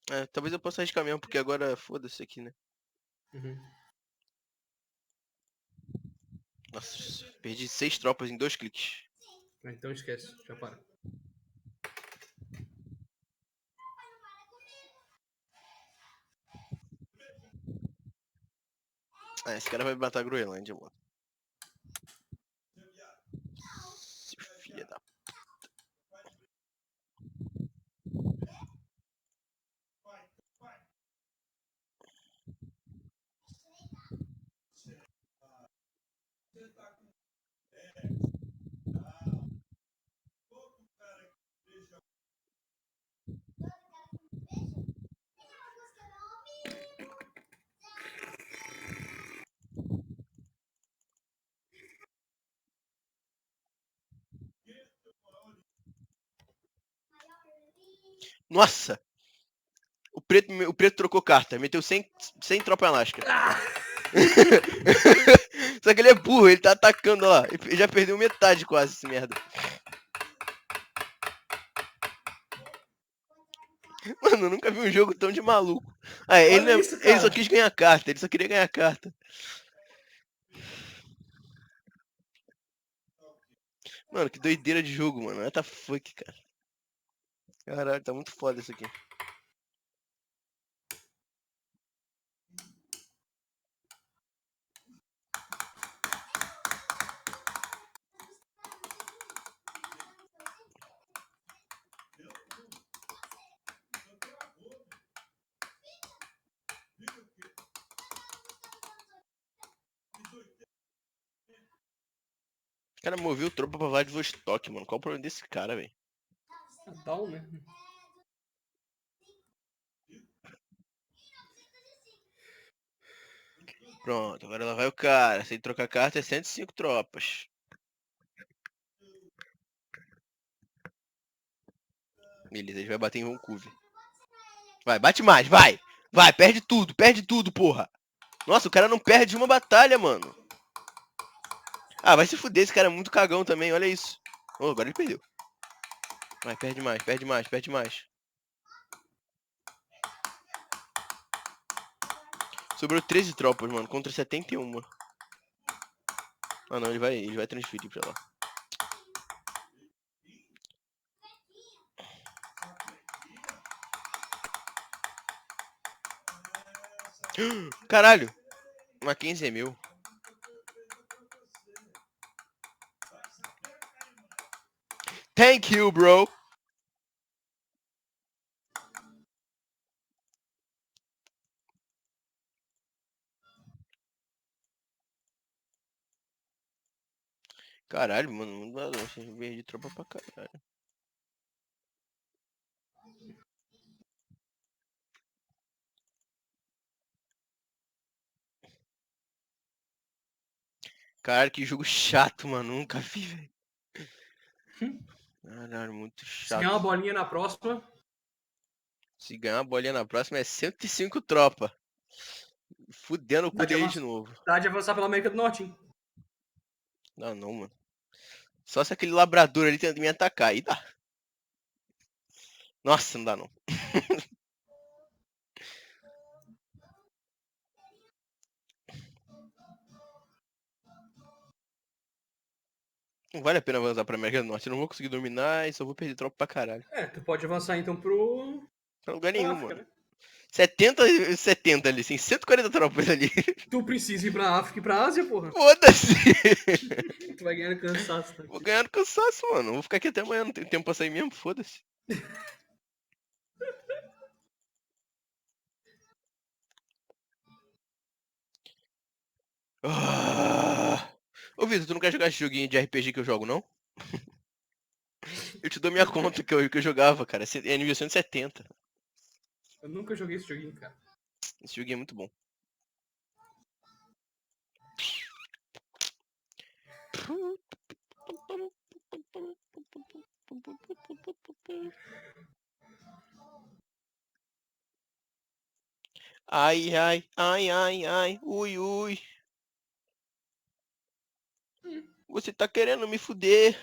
É, talvez eu possa arriscar mesmo, porque agora foda-se aqui, né? Uhum. Nossa, perdi 6 tropas em 2 cliques. Então esquece, já para. Ah, esse cara vai matar a Groenlândia, mano. Seu filho da... Nossa! O preto trocou carta, meteu 100 tropa em Alaska. Só que ele é burro, ele tá atacando ó lá. Ele já perdeu metade quase, esse merda. Mano, eu nunca vi um jogo tão de maluco. Ah, Olha isso, ele só cara. quis ganhar carta, ele só queria ganhar carta. Mano, que doideira de jogo, mano. What the fuck, cara. Caralho, tá muito foda isso aqui. O cara moveu tropa pra Vladivostok, mano. Qual o problema desse cara, velho? Natal, né? Pronto, agora lá vai o cara. Se ele trocar carta é 105 tropas. Beleza, ele vai bater em Vancouver. Vai, bate mais, vai. Vai, perde tudo, porra. Nossa, o cara não perde uma batalha, mano. Ah, vai se fuder, esse cara é muito cagão também, olha isso. Oh, agora ele perdeu. Vai, perde mais, perde mais, perde mais. Sobrou 13 tropas, mano, contra 71. Ah não, ele vai transferir pra lá. Caralho! Uma 15 mil. Thank you, bro! Caralho, mano, não dá não. Perdi tropa pra caralho. Caralho, que jogo chato, mano. Nunca vi, velho. Caralho, muito Se ganhar uma chato. bolinha na próxima, Se ganhar uma bolinha na próxima é 105 tropa. Fudendo o cu dele de novo. dá de avançar pela América do Norte, hein? Não, não, mano. Só se aquele labrador ali tenta me atacar. Aí dá. Nossa, não dá não. Não vale a pena avançar pra América do Norte. Eu não vou conseguir dominar e só vou perder tropa pra caralho. Tu pode avançar então pro... Pra lugar pra nenhum, África, mano. né? 70 ali, sim. 140 tropas ali. Tu precisa ir pra África e pra Ásia, porra. Foda-se. Tu vai ganhando cansaço, tá? Vou ganhar no cansaço, mano. Vou ficar aqui até amanhã. Não tenho tempo pra sair mesmo. Foda-se. Ah. Ô, Vitor, tu não quer jogar esse joguinho de RPG que eu jogo, não? Eu te dou minha conta que eu jogava, cara. É nível 170. Eu nunca joguei esse joguinho, cara. Esse joguinho é muito bom. Ai, ai, ai, ai, ai, ui, ui. Você tá querendo me fuder.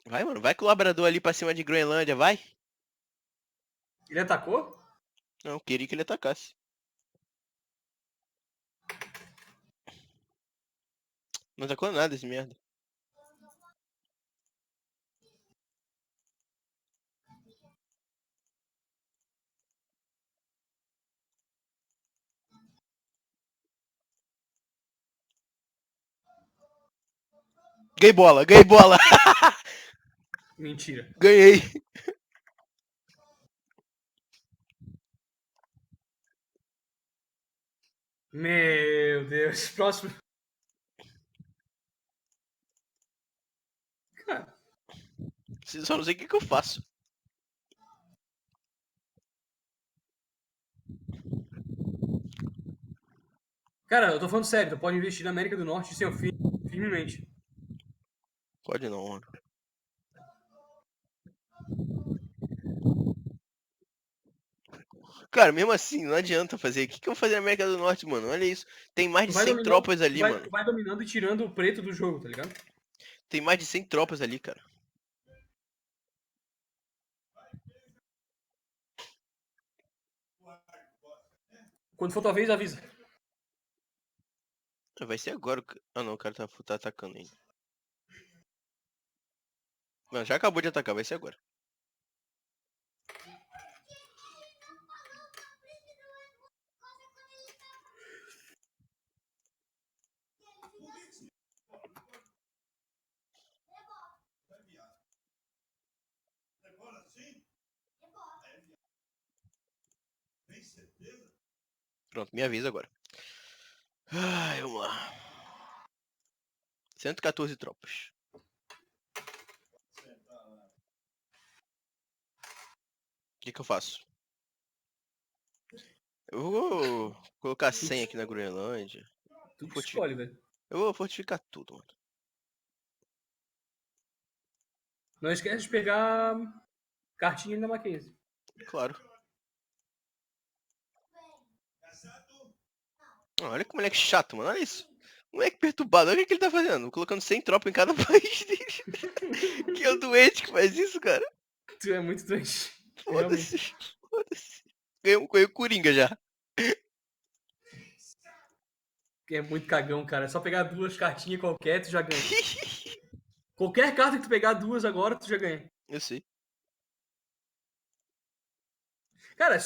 Vai, mano, vai com o labrador ali pra cima de Groenlândia, vai. Ele atacou? Não, eu queria que ele atacasse. Não atacou nada esse merda. Ganhei bola, ganhei bola. Mentira. Ganhei. Meu Deus. Próximo. Cara, Só não sei o que eu faço. cara, eu tô falando sério. Tu pode investir na América do Norte sem o fim, firmemente. Pode não, mano. Cara, mesmo assim, não adianta fazer. O que eu vou fazer na América do Norte, mano? Olha isso. Tem mais Tu de vai 100 dominando, tropas ali, mano. tu vai dominando e tirando o preto do jogo, tá ligado? Tem mais de 100 tropas ali, cara. Quando for tua vez, avisa. Vai ser agora. Ah, não, o cara tá atacando ainda. Não, já acabou de atacar, vai ser agora. Pronto, minha vez agora. Ai, vamos lá. 114 tropas. O que eu faço? Eu vou colocar 100 aqui na Groenlândia. Tu que escolhe, velho. Eu vou fortificar tudo, mano. Não esquece de pegar cartinha da Mackenzie. Claro. Olha que moleque chato, mano. Olha isso. Moleque perturbado. Olha o que ele tá fazendo. Colocando 100 tropas em cada país dele. Que é o doente que faz isso, cara. Tu é muito doente. Foda-se. Realmente. Foda-se. Ganhou o Coringa já. É muito cagão, cara. É só pegar 2 cartinhas qualquer, tu já ganha. Qualquer carta que tu pegar 2 agora, tu já ganha. Eu sei. Cara,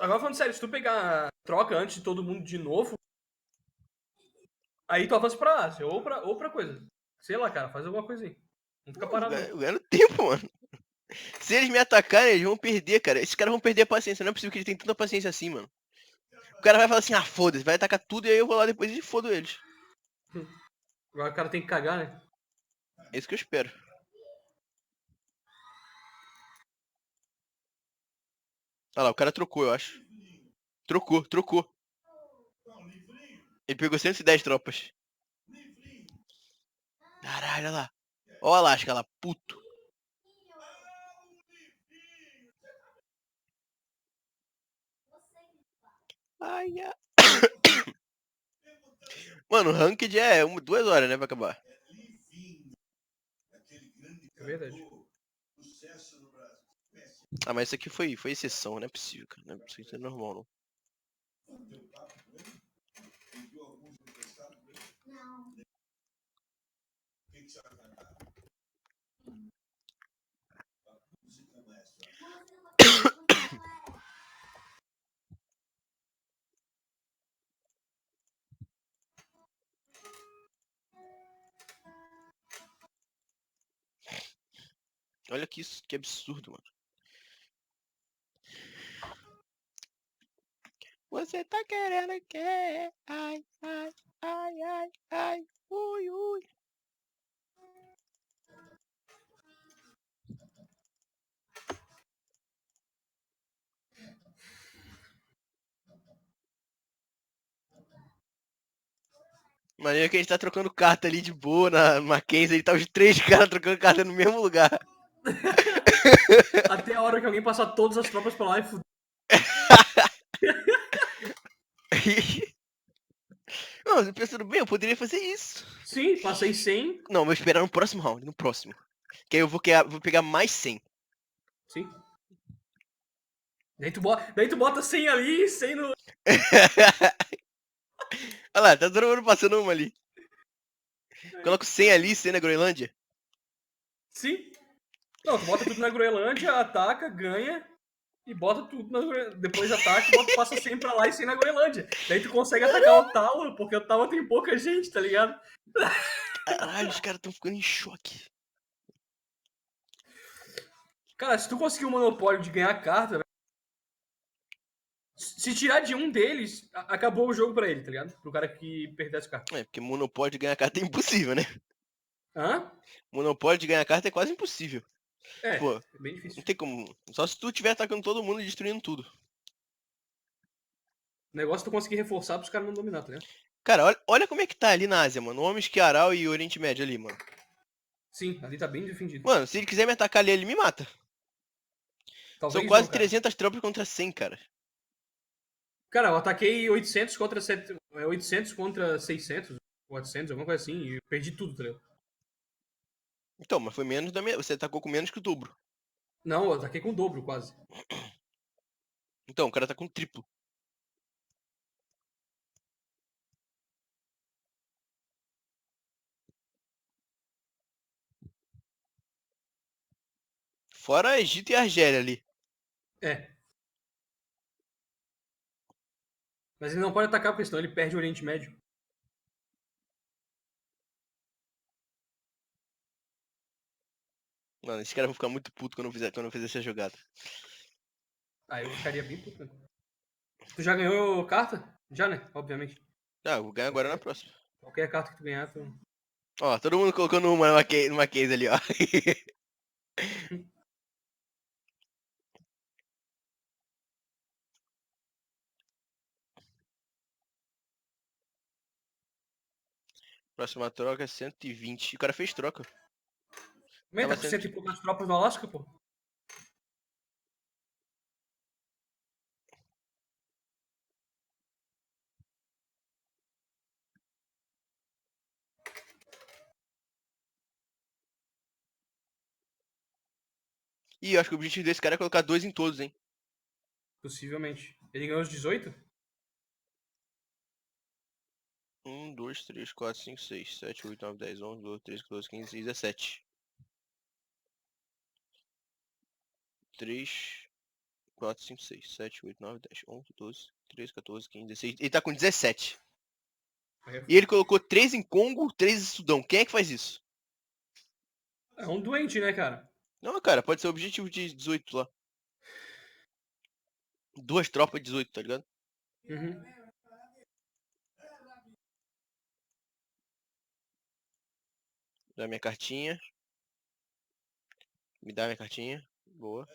agora falando sério, se tu pegar troca antes de todo mundo de novo, aí tu avança pra Ásia, ou pra coisa. Sei lá, cara, faz alguma coisa aí. Não fica parado, não. Eu ganho tempo, mano. Se eles me atacarem, eles vão perder, cara. Esses caras vão perder a paciência. Não é possível que eles tenham tanta paciência assim, mano. O cara vai falar assim, ah, foda-se, vai atacar tudo e aí eu vou lá depois e fodo eles. Agora o cara tem que cagar, né? É isso que eu espero. Olha lá, o cara trocou, eu acho. Trocou. Ele pegou 110 tropas. Caralho, olha lá. Ó a lasca lá, puto. Ai, ai. Mano, o Ranked é 2 horas, né, pra acabar. É verdade. Ah, mas isso aqui foi exceção, não é possível, cara. Não é possível, isso é normal, não. Olha que isso, que absurdo, mano. Você tá querendo o quê? Ai, ai, ai, ai, ai, ui, ui. Maneiro que a gente tá trocando carta ali de boa na Mackenzie, ele tá os 3 caras trocando carta no mesmo lugar. Até a hora que alguém passar todas as tropas pra lá e fuder. Não, pensando bem, eu poderia fazer isso. Sim, passei 100. Não, vou esperar no próximo round, no próximo. Que aí eu vou pegar mais 100. Sim. Daí tu bota 100 ali e 100 no. Olha lá, tá todo mundo passando uma ali. Coloco 100 ali, 100 na Groenlândia. Sim. Não, tu bota tudo na Groenlândia, ataca, ganha e bota tudo na Groenlândia. Depois ataca e passa 100 pra lá e 100 na Groenlândia. Daí tu consegue atacar o Talo, porque o Talo tem pouca gente, tá ligado? Caralho, os caras tão ficando em choque. Cara, se tu conseguir o monopólio de ganhar carta, velho, se tirar de um deles, acabou o jogo pra ele, tá ligado? Pro cara que perder as cartas. É, porque monopólio de ganhar carta é impossível, né? Hã? Monopólio de ganhar carta é quase impossível. É, Pô, é bem difícil. não tem como. Só se tu estiver atacando todo mundo e destruindo tudo. O negócio é tu conseguir reforçar pros caras não dominar, tá ligado? Cara, olha como é que tá ali na Ásia, mano. Homens que Aral e Oriente Médio ali, mano. Sim, ali tá bem defendido. Mano, se ele quiser me atacar ali, ele me mata. Talvez São quase não, cara. 300 tropas contra 100, cara. Cara, eu ataquei 800 contra 800 contra 600, 400, alguma coisa assim, e perdi tudo, tá ligado? Então, mas foi menos da minha. Você atacou com menos que o dobro. Não, eu ataquei com o dobro, quase. Então, o cara tá com triplo. Fora Egito e Argélia ali. É. Mas ele não pode atacar, porque senão ele perde o Oriente Médio. Mano, esses caras vão ficar muito putos quando eu fizer essa jogada. Aí eu ficaria bem puto, né? Tu já ganhou carta? Já, né? Obviamente. Ah, eu vou ganhar agora na próxima. Qualquer carta que tu ganhar, tu... Ó, todo mundo colocando uma numa case ali, ó. Próxima troca é 120. O cara fez troca. Também tá com sendo- cento e poucas tropas no Alasca, pô. Ih, eu acho que o objetivo desse cara é colocar 2 em todos, hein? Possivelmente. Ele ganhou os 18? 1, 2, 3, 4, 5, 6, 7, 8, 9, 10, 11, 12, 13, 14, 15, 16, 17. 3, 4, 5, 6, 7, 8, 9, 10, 11, 12, 13, 14, 15, 16. Ele tá com 17. E ele colocou 3 em Congo, 3 em Sudão. Quem é que faz isso? É um doente, né, cara? Não, cara, pode ser o objetivo de 18 lá. 2 tropas de 18, tá ligado? Uhum. Dá minha cartinha. Me dá minha cartinha. Boa.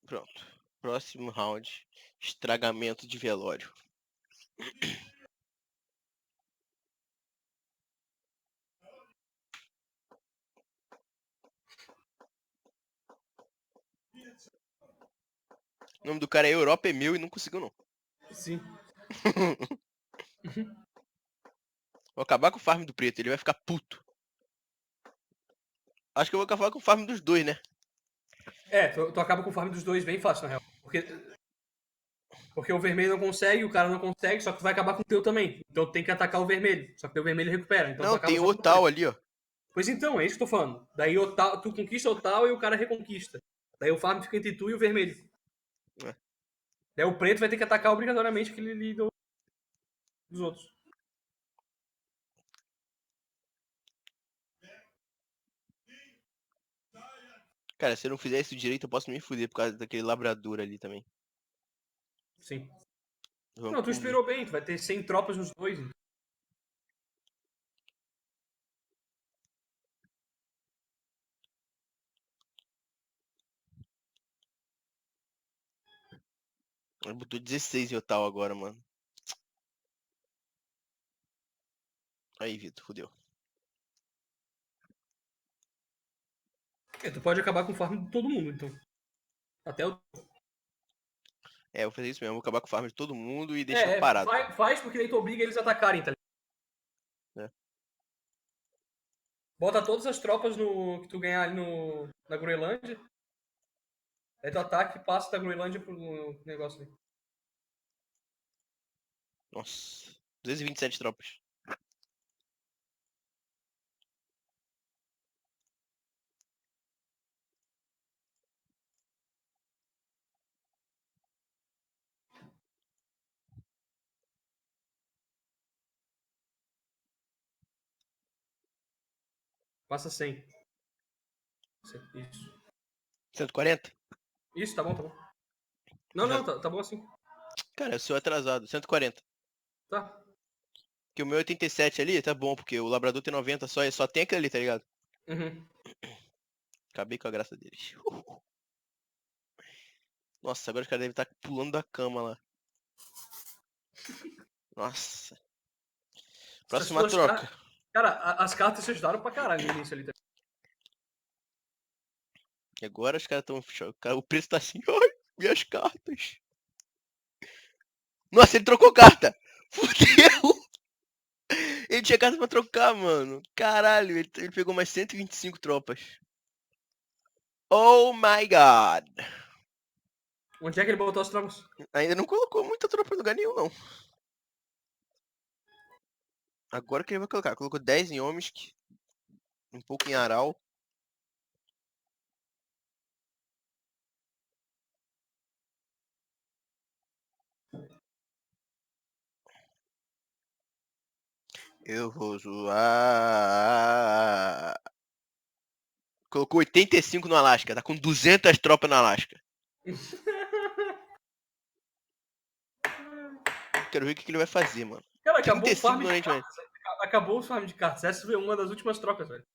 Pronto. Próximo round. Estragamento de velório. O nome do cara é Europa é meu e não conseguiu não. Sim. Vou acabar com o farm do preto, ele vai ficar puto. Acho que eu vou acabar com o farm dos dois, né? É, tu acaba com o farm dos dois bem fácil, na real. Porque o vermelho não consegue, o cara não consegue, só que tu vai acabar com o teu também. Então tu tem que atacar o vermelho. Só que o teu vermelho recupera. Então tu Não, acaba tem só o com o tal preto. ali, ó. Pois então, é isso que eu tô falando. Daí tu conquista o tal e o cara reconquista. Daí o farm fica entre tu e o vermelho. É. Daí o preto vai ter que atacar obrigatoriamente aquele ali dos outros. Cara, se eu não fizer isso direito, eu posso me fuder por causa daquele labrador ali também. Sim. Vamos Não, tu comer. esperou bem, tu vai ter 100 tropas nos dois. Ele botou 16 em total agora, mano. Aí, Vitor, fudeu. É, tu pode acabar com o farm de todo mundo, então. Até o. É, eu vou fazer isso mesmo. Vou acabar com o farm de todo mundo e deixar parado. Faz porque daí tu obriga eles a atacarem, tá ligado? É. Bota todas as tropas no que tu ganhar ali na Groenlândia. Aí tu ataca e passa da Groenlândia pro negócio ali. Nossa. 227 tropas. Passa 100. Isso. 140? Isso, tá bom, tá bom. Não, Já... não, tá bom assim. Cara, eu sou atrasado. 140. Tá. Porque o meu 87 ali tá bom, porque o labrador tem 90 só e só tem aquele ali, tá ligado? Uhum. Acabei com a graça deles. Nossa, agora os caras devem estar pulando da cama lá. Nossa. Essas Próxima tuas troca. Cara, as cartas se ajudaram pra caralho no início ali. Tá? E agora os caras estão... O preço tá assim. Ai, minhas cartas. Nossa, ele trocou carta. Fudeu. Ele tinha carta pra trocar, mano. Caralho, ele pegou mais 125 tropas. Oh my god. Onde é que ele botou as tropas? Ainda não colocou muita tropa em lugar nenhum, não. Agora que ele vai colocar. Colocou 10 em Omsk. Um pouco em Aral. Eu vou zoar. Colocou 85 no Alasca. Tá com 200 tropas no Alasca. Quero ver o que ele vai fazer, mano. Cara, acabou o 35 farm no de Oriente Médio. cartas. Acabou o farm de cartas. Essa foi uma das últimas trocas, velho.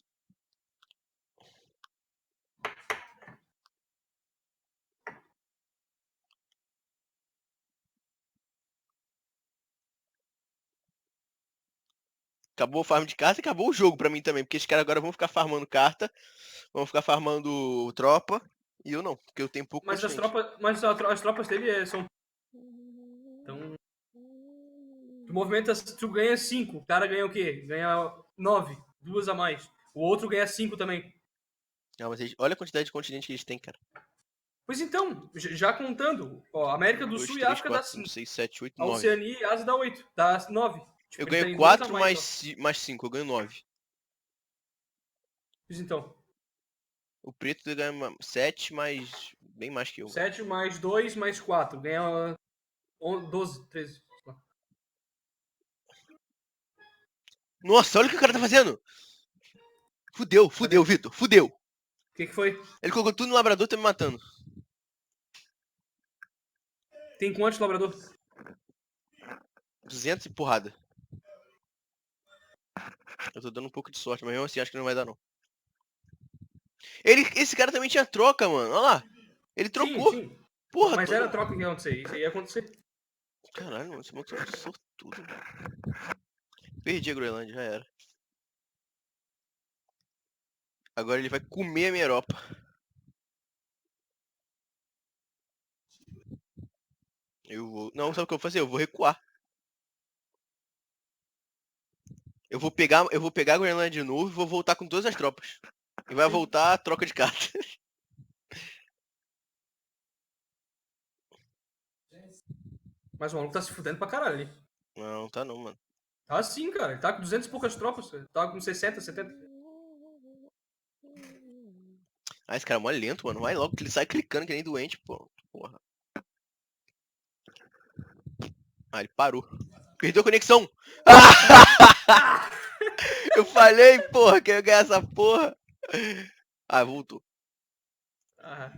Acabou o farm de carta e acabou o jogo pra mim também. Porque esses caras agora vão ficar farmando carta, vão ficar farmando tropa. E eu não, porque eu tenho pouco Mas as continente. tropas, as tropas dele são. Então. Tu movimenta, tu ganha 5. O cara ganha o quê? Ganha 9. 2 a mais. O outro ganha 5 também. Não, mas olha a quantidade de continente que eles têm, cara. Pois então, já contando, ó, América do 2, Sul e 3, África dá 4, 5, 5. 6, 7, 8, A 9. Oceania e Ásia dá 8. Dá 9. Eu Tipo, ele ganho tem 2 a 4 mais. Só. mais 5, eu ganho 9. Pois então, O preto ganha 7, mais. Bem mais que eu. 7 mais 2 mais 4. Ganha 12, 13. sei lá. Nossa, olha o que o cara tá fazendo! Fudeu, Vitor, fudeu! O que foi? Ele colocou tudo no labrador e tá me matando. Tem quantos labrador? 200 e porrada. Eu tô dando um pouco de sorte, mas mesmo assim acho que não vai dar não. Esse cara também tinha troca, mano. Olha lá. Ele trocou. Sim. Porra, Mas toda... era a troca que ia acontecer. Isso aí ia acontecer. Caralho, mano, esse maluco é sortudo, mano. Perdi a Groenlândia, já era. Agora ele vai comer a minha Europa. Eu vou... Não, sabe o que eu vou fazer? Eu vou recuar. Eu vou pegar a Groenlândia de novo e vou voltar com todas as tropas. E vai voltar a troca de cartas. Mas o maluco tá se fudendo pra caralho ali. Não, tá não, mano. Tá sim, cara. Ele tá com 200 e poucas tropas. Tá com 60, 70. Ah, esse cara é mó lento, mano. Vai logo que ele sai clicando que nem doente, pô. Porra. Ah, ele parou. Perdeu a conexão. Ah! Eu falei, porra, que eu ia ganhar essa porra. Ah, voltou. Ah.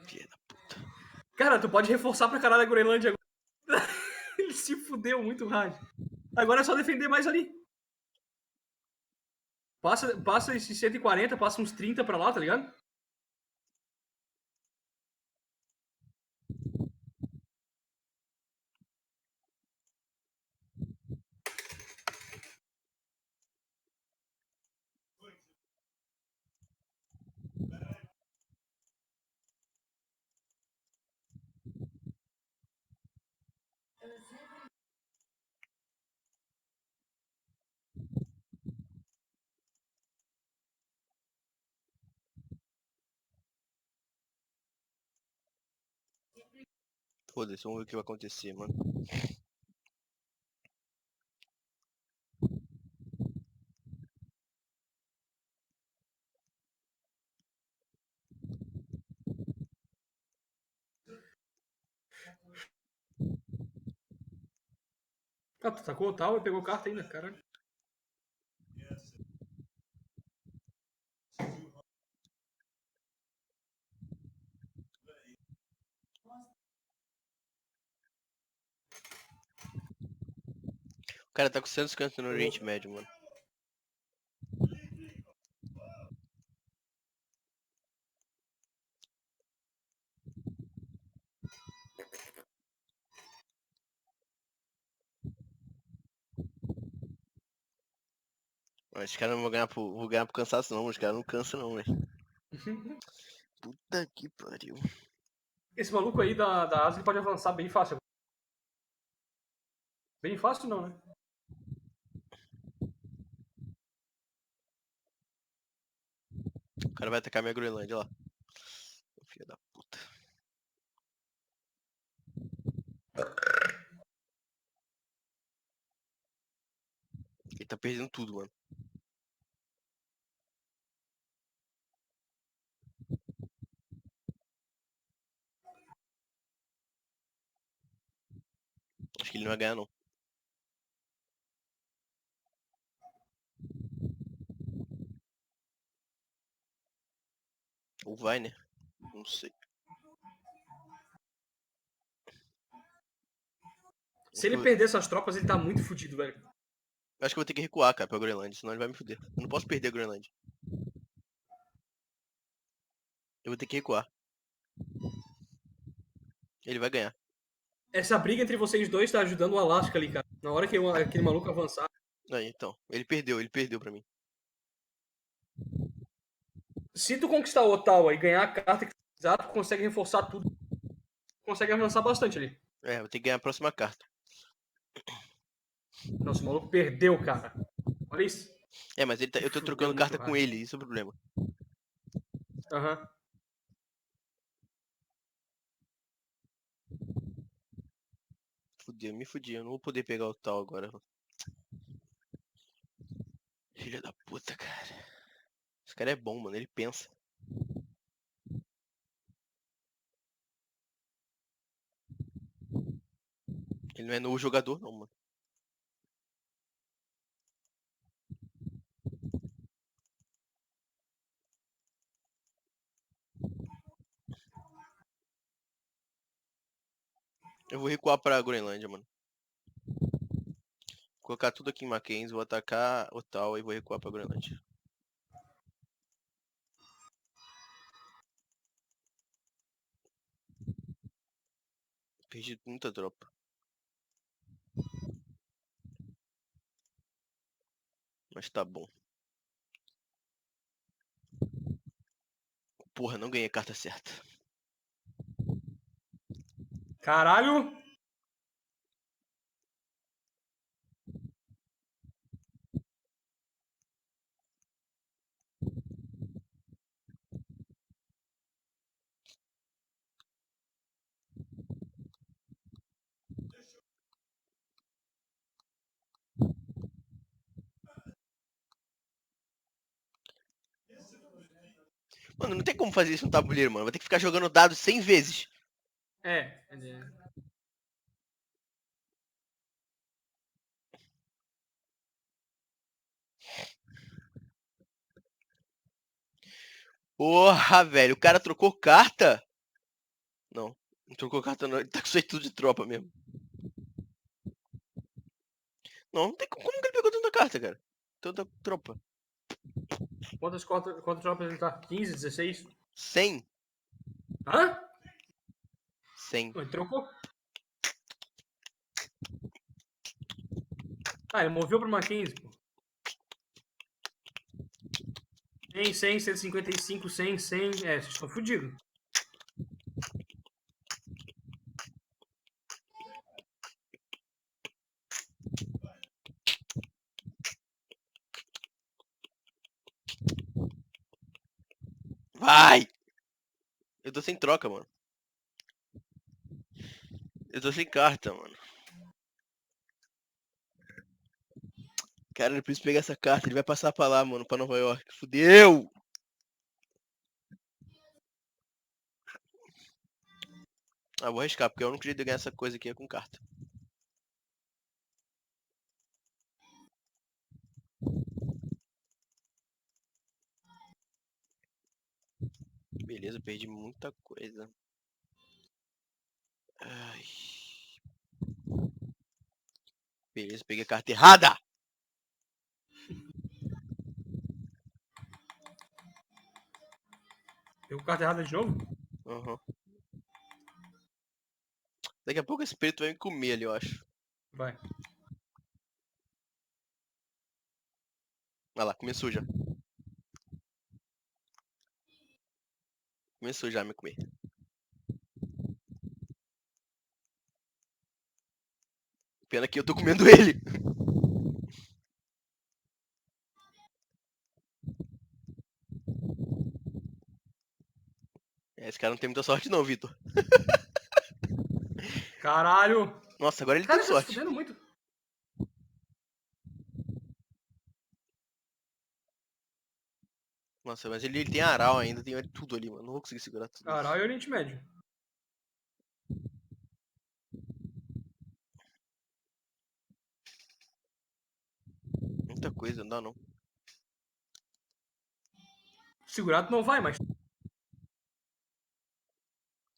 Filha da puta. Cara, tu pode reforçar pra caralho a Groenlândia agora. Ele se fudeu muito rádio. Agora é só defender mais ali. Passa esses 140, passa uns 30 pra lá, tá ligado? Foda-se, vamos ver o que vai acontecer, mano. Ah, tu tacou o tal e pegou carta ainda, caralho. O cara tá com 150 no Oriente Médio, mano. Mas esses caras não vão ganhar por cansaço não, os caras não cansam não, velho. Puta que pariu. Esse maluco aí da Ásia ele pode avançar bem fácil. Bem fácil não, né? O cara vai atacar minha Groenlândia, ó lá. Filha da puta. Ele tá perdendo tudo, mano. Acho que ele não vai ganhar não. Ou vai, né? Não sei. Se ele perder essas tropas, ele tá muito fudido, velho. Acho que eu vou ter que recuar, cara, pra Groenlândia, senão ele vai me fuder. Eu não posso perder a Groenlândia. Eu vou ter que recuar. Ele vai ganhar. Essa briga entre vocês dois tá ajudando o Alasca ali, cara. Na hora que aquele maluco avançar. Aí, então. Ele perdeu pra mim. Se tu conquistar o Ottawa e ganhar a carta que tu precisar, tu consegue reforçar tudo. Consegue avançar bastante ali. É, vou ter que ganhar a próxima carta. Nossa, o maluco perdeu, cara. Olha isso. É, mas ele eu tô Fudeu trocando muito carta com rápido. ele, isso é o problema. Aham. Fudeu, me fudi, eu não vou poder pegar o tal agora. Filha da puta, cara. Esse cara é bom, mano, ele pensa. Ele não é novo jogador, não, mano. Eu vou recuar pra Groenlândia, mano. Colocar tudo aqui em Mackenzie, vou atacar o tal e vou recuar pra Groenlândia. Perdi muita tropa. Mas tá bom. Porra, não ganhei a carta certa. Caralho! Mano, não tem como fazer isso no tabuleiro, mano. Vou ter que ficar jogando dados 100 vezes. É. Porra, velho, o cara trocou carta? Não, não trocou carta não, ele tá com isso aí tudo de tropa mesmo. Não tem como que ele pegou tanta carta, cara. Tanta tropa. Quantas tropas ele tá? 15, 16? 100? Hã? 100. Ele trocou? Ah, ele moveu pra uma 15, pô. 100, 155, 100. É, vocês estão fodidos. Vai! Eu tô sem troca, mano. Eu tô sem carta, mano. Cara, eu preciso pegar essa carta. Ele vai passar pra lá, mano, pra Nova York. Fudeu! Ah, vou arriscar, porque o único jeito de eu ganhar essa coisa aqui é com carta. Beleza, perdi muita coisa. Ai. Beleza, peguei a carta errada! Pegou carta errada de novo? Uhum. Daqui a pouco esse preto vai me comer ali, eu acho. Vai. Vai lá, começou já. Começou já a me comer. Pena que eu tô comendo ele. É, esse cara não tem muita sorte não, Vitor. Caralho! Nossa, agora ele Cara, tem ele tá se sorte. fudendo muito. Nossa, mas ele tem aral ainda, tem tudo ali, mano. Não vou conseguir segurar tudo isso. Caralho, Oriente Médio. Muita coisa, não dá não. Segurado não vai, mas.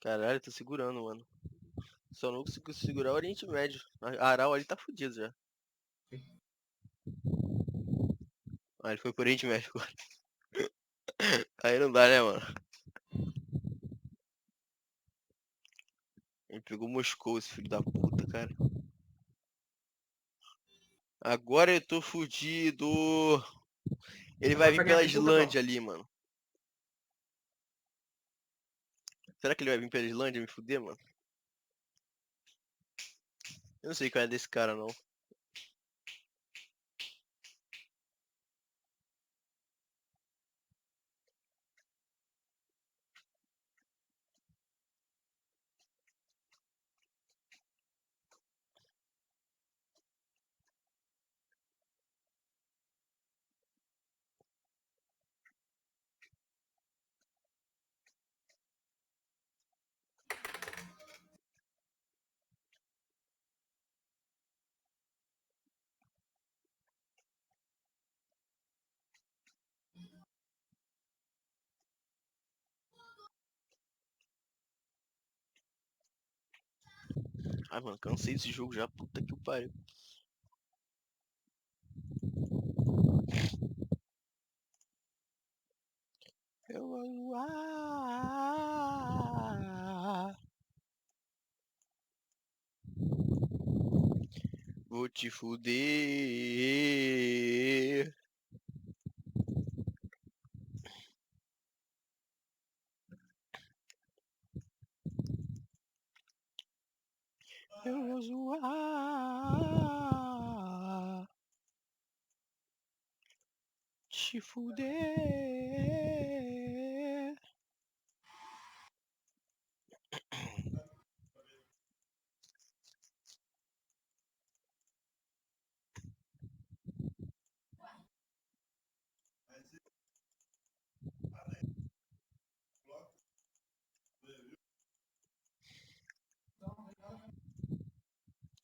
Caralho, tô segurando, mano. Só não consigo segurar o Oriente Médio. A aral ali tá fudido já. Ah, ele foi pro Oriente Médio agora. Aí não dá, né, mano? Ele pegou Moscou, esse filho da puta, cara. Agora eu tô fudido. Ele Agora vai vir vai ganhar pela tempo do Betão. Islândia ali, mano. Será que ele vai vir pela Islândia me fuder, mano? Eu não sei qual é desse cara, não. Ai, mano, cansei desse jogo já. Puta que pariu. Vou te fuder. Eu vou zoar. Te fuder.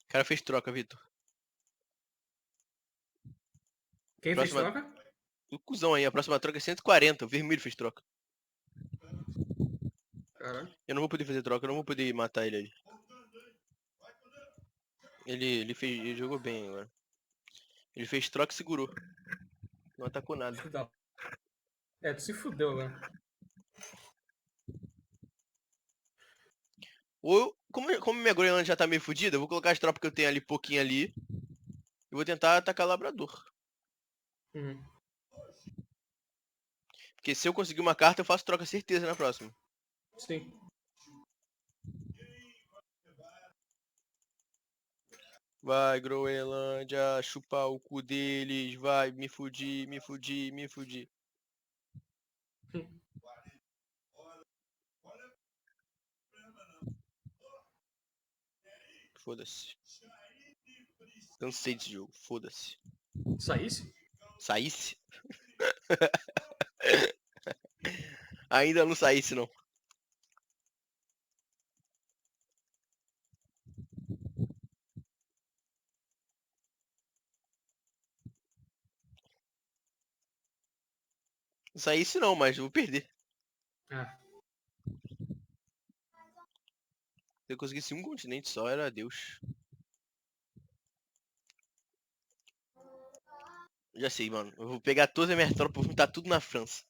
O cara fez troca, Vitor. Quem fez Próxima... troca? O cuzão aí, a próxima troca é 140. O vermelho fez troca. Caralho. Eu não vou poder fazer troca, eu não vou poder matar ele ali. Ele jogou bem agora. Ele fez troca e segurou. Não atacou nada. Filho da- É, tu se fudeu agora. Ou, como minha Groenlândia já tá meio fodida, eu vou colocar as tropas que eu tenho ali, pouquinho ali. E vou tentar atacar Labrador. Uhum. Porque se eu conseguir uma carta, eu faço troca certeza na próxima. Sim. Vai, Groenlândia, chupar o cu deles. Vai, me fudir, me fudir, me fudir. Foda-se. Cansei desse jogo, foda-se. Saísse? Saísse? Ainda não saísse, não. Não saísse não, mas eu vou perder. Ah. Se eu conseguisse um continente só, era Deus. Já sei, mano. Eu vou pegar todas as minhas tropas e juntar tudo na França.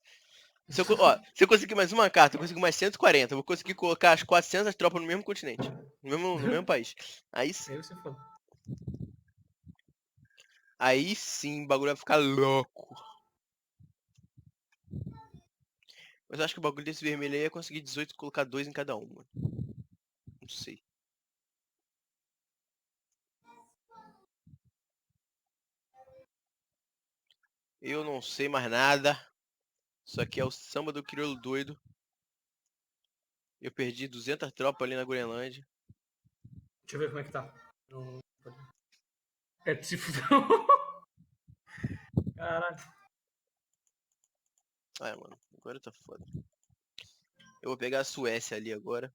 Se eu conseguir mais uma carta, eu consigo mais 140. Eu vou conseguir colocar as 400 tropas no mesmo continente. No mesmo país. Aí, Aí você fala. aí sim, o bagulho vai ficar louco. Mas eu acho que o bagulho desse vermelho aí é conseguir 18 e colocar 2 em cada um, mano. Não sei. Eu não sei mais nada. Isso aqui é o samba do crioulo doido. Eu perdi 200 tropas ali na Groenlândia. Deixa eu ver como é que tá. Não- É, tu se fudeu. Caralho. Ah, mano. Agora tá foda. Eu vou pegar a Suécia ali agora.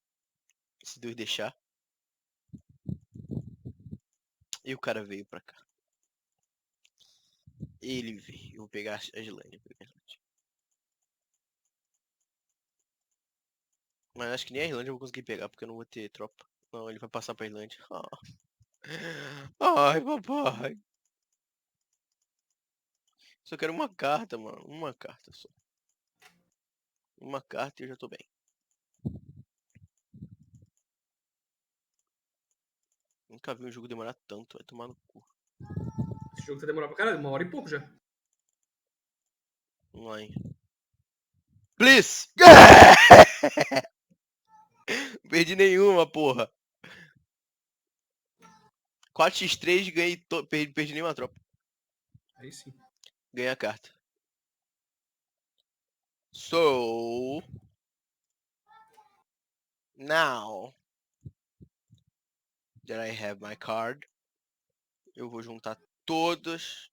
Se Deus deixar. E o cara veio pra cá. Ele veio. Eu vou pegar a Islândia. Mas acho que nem a Islândia eu vou conseguir pegar, porque eu não vou ter tropa. Não, ele vai passar pra Islândia. Ah. Ai, papai. Só quero uma carta, mano. Uma carta só. Uma carta e eu já tô bem. Nunca vi um jogo demorar tanto. Vai tomar no cu. Esse jogo tá demorando pra caralho, 1 hora e pouco já. Vamos lá, hein. Please! Perdi nenhuma, porra. 4x3, ganhei perdi nenhuma tropa. Aí sim. Ganhei a carta. So... Now... That I have my card. Eu vou juntar todas...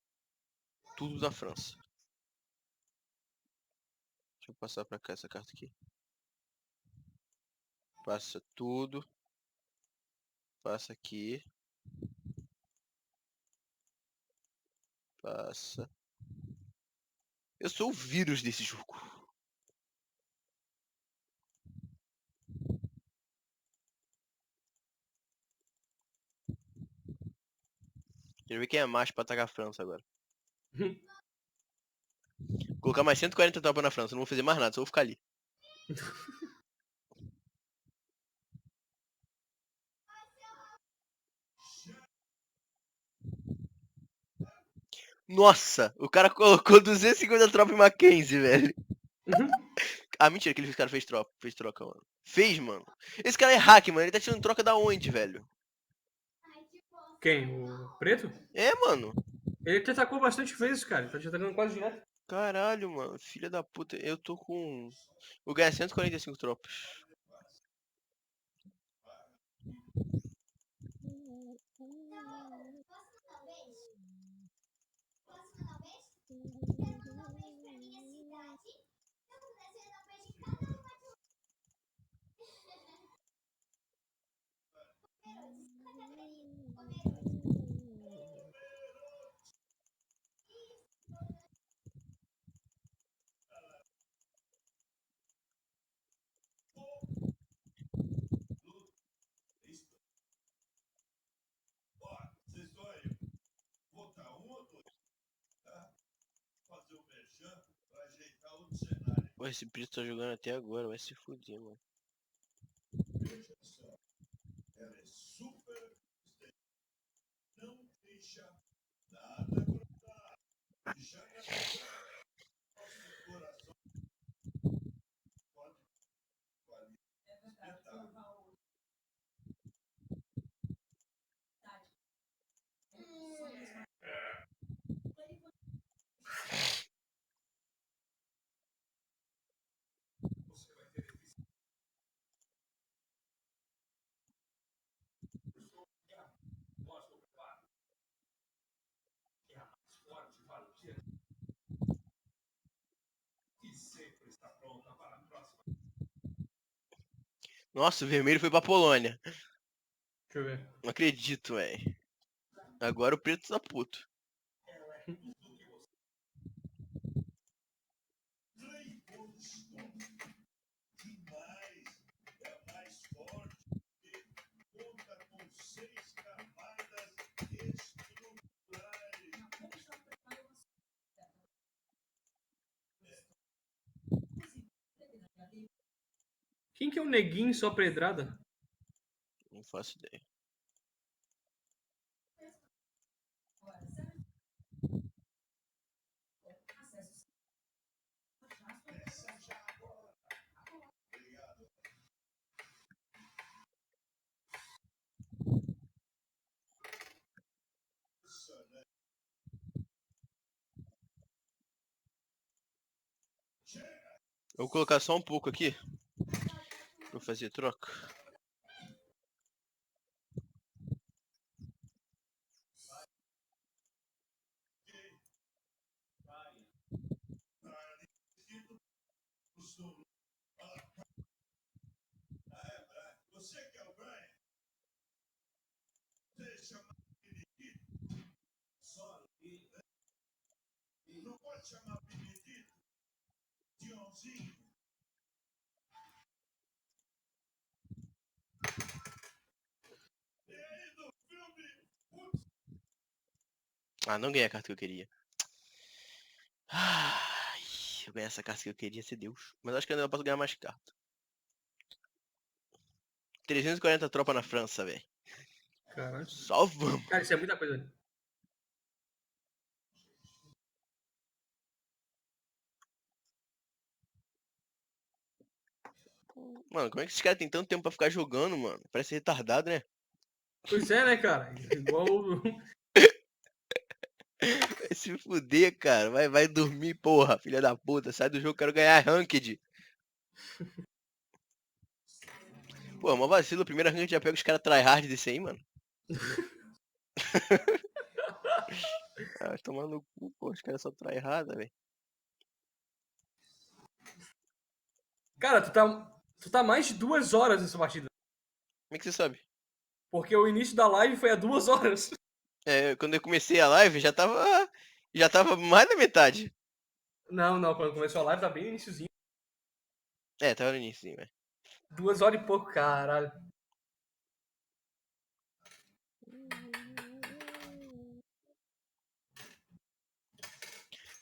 Tudo da França. Deixa eu passar pra cá essa carta aqui. Passa tudo. Passa aqui. Passa. Eu sou o vírus desse jogo. Quero ver quem é macho pra atacar a França agora. Colocar mais 140 tropas na França. Não vou fazer mais nada, só vou ficar ali. Nossa, o cara colocou 250 tropas em Mackenzie, velho. Ah, mentira que ele cara fez troca, mano. Fez, mano. Esse cara é hack, mano. Ele tá tirando troca da onde, velho? Quem? O preto? É, mano. Ele te atacou bastante vezes, cara. Ele tá te atacando quase direto. Caralho, mano. Filha da puta. Eu tô com... Vou ganhar 145 tropas. Vocês estão aí. Votar um ou dois, tá? Fazer o merchan pra ajeitar outro cenário. Pô, esse preto tá jogando até agora. Vai se fuder, mano. Veja só. Ela é super resistente. Não deixa nada grudar. Já nosso coração pode espetar. Você vai ter que mostra o preparo. Que é a mais forte vale o dia. E sempre está pronta para a próxima. Nossa, o vermelho foi pra Polônia. Deixa eu ver. Não acredito, velho. Agora o preto tá puto. Demais. É mais forte. Conta com 6 camadas estruturais. Quem que é o neguinho só pedrada? Não faço ideia. Eu vou colocar só um pouco aqui. Pra fazer troca. Você que é o Brian? Você chama Benedito? Só não pode chamar Benedito? Dionzinho? E aí do filme? Ah, não ganhei a carta que eu queria. Ai, eu ganhei essa carta que eu queria, ser Deus. Mas acho que ainda posso ganhar mais carta. 340 tropas na França, velho. Caralho. Só vamos. Cara, isso é muita coisa. Mano, como é que esses caras têm tanto tempo pra ficar jogando, mano? Parece retardado, né? Pois é, né, cara? Igual. Vai se fuder, cara. Vai dormir, porra, filha da puta. Sai do jogo, quero ganhar ranked. Pô, uma vacilo. Primeira ranked já pega os caras tryhard desse aí, mano. Ah, tomando no cu, pô. Os caras só tryhard, velho. Cara, tu tá mais de 2 horas nessa partida. Como é que você sabe? Porque o início da live foi há 2 horas. É, quando eu comecei a live, já tava. Já tava mais da metade. Não, quando começou a live tá bem no iniciozinho. É, tava no início, velho. 2 horas e pouco, caralho.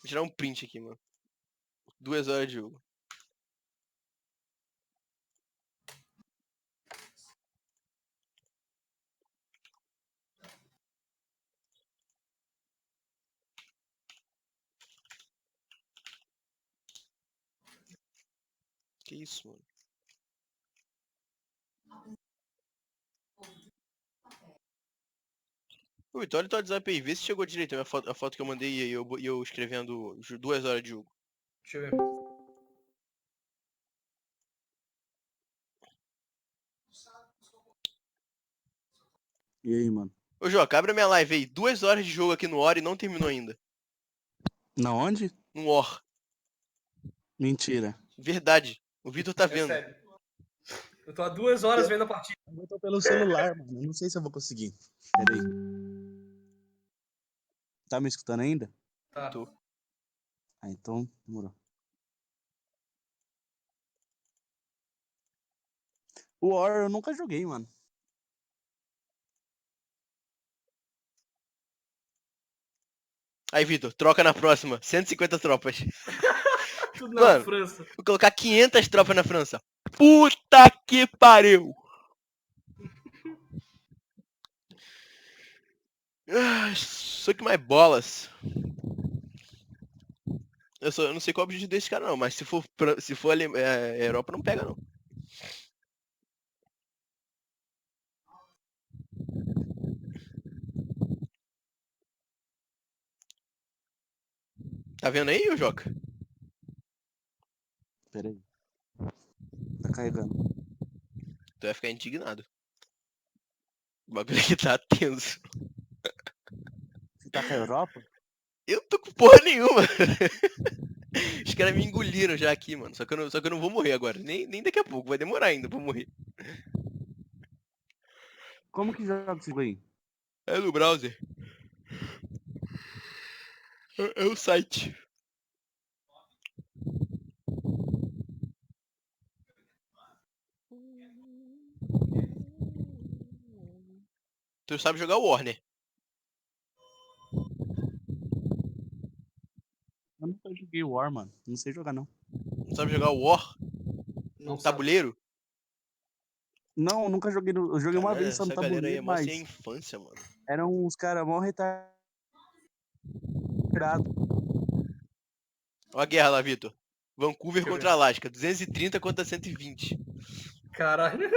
Vou tirar um print aqui, mano. 2 horas de jogo. Que isso, mano? Ô, Vitor, olha o teu WhatsApp aí, vê se chegou direito a foto que eu mandei e eu escrevendo 2 horas de jogo. Deixa eu ver. E aí, mano? Ô, Joca, abre a minha live aí. 2 horas de jogo aqui no War e não terminou ainda. Na onde? No War. Mentira. Verdade. O Vitor tá É vendo. sério. Eu tô há 2 horas vendo a partida. Eu tô pelo celular, mano. Eu não sei se eu vou conseguir. Pera aí. Tá me escutando ainda? Tá. Tô. Ah, então, demorou. O War eu nunca joguei, mano. Aí, Vitor, troca na próxima. 150 tropas. Tudo na Mano, França. vou colocar 500 tropas na França. Puta que pariu! Suck my bolas. Eu não sei qual é o objetivo desse cara não, mas se for Europa não pega não. Tá vendo aí, ô Joca? Pera aí. Tá carregando. Tu vai ficar indignado. O bagulho aqui tá tenso. Você tá com a Europa? Eu tô com porra nenhuma. Os caras me engoliram já aqui, mano. Só que eu não vou morrer agora. Nem daqui a pouco. Vai demorar ainda pra morrer. Como que joga esse jogo aí? É no browser. É o site. Tu sabe jogar War, né? Eu nunca joguei War, mano. Não sei jogar, não. Não sabe jogar War? Não No sabe. tabuleiro? Não, eu nunca joguei. Eu joguei uma Caralho, vez só no essa galera aí é tabuleiro, mó sem a mas infância, mano. eram uns caras mó retardados. Ó a guerra lá, Vitor. Vancouver Deixa eu contra ver. Alasca. 230 contra 120. Caralho.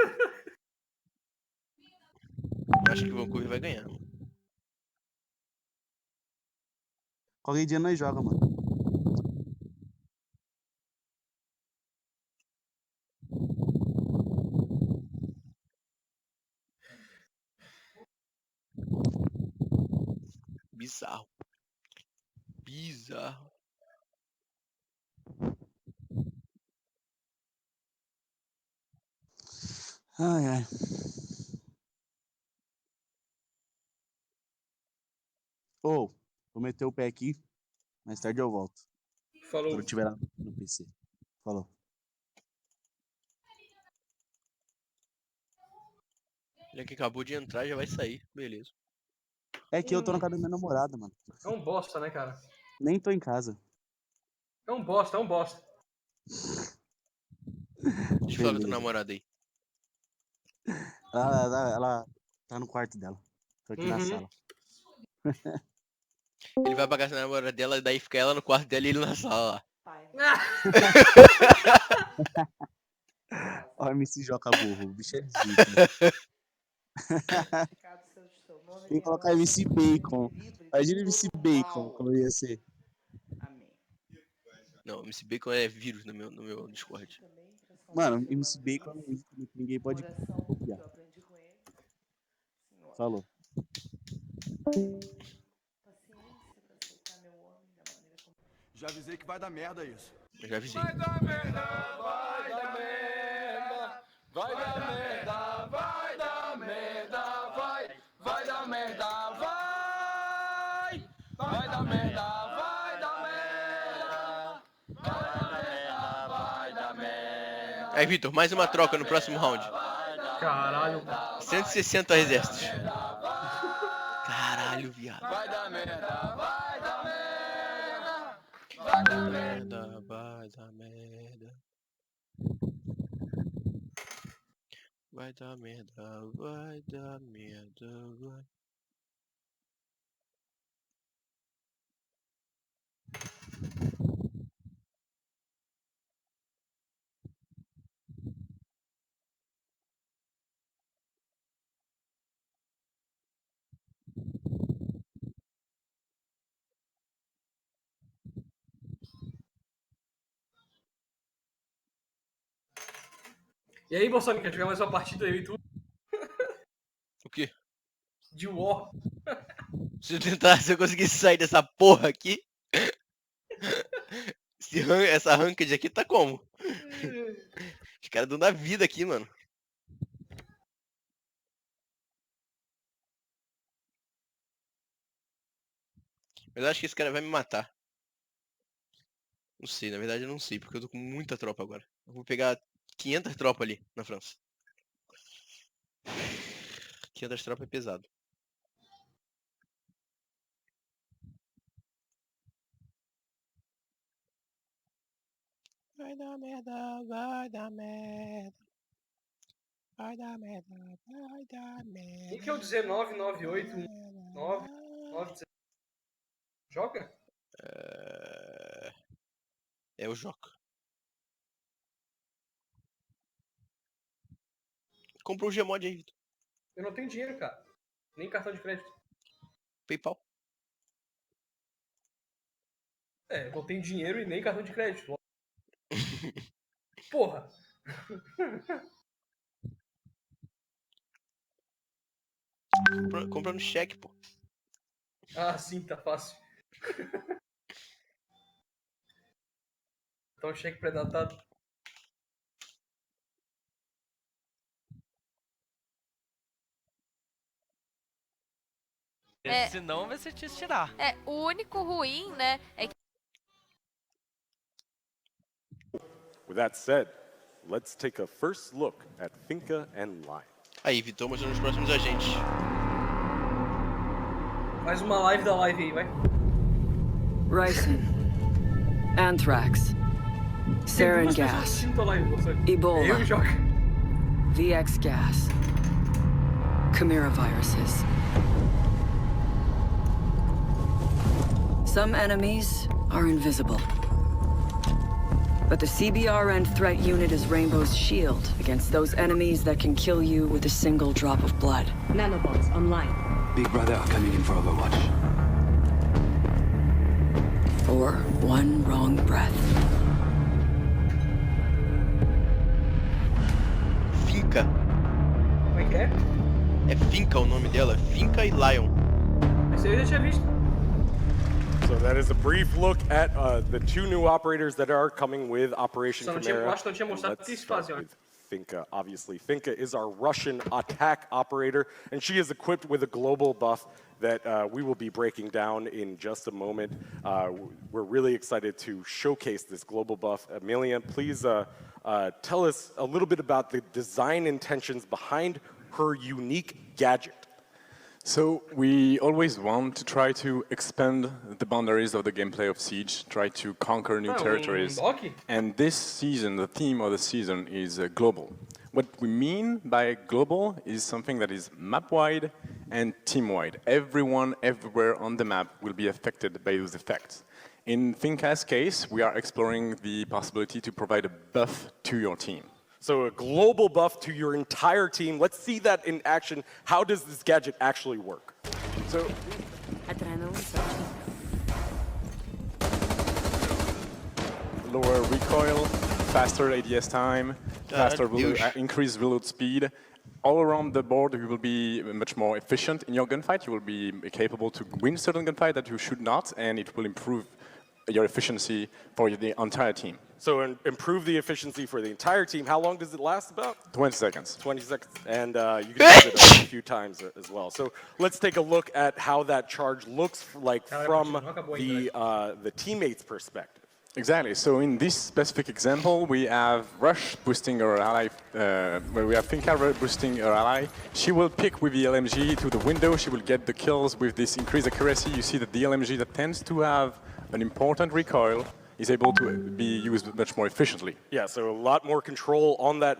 Eu acho que Vancouver vai ganhar, mano. Qualquer dia nós joga, mano. Bizarro. Bizarro. Ai, ai. Ô, vou meter o pé aqui. Mais tarde eu volto. Falou. Quando eu estiver lá no PC. Falou. Ele que acabou de entrar já vai sair. Beleza. É que eu tô na casa da minha namorada, mano. É um bosta, né, cara? Nem tô em casa. É um bosta, é um bosta. Deixa eu falar com a tua Beleza. namorada aí. Ela tá no quarto dela. Tô aqui na Uhum. sala. Ele vai pagar a namorada dela, daí fica ela no quarto dela e ele na sala lá. Ó, o MC Joca burro, o bicho é zica. Tem que colocar MC Bacon. Imagina MC Bacon, como ia ser. Não, MC Bacon é vírus no meu Discord. Mano, MC Bacon é um ícone que ninguém pode copiar. Falou. Já avisei que vai dar merda isso. Eu já avisei. Vai dar merda, vai dar merda. Vai dar merda, vai dar merda, vai. Vai dar merda, vai. Vai dar merda, vai dar merda. Vai dar merda, vai dar merda. Aí, Vitor, mais uma troca no próximo round. Caralho. 160 exércitos. Caralho, viado. Vai dar merda, vai dar merda. Vai dar merda, vai dar merda. Vai dar merda, vai dar merda, vai. E aí, Bolsonaro, quer jogar mais uma partida aí e tudo? O quê? De War. Se eu conseguisse sair dessa porra aqui. Essa ranked aqui tá como? Os caras dando a vida aqui, mano. Mas eu acho que esse cara vai me matar. Não sei, na verdade eu não sei, porque eu tô com muita tropa agora. Eu vou pegar 500 tropas ali na França. 500 tropas é pesado. Vai dar merda, vai dar merda. Vai dar merda, vai dar merda. Quem que é o 1998199? Joga? É o Joca. Comprou o Gmod aí, Vitor. Eu não tenho dinheiro, cara. Nem cartão de crédito. PayPal. É, eu não tenho dinheiro e nem cartão de crédito. Porra. Compra no cheque, pô. Ah, sim, tá fácil. Tá um cheque pré-datado. Senão vai ser te tirar. O único ruim, né, é que With that said, let's take a first look at Finca and Line. Aí, Vitor, mostrando os próximos agentes. Faz uma live da live aí, vai. Ricin, Anthrax, Sarin gas, Ebola, Eu jogo. VX gas, Chimera viruses. Some enemies are invisible. But the CBRN threat unit is Rainbow's shield against those enemies that can kill you with a single drop of blood. Nanobots online. Big Brother are coming in for Overwatch. Or one wrong breath. Finca. Como é que é? É Finca o nome dela. Finca e Lion. Esse aí eu já tinha visto. So that is a brief look at the two new operators that are coming with Operation Chimera. Acho que não tinha mostrado o que eles fazem, olha. Finca, obviously. Finca is our Russian attack operator, and she is equipped with a global buff that we will be breaking down in just a moment. We're really excited to showcase this global buff. Amelia, please tell us a little bit about the design intentions behind her unique gadget. So we always want to try to expand the boundaries of the gameplay of Siege, try to conquer new territories. And this season, the theme of the season is global. What we mean by global is something that is map-wide and team-wide. Everyone, everywhere on the map will be affected by those effects. In Finca's case, we are exploring the possibility to provide a buff to your team. So a global buff to your entire team. Let's see that in action. How does this gadget actually work? So, lower recoil, faster ADS time, faster increased reload speed. All around the board, you will be much more efficient in your gunfight. You will be capable to win certain gunfight that you should not, and it will improve your efficiency for the entire team. So improve the efficiency for the entire team. How long does it last about? 20 seconds. 20 seconds. And you can use it a few times as well. So let's take a look at how that charge looks like from the teammate's perspective. Exactly. So in this specific example, we have Rush boosting her ally, where we have Finka boosting her ally. She will pick with the LMG to the window. She will get the kills with this increased accuracy. You see that the LMG that tends to have an important recoil is able to be used much more efficiently. Yeah, so a lot more control on that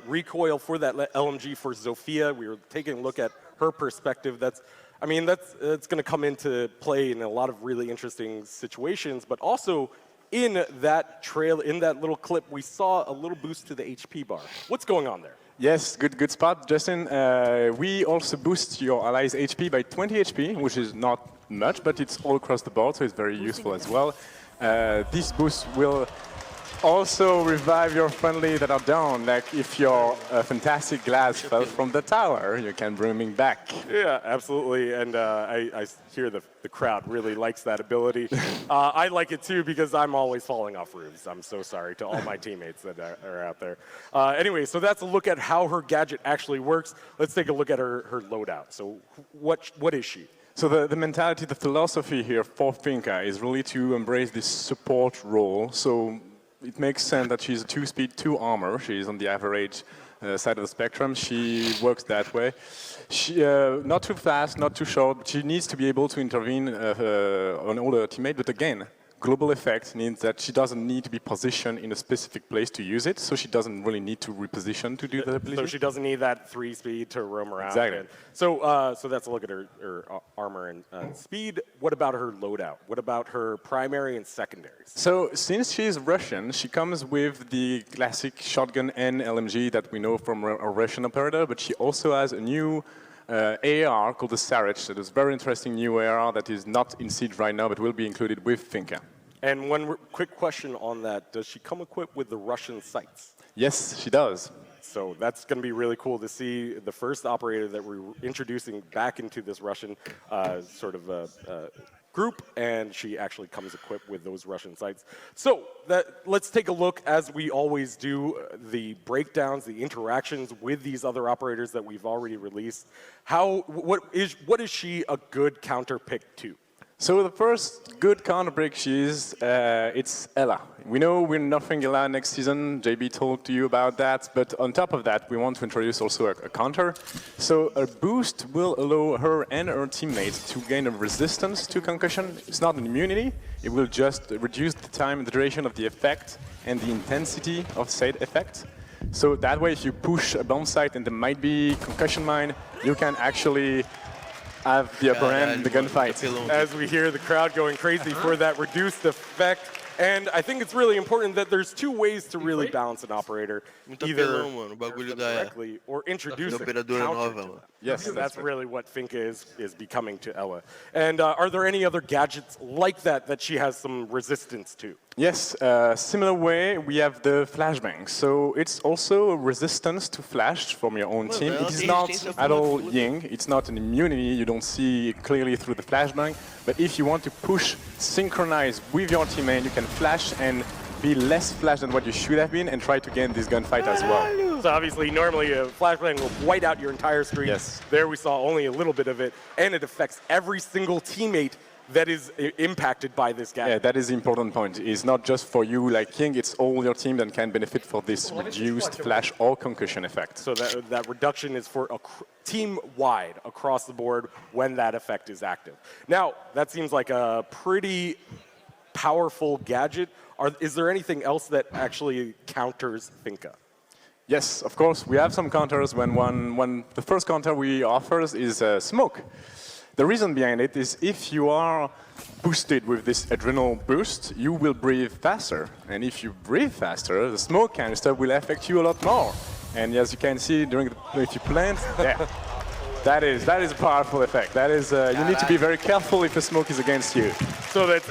recoil for that LMG for Zofia. We were taking a look at her perspective. That's going to come into play in a lot of really interesting situations, but also in that little clip, we saw a little boost to the HP bar. What's going on there? Yes, good spot, Justin. We also boost your allies' HP by 20 HP, which is not much, but it's all across the board, so it's very useful as well. This boost will also revive your friendly that are down. Like if your fantastic glass fell from the tower, you can bring him back. Yeah, absolutely. And I hear the crowd really likes that ability. I like it too because I'm always falling off roofs. I'm so sorry to all my teammates that are out there. Anyway, so that's a look at how her gadget actually works. Let's take a look at her loadout. So what is she? So the mentality, the philosophy here for Finka is really to embrace this support role. So it makes sense that she's a 2-speed, 2 armor. She's on the average side of the spectrum. She works that way. She, not too fast, not too short, but she needs to be able to intervene on all her teammates. But again, global effect means that she doesn't need to be positioned in a specific place to use it, so she doesn't really need to reposition to do the ability. So she doesn't need that 3-speed to roam around. Exactly. So that's a look at her armor and speed. What about her loadout? What about her primary and secondaries? So since she's Russian, she comes with the classic shotgun and LMG that we know from a Russian operator, but she also has a new AR called the Sarich. That is a very interesting new AR that is not in Siege right now, but will be included with Finka. And one quick question on that. Does she come equipped with the Russian sights? Yes, she does. So that's going to be really cool to see the first operator that we're introducing back into this Russian group, and she actually comes equipped with those Russian sights. So let's take a look, as we always do, the breakdowns, the interactions with these other operators that we've already released. What is she a good counter pick to? So the first good counter pick it's Ella. We know we're nerfing Ella next season. JB talked to you about that, but on top of that, we want to introduce also a counter. So a boost will allow her and her teammates to gain a resistance to concussion. It's not an immunity. It will just reduce the time and the duration of the effect and the intensity of said effect. So that way, if you push a bomb site and there might be concussion mine, you can actually have the upper hand in the gunfight. As we hear the crowd going crazy for that reduced effect. And I think it's really important that there's two ways to really balance an operator, either directly or introduce a counter to them. Yes, that's really what Finka is becoming to Ella. And are there any other gadgets like that she has some resistance to? Yes, similar way, we have the flashbang. So it's also a resistance to flash from your own team. It is not at all Ying. It's not an immunity. You don't see clearly through the flashbang. But if you want to push, synchronize with your teammate, you can flash and be less flash than what you should have been and try to gain this gunfight as well. So obviously, normally a flashbang will white out your entire screen. Yes. There we saw only a little bit of it, and it affects every single teammate that is impacted by this gadget. Yeah, that is the important point. It's not just for you like King, it's all your team that can benefit for this reduced flash or concussion effect. So that reduction is for a team-wide across the board when that effect is active. Now, that seems like a pretty powerful gadget. Is there anything else that actually counters Finka? Yes, of course. We have some counters when the first counter we offer is smoke. The reason behind it is if you are boosted with this adrenal boost, you will breathe faster. And if you breathe faster, the smoke canister will affect you a lot more. And as you can see, if you plant, that is a powerful effect. That is, you need to be very careful if the smoke is against you. So that's,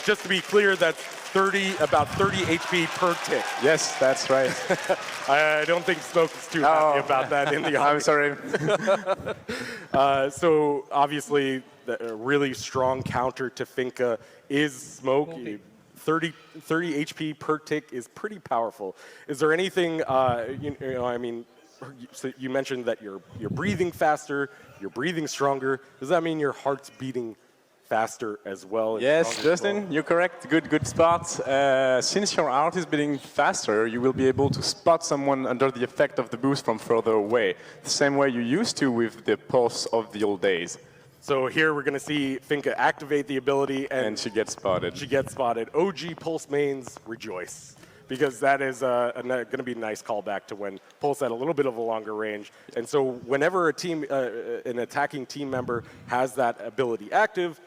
just to be clear, that's about 30 HP per tick. Yes, that's right. I don't think Smoke is too happy about that in the audience. I'm sorry. So obviously, a really strong counter to Finka is Smoke. 30 HP per tick is pretty powerful. Is there anything, I mean, so you mentioned that you're breathing faster, you're breathing stronger. Does that mean your heart's beating faster as well? Yes, Justin, you're correct. Good spot. Since your heart is beating faster, you will be able to spot someone under the effect of the boost from further away, the same way you used to with the pulse of the old days. So here we're going to see Finka activate the ability, and she gets spotted. She gets spotted. OG Pulse mains rejoice, because that is going to be a nice callback to when Pulse had a little bit of a longer range. And so whenever a team, an attacking team member has that ability active,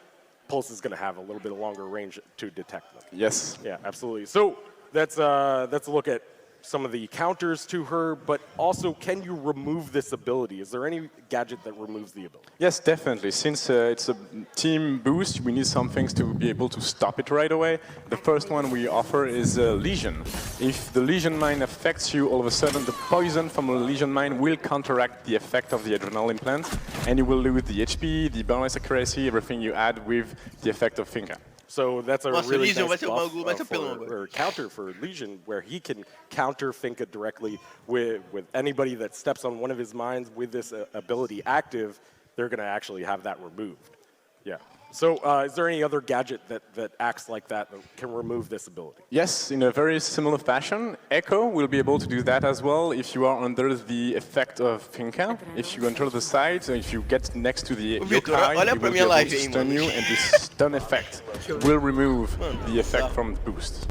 Pulse is going to have a little bit of longer range to detect them. Yes. Yeah, absolutely. So that's a look at some of the counters to her, but also, can you remove this ability? Is there any gadget that removes the ability? Yes, definitely. Since it's a team boost, we need some things to be able to stop it right away. The first one we offer is Lesion. If the Lesion Mine affects you, all of a sudden the poison from a Lesion Mine will counteract the effect of the adrenal implant, and you will lose the HP, the bonus accuracy, everything you add with the effect of Finka. So that's a really nice buff, or counter for Lesion, where he can counter Finka directly with anybody that steps on one of his mines with this ability active. They're going to actually have that removed. Yeah. So is there any other gadget that acts like that can remove this ability? Yes, in a very similar fashion. Echo will be able to do that as well if you are under the effect of Finka. If you enter the site, if you get next to the yokai, he will be able to stun you, and this stun effect will remove the effect from the boost.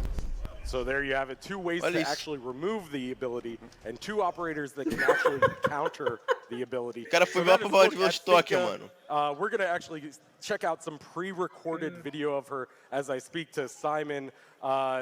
So there you have it. 2 ways to actually remove the ability, and 2 operators that can actually counter the ability. O cara foi lá pra falar de estoque, mano. We're going to actually check out some pre-recorded video of her as I speak to Simon.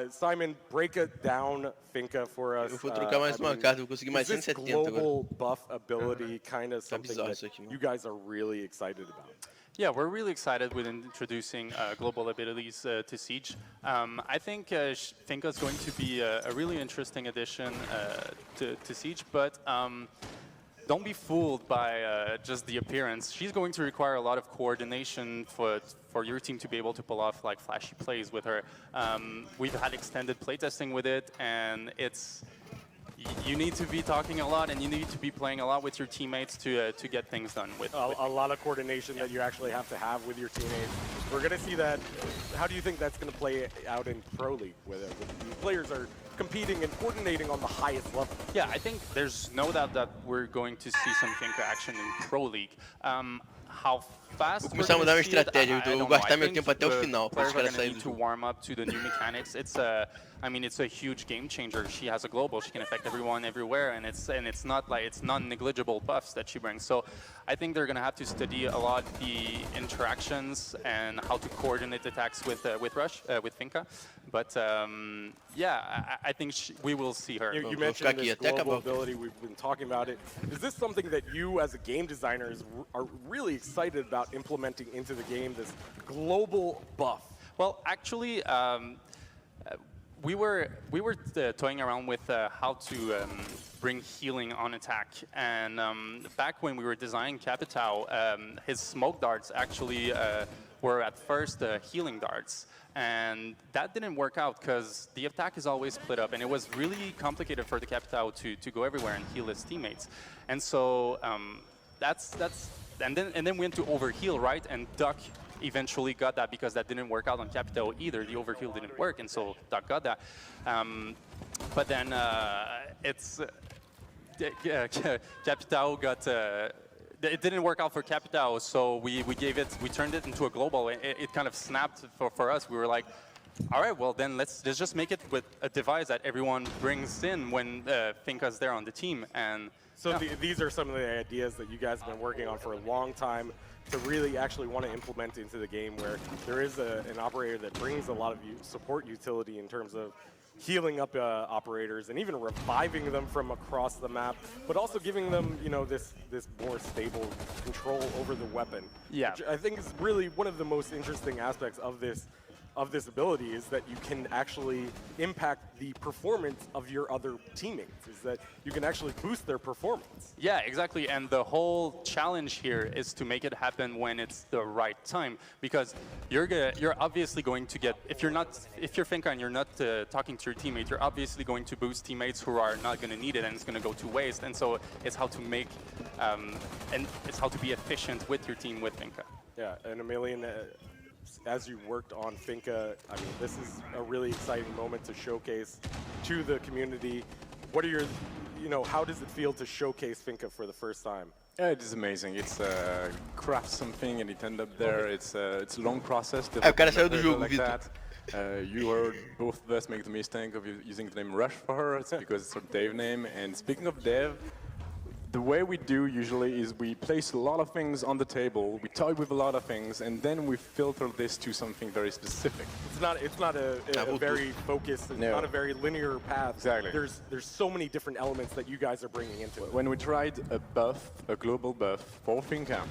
Simon, break it down, Finka, for us. Eu vou trocar mais uma carta, vou conseguir mais 170 agora. Is this global buff ability kind of something that you guys are really excited about? Yeah, we're really excited with introducing global abilities to Siege. I think Finka is going to be a really interesting addition to Siege, but don't be fooled by just the appearance. She's going to require a lot of coordination for your team to be able to pull off like flashy plays with her. We've had extended playtesting with it, and you need to be talking a lot, and you need to be playing a lot with your teammates to get things done. With a lot of coordination that you actually have to have with your teammates. We're going to see that. How do you think that's going to play out in Pro League, where the players are competing and coordinating on the highest level? Yeah, I think there's no doubt that we're going to see some Finka action in Pro League. How fast vou começar a mudar minha estratégia, eu vou gastar meu tempo até o final para os caras saírem do jogo. To warm up to the new mechanics. I mean, it's a huge game changer. She has a global. She can affect everyone everywhere, and it's not like it's non-negligible buffs that she brings. So I think they're gonna have to study a lot the interactions and how to coordinate attacks with Finka. But yeah, I think we will see her. You mentioned this global ability. We've been talking about it. Is this something that you, as a game designer, are really excited about implementing into the game? This global buff. Well, actually. We were toying around with how to bring healing on attack, and back when we were designing Capitao, his smoke darts actually were at first healing darts, and that didn't work out because the attack is always split up, and it was really complicated for the Capitao to go everywhere and heal his teammates, and so and then we went to overheal, right, and Duck eventually got that because that didn't work out on Capitao either. The overheal didn't work, and so Duck got that. But then Capitao got. It didn't work out for Capitao, so we turned it into a global. It kind of snapped for us. We were like, All right, well then let's just make it with a device that everyone brings in when Finka's there on the team. And so these are some of the ideas that you guys have been working on for a long time to really actually want to implement into the game, where there is an operator that brings a lot of support utility in terms of healing up operators and even reviving them from across the map, but also giving them, you know, this more stable control over the weapon. Yeah. Which I think is really one of the most interesting aspects of this ability, is that you can actually impact the performance of your other teammates, is that you can actually boost their performance. Yeah, exactly. And the whole challenge here is to make it happen when it's the right time, because you're obviously going to get, if you're Finka and you're not talking to your teammate, you're obviously going to boost teammates who are not going to need it, and it's going to go to waste. And so it's how to make and it's how to be efficient with your team with Finka. Yeah, and Emilian, as you worked on Finka, I mean, this is a really exciting moment to showcase to the community. What are your, you know, how does it feel to showcase Finka for the first time? Yeah, it is amazing. It's craft something and it end up there. It's a long process. O cara saiu do jogo, like Vitor. that. You heard both of us make the mistake of using the name Rush for her. It's because it's her dev name. And speaking of dev, the way we do usually is we place a lot of things on the table, we toy with a lot of things, and then we filter this to something very specific. It's not a very focused, it's not a very linear path. Exactly. There's so many different elements that you guys are bringing into it. When we tried a global buff for Finka,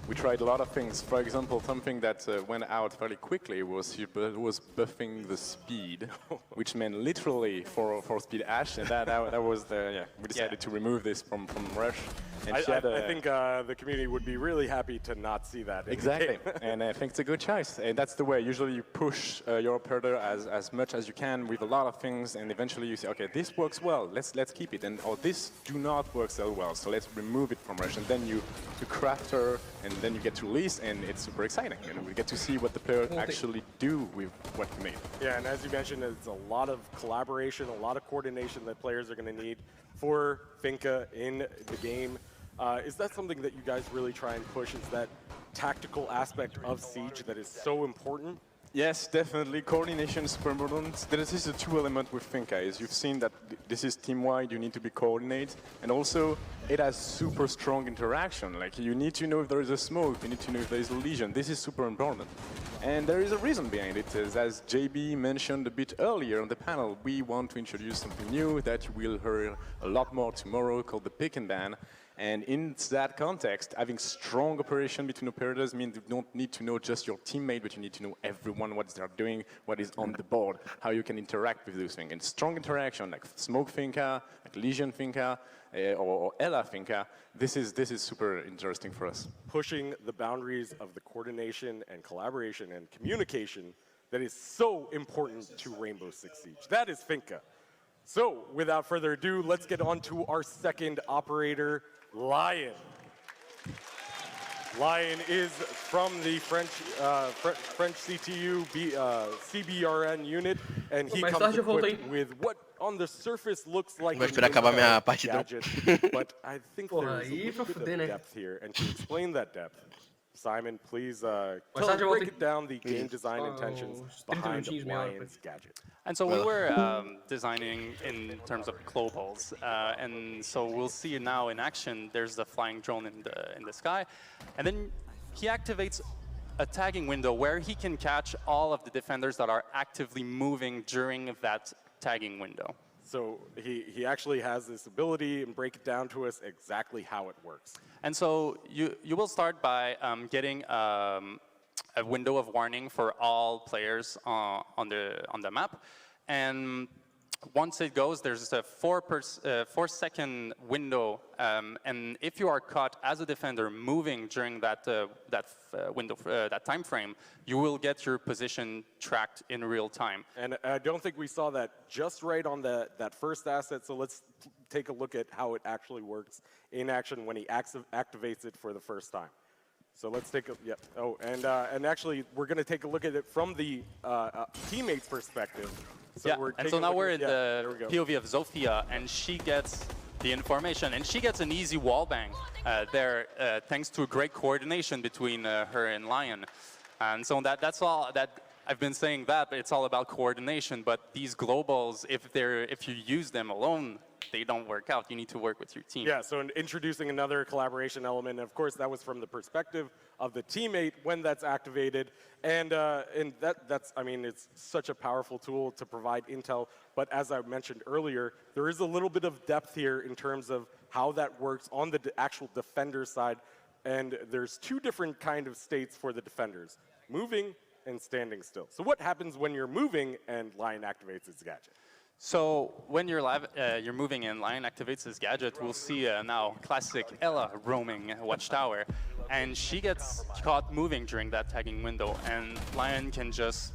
we tried a lot of things. For example, something that went out fairly quickly was buffing the speed, which meant literally for speed Ash, and that was we decided to remove this from Rush. And I think the community would be really happy to not see that. Exactly, and I think it's a good choice. And that's the way. Usually you push your operator as much as you can with a lot of things, and eventually you say, okay, this works well, let's keep it, and this do not work so well, so let's remove it from Rush. And then you craft her, and then you get to release, and it's super exciting. And we get to see what the players actually do with what you made. Yeah, and as you mentioned, it's a lot of collaboration, a lot of coordination that players are going to need for Finka in the game. Is that something that you guys really try and push, is that tactical aspect of Siege that is so important? Yes, definitely. Coordination is super important. This is a two element with Finka. Is you've seen that this is team-wide, you need to be coordinated, and also it has super strong interaction. Like, you need to know if there is a smoke, you need to know if there is a lesion. This is super important. And there is a reason behind it. As JB mentioned a bit earlier on the panel, we want to introduce something new that you will hear a lot more tomorrow, called the pick and ban. And in that context, having strong operation between operators means you don't need to know just your teammate, but you need to know everyone, what they're doing, what is on the board, how you can interact with those things. And strong interaction, like Smoke Finka, like Legion Finka, or Ella Finka, this is super interesting for us. Pushing the boundaries of the coordination and collaboration and communication that is so important to Rainbow Six Siege. That is Finka. So, without further ado, let's get on to our second operator, Lion. Lion is from the French CTU CBRN unit, and he comes equipped with what on the surface looks like a gadget, but I think there's a little bit of depth here, and to explain that depth, Simon, please break it down, the game design intentions behind Lion's gadget. And so we were designing in terms of globals, and so we'll see now in action. There's the flying drone in the sky, and then he activates a tagging window where he can catch all of the defenders that are actively moving during that tagging window. So he actually has this ability, and break it down to us exactly how it works. And so you will start by getting a window of warning for all players on the map, and once it goes, there's a 4-second window, and if you are caught as a defender moving during that window, that time frame, you will get your position tracked in real time. And I don't think we saw that just right on that first asset, so let's take a look at how it actually works in action when he activates it for the first time. So let's take a, and actually we're going to take a look at it from the teammate's perspective. So and so now we're in the POV of Zofia, and she gets the information, and she gets an easy wallbang there, thanks to great coordination between her and Lion. And so that's all. That I've been saying that, but it's all about coordination. But these globals, if you use them alone, they don't work out. You need to work with your team. Yeah, so introducing another collaboration element, of course, that was from the perspective of the teammate when that's activated. And that's, I mean, it's such a powerful tool to provide intel. But as I mentioned earlier, there is a little bit of depth here in terms of how that works on the actual defender side. And there's two different kind of states for the defenders, moving and standing still. So what happens when you're moving and Lion activates its gadget? So when you're moving and Lion activates his gadget, we'll see now classic Ella roaming Watchtower. And she gets caught moving during that tagging window. And Lion can just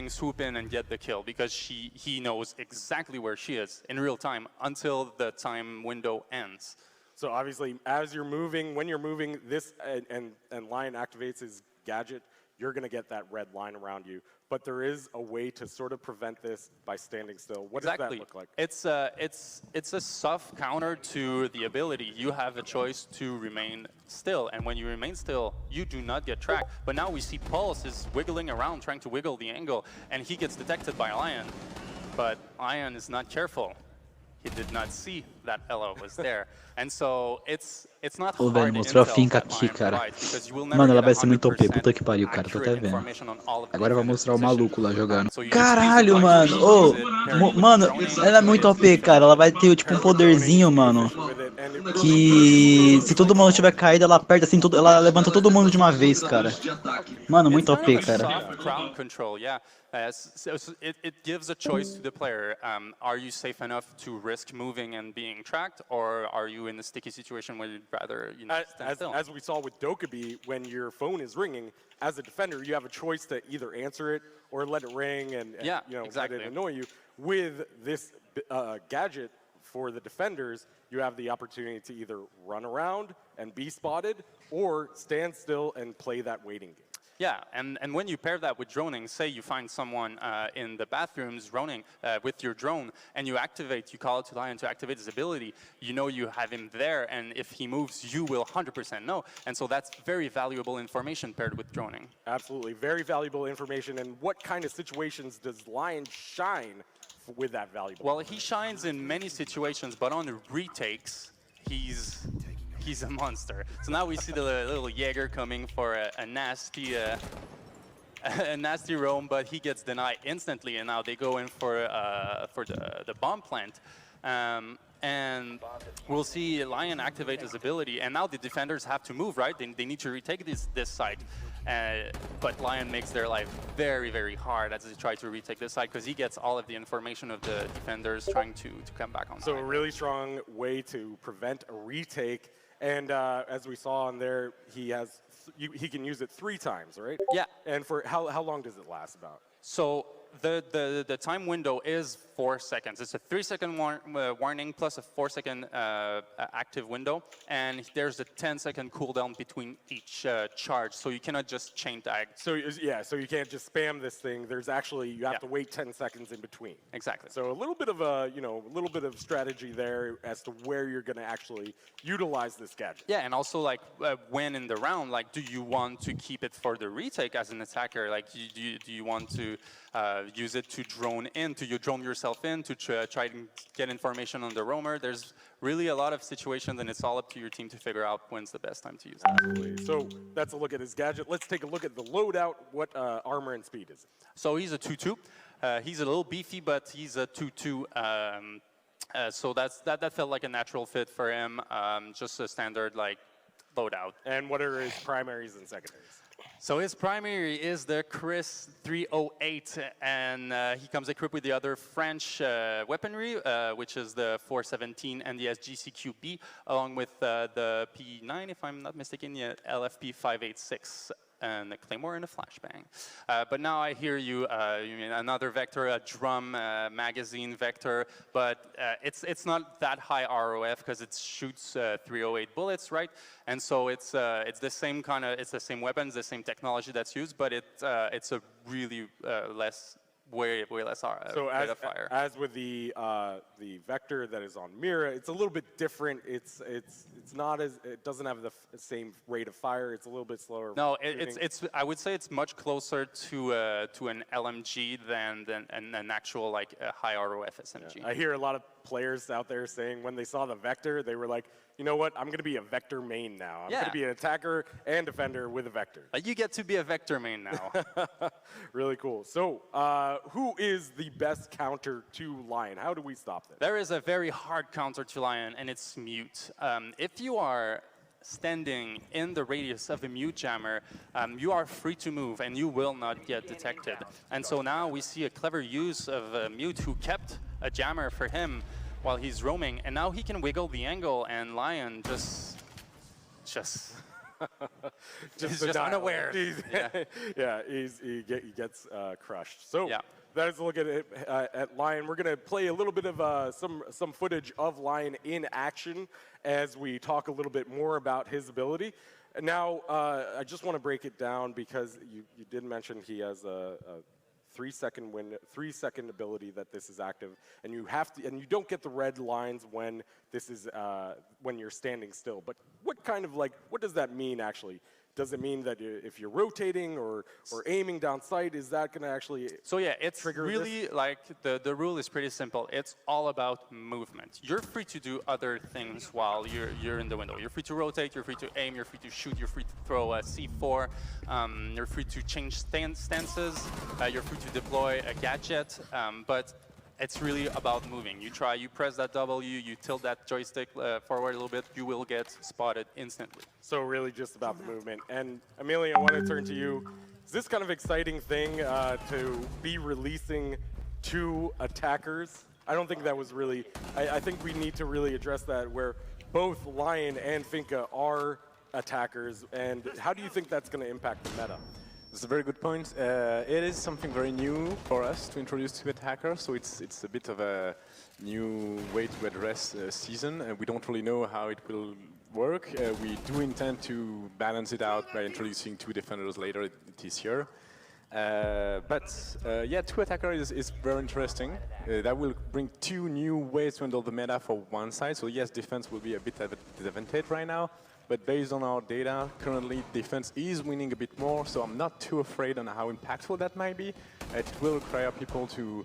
swoop in and get the kill because he knows exactly where she is in real time until the time window ends. So obviously, as you're moving, when you're moving, this and Lion activates his gadget, you're going to get that red line around you. But there is a way to sort of prevent this by standing still. What does that look like? It's a soft counter to the ability. You have a choice to remain still, and when you remain still, you do not get tracked. But now we see Pulse is wiggling around, trying to wiggle the angle, and he gets detected by Lion. But Lion is not careful. He did not see that Ella was there. And so it's not Ô, hard velho, mostrou a intel finca that aqui, Lion cara. provides, because you will never Mano, ela get vai ser muito OP. 100% Puta que pariu, cara. Tô até accurate vendo. information on all of the Agora vai defenders' mostrar o positions. maluco lá jogando. So you Caralho, use the mano. bike, Ô, use it, pair it with mano, droning, ela é muito OP, cara. Ela vai ter, tipo, um poderzinho, mano. Que se todo mundo tiver caído, ela aperta assim, ela levanta todo mundo de uma vez, cara. Mano, muito It's kind OP, of a cara. soft crowd control, yeah. So it gives a choice to the player. Are you safe enough to risk moving and being tracked, or are you in a sticky situation where you'd rather stand still? As we saw with Dokkaebi, when your phone is ringing, as a defender, you have a choice to either answer it or let it ring and yeah, you know, exactly. let it annoy you. With this gadget for the defenders, you have the opportunity to either run around and be spotted or stand still and play that waiting game. Yeah, and when you pair that with droning, say you find someone in the bathrooms droning with your drone, and you call it to Lion to activate his ability, you know you have him there, and if he moves, you will 100% know. And so that's very valuable information paired with droning. Absolutely, very valuable information. And what kind of situations does Lion shine with that valuable? Well, he shines in many situations, but on the retakes, he's a monster. So now we see the little Jaeger coming for a nasty roam, but he gets denied instantly, and now they go in for the bomb plant. And we'll see Lion activate his ability, and now the defenders have to move, right? They need to retake this side. But Lion makes their life very, very hard as they try to retake this side, because he gets all of the information of the defenders trying to come back on. So a really strong way to prevent a retake. And as we saw on there, he can use it 3 times, right? Yeah. And for how long does it last about? So the time window is 4 seconds. It's a 3-second warning plus a 4-second active window, and there's a 10-second cooldown between each charge. So you cannot just chain tag. So yeah, so you can't just spam this thing. There's actually you have to wait 10 seconds in between. Exactly. So a little bit of a little bit of strategy there as to where you're going to actually utilize this gadget. Yeah, and also like when in the round, like do you want to keep it for the retake as an attacker? Like do you want to use it to drone in, to drone yourself in, to try and get information on the roamer? There's really a lot of situations, and it's all up to your team to figure out when's the best time to use it. Absolutely. So that's a look at his gadget. Let's take a look at the loadout. What armor and speed is it? So he's a 2-2. He's a little beefy, but he's a 2-2. So that felt like a natural fit for him. Just a standard like loadout. And what are his primaries and secondaries? So his primary is the Chris 308, and he comes equipped with the other French weaponry, which is the 417 and the SGCQB, along with the P9, if I'm not mistaken, the LFP 586. And a Claymore and a flashbang. But now I hear you, you mean another vector, a drum magazine vector, but it's not that high ROF because it shoots 308 bullets, right? And so it's the same kind of, it's the same weapons, the same technology that's used, but it's a really less way less So rate of fire. as with the vector that is on Mira, it's a little bit different. It's not as, it doesn't have the same rate of fire. It's a little bit slower. No, it's I would say it's much closer to an LMG than an actual like a high ROF SMG. Yeah. I hear a lot of players out there saying when they saw the vector, they were like, you know what, I'm going to be a vector main now. I'm going to be an attacker and defender with a vector. You get to be a vector main now. Really cool. So who is the best counter to Lion? How do we stop this? There is a very hard counter to Lion, and it's mute. If you are standing in the radius of a mute jammer, you are free to move and you will not get detected. And so now we see a clever use of mute who kept a jammer for him while he's roaming, and now he can wiggle the angle, and Lion just just unaware. He gets crushed. So that is a look at Lion. We're going to play a little bit of some footage of Lion in action as we talk a little bit more about his ability. Now, I just want to break it down because you did mention he has a 3-second ability that this is active, and you don't get the red lines when this is when you're standing still. But what does that mean actually? Does it mean that if you're rotating or aiming down sight, is that going to actually it's really this? Like the rule is pretty simple. It's all about movement. You're free to do other things while you're in the window. You're free to rotate, you're free to aim, you're free to shoot, you're free to throw a C4, you're free to change stances, you're free to deploy a gadget, but it's really about moving. You press that W, you tilt that joystick forward a little bit, you will get spotted instantly. So really just about the movement. And Amelia, I want to turn to you. Is this kind of exciting thing to be releasing 2 attackers? I don't think that was really, I think we need to really address that where both Lion and Finka are attackers, and how do you think that's going to impact the meta? That's a very good point. It is something very new for us to introduce 2 attackers, so it's a bit of a new way to address season, and we don't really know how it will work. We do intend to balance it out by introducing 2 defenders later this year. But 2 attackers is very interesting. That will bring 2 new ways to handle the meta for one side. So yes, defense will be a bit of a disadvantage right now. But based on our data, currently defense is winning a bit more, so I'm not too afraid on how impactful that might be. It will require people to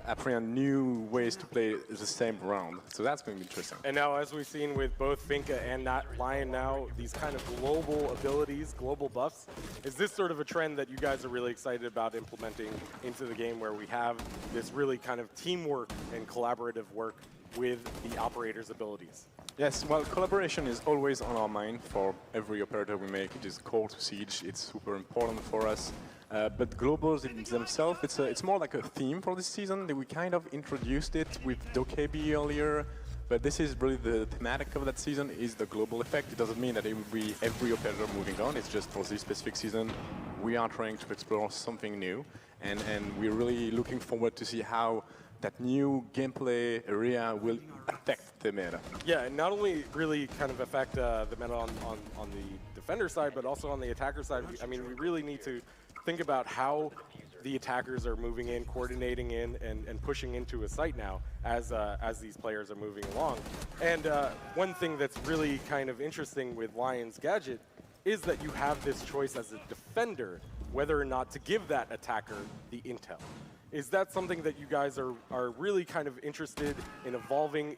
apprehend new ways to play the same round. So that's going to be interesting. And now, as we've seen with both Finka and Lion now, these kind of global abilities, global buffs, is this sort of a trend that you guys are really excited about implementing into the game where we have this really kind of teamwork and collaborative work with the operator's abilities? Yes, well, collaboration is always on our mind for every operator we make. It is core to Siege. It's super important for us. But globals in themselves, it's more like a theme for this season. We kind of introduced it with Dokebi earlier, but this is really the thematic of that season is the global effect. It doesn't mean that it will be every operator moving on. It's just for this specific season, we are trying to explore something new, and we're really looking forward to see how that new gameplay area will affect the meta. Yeah, and not only really kind of affect the meta on the defender side, but also on the attacker side. I mean, we really need to think about how the attackers are moving in, coordinating in, and pushing into a site now as these players are moving along. And one thing that's really kind of interesting with Lion's gadget is that you have this choice as a defender whether or not to give that attacker the intel. Is that something that you guys are really kind of interested in evolving,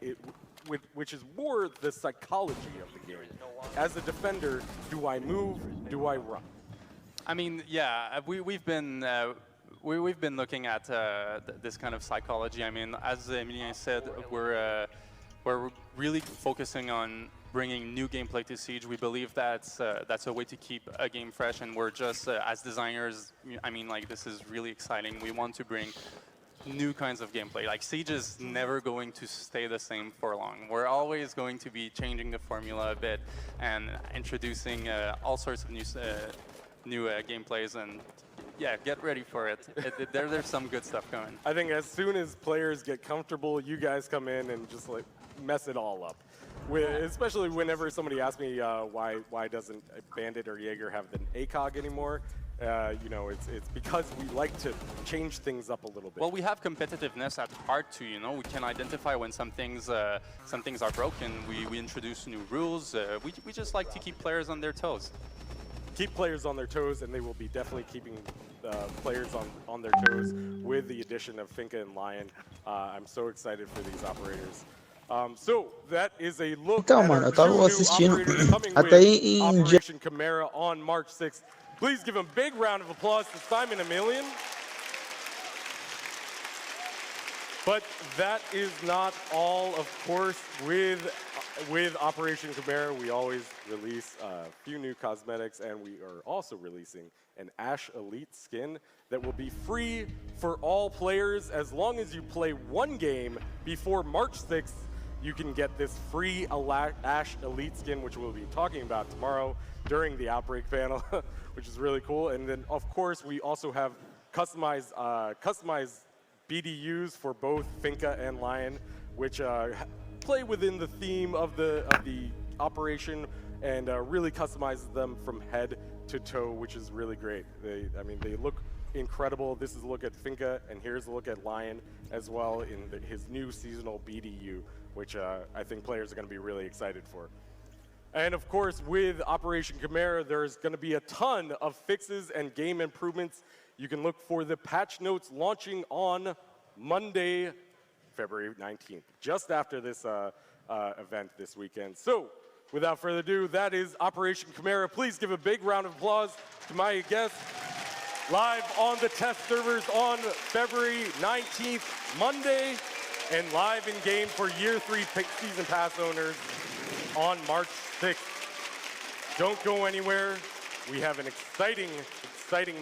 which is more the psychology of the game? As a defender, do I move? Do I run? I mean, yeah, we've been looking at this kind of psychology. I mean, as Emilien said, we're really focusing on bringing new gameplay to Siege. We believe that's a way to keep a game fresh, and we're just as designers. I mean, like, this is really exciting. We want to bring new kinds of gameplay. Like, Siege is never going to stay the same for long. We're always going to be changing the formula a bit and introducing all sorts of new gameplays, and yeah, get ready for it. There's some good stuff coming. I think as soon as players get comfortable, you guys come in and just like mess it all up. Especially whenever somebody asks me why doesn't Bandit or Jaeger have the ACOG anymore, You know, it's because we like to change things up a little bit. Well, we have competitiveness at heart too. You know, we can identify when some things are broken. We introduce new rules. We just like to keep players on their toes. Keep players on their toes, and they will be definitely keeping players on their toes with the addition of Finka and Lion. I'm so excited for these operators. So that is a look Então, at mano, our eu tava two new assistindo operators coming até with em Operation Chimera on March 6th. Please give a big round of applause to Simon Emilian. But that is not all, of course. With Operation Chimera, we always release a few new cosmetics, and we are also releasing an Ash Elite skin that will be free for all players. As long as you play one game before March 6th, you can get this free Ash Elite skin, which we'll be talking about tomorrow during the Outbreak panel, which is really cool. And then, of course, we also have customized BDUs for both Finka and Lion, which play within the theme of the operation and really customizes them from head to toe, which is really great. I mean, they look incredible. This is a look at Finka, and here's a look at Lion as well in his new seasonal BDU, which I think players are going to be really excited for. And of course, with Operation Chimera, there's going to be a ton of fixes and game improvements. You can look for the patch notes launching on Monday, February 19th, just after this event this weekend. So, without further ado, that is Operation Chimera. Please give a big round of applause to my guests. Live on the test servers on February 19th, Monday, and live in-game for Year 3 Season Pass owners on March 6th. Don't go anywhere. We have an exciting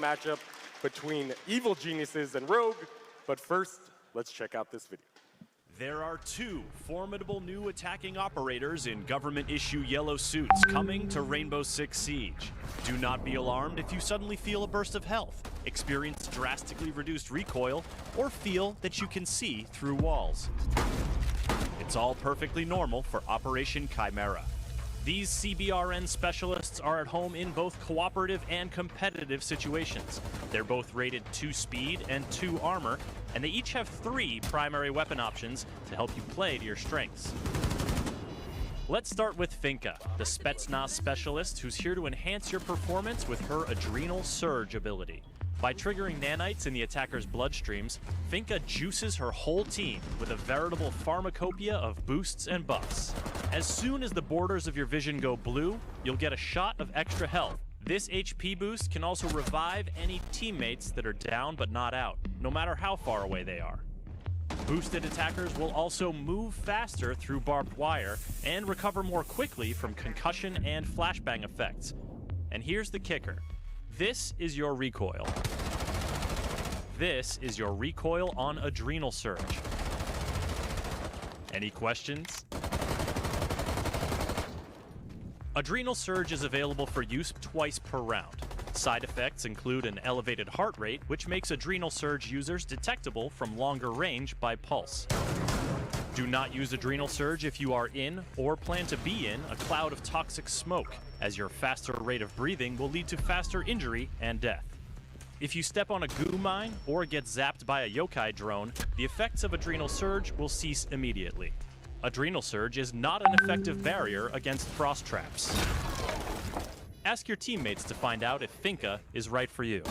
matchup between Evil Geniuses and Rogue. But first, let's check out this video. There are two formidable new attacking operators in government-issue yellow suits coming to Rainbow Six Siege. Do not be alarmed if you suddenly feel a burst of health, experience drastically reduced recoil, or feel that you can see through walls. It's all perfectly normal for Operation Chimera. These CBRN specialists are at home in both cooperative and competitive situations. They're both rated 2 speed and 2 armor, and they each have 3 primary weapon options to help you play to your strengths. Let's start with Finka, the Spetsnaz specialist who's here to enhance your performance with her Adrenal Surge ability. By triggering nanites in the attacker's bloodstreams, Finka juices her whole team with a veritable pharmacopoeia of boosts and buffs. As soon as the borders of your vision go blue, you'll get a shot of extra health. This HP boost can also revive any teammates that are down but not out, no matter how far away they are. Boosted attackers will also move faster through barbed wire and recover more quickly from concussion and flashbang effects. And here's the kicker. This is your recoil. This is your recoil on Adrenal Surge. Any questions? Adrenal Surge is available for use twice per round. Side effects include an elevated heart rate, which makes Adrenal Surge users detectable from longer range by pulse. Do not use Adrenal Surge if you are in, or plan to be in, a cloud of toxic smoke, as your faster rate of breathing will lead to faster injury and death. If you step on a goo mine, or get zapped by a yokai drone, the effects of Adrenal Surge will cease immediately. Adrenal Surge is not an effective barrier against frost traps. Ask your teammates to find out if Finka is right for you.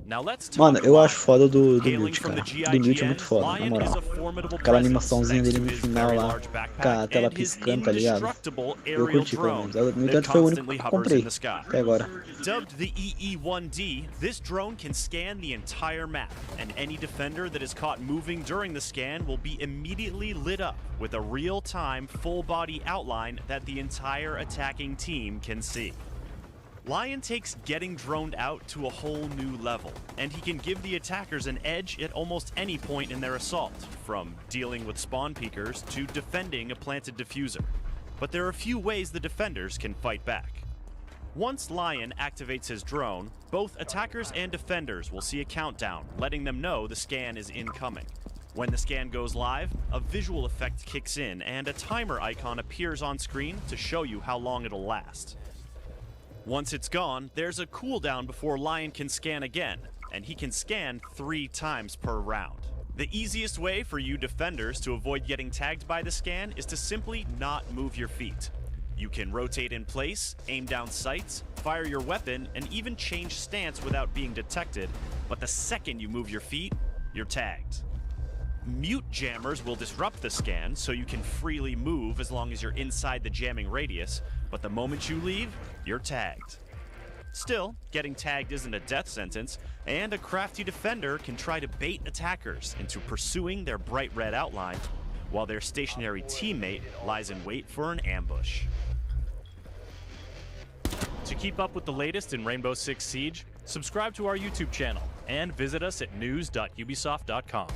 Now let's talk Mano, eu acho foda do Hailing Lute, from cara. the Do Lute é muito foda, na Lion moral. is a formidable Aquela presence animaçãozinha thanks dele to no his final very lá, large com a backpack tela and his piscando, tá ligado? indestructible Eu aerial curti, pelo drone menos. No that entanto, foi o único constantly que hovers comprei in the sky. até agora. Dubbed the EE-1D, this drone can scan the entire map, and any defender that is caught moving during the scan will be immediately lit up with a real-time, full-body outline that the entire attacking team can see. Lion takes getting droned out to a whole new level, and he can give the attackers an edge at almost any point in their assault, from dealing with spawn peekers to defending a planted diffuser. But there are a few ways the defenders can fight back. Once Lion activates his drone, both attackers and defenders will see a countdown, letting them know the scan is incoming. When the scan goes live, a visual effect kicks in and a timer icon appears on screen to show you how long it'll last. Once it's gone, there's a cooldown before Lion can scan again, and he can scan 3 times per round. The easiest way for you defenders to avoid getting tagged by the scan is to simply not move your feet. You can rotate in place, aim down sights, fire your weapon, and even change stance without being detected, but the second you move your feet, you're tagged. Mute jammers will disrupt the scan, so you can freely move as long as you're inside the jamming radius, but the moment you leave, you're tagged. Still, getting tagged isn't a death sentence, and a crafty defender can try to bait attackers into pursuing their bright red outline, while their stationary teammate lies in wait for an ambush. To keep up with the latest in Rainbow Six Siege, subscribe to our YouTube channel and visit us at news.ubisoft.com.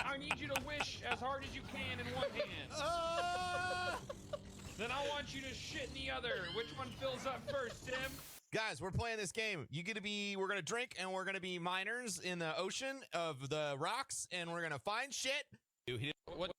I need you to wish as hard as you can in one hand. Then I want you to shit in the other. Which one fills up first, Tim? Guys, we're playing this game. We're gonna drink and we're gonna be miners in the ocean of the rocks and we're gonna find shit. What?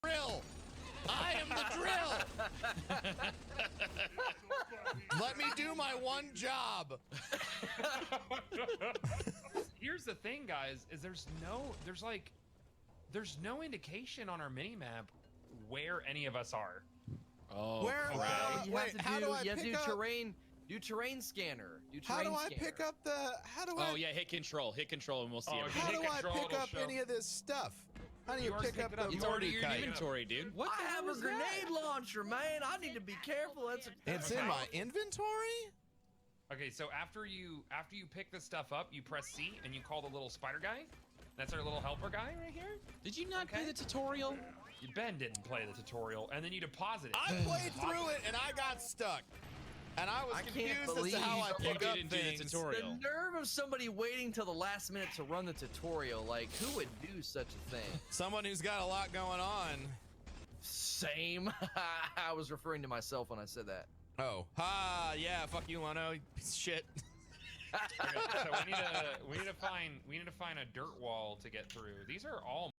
Drill! I am the drill! Let me do my one job. Here's the thing, guys, is there's no indication on our minimap where any of us are. Oh, Where? crap. Wait, how do I you have to pick do up? terrain scanner. How do I pick up the? How do I? Oh yeah, hit control, and we'll see Oh, it. How do I control, pick it'll up show. any of this stuff? How do you You already pick up picked it the up. It's already in your Mordecai? inventory, dude. What I have a was that? grenade launcher, man. I need to be careful. It's in my inventory? Okay, so after you pick this stuff up, you press C and you call the little spider guy. That's our little helper guy right here. Did you not play the tutorial? Ben didn't play the tutorial, and then you deposit it. I played through it and I got stuck. And I was confused as to how I you pick up didn't do things. the tutorial. The nerve of somebody waiting till the last minute to run the tutorial. Like, who would do such a thing? Someone who's got a lot going on. Same. I was referring to myself when I said that. Oh. Yeah, fuck you, Lano. You piece of shit. Okay, so we need to find a dirt wall to get through. These are all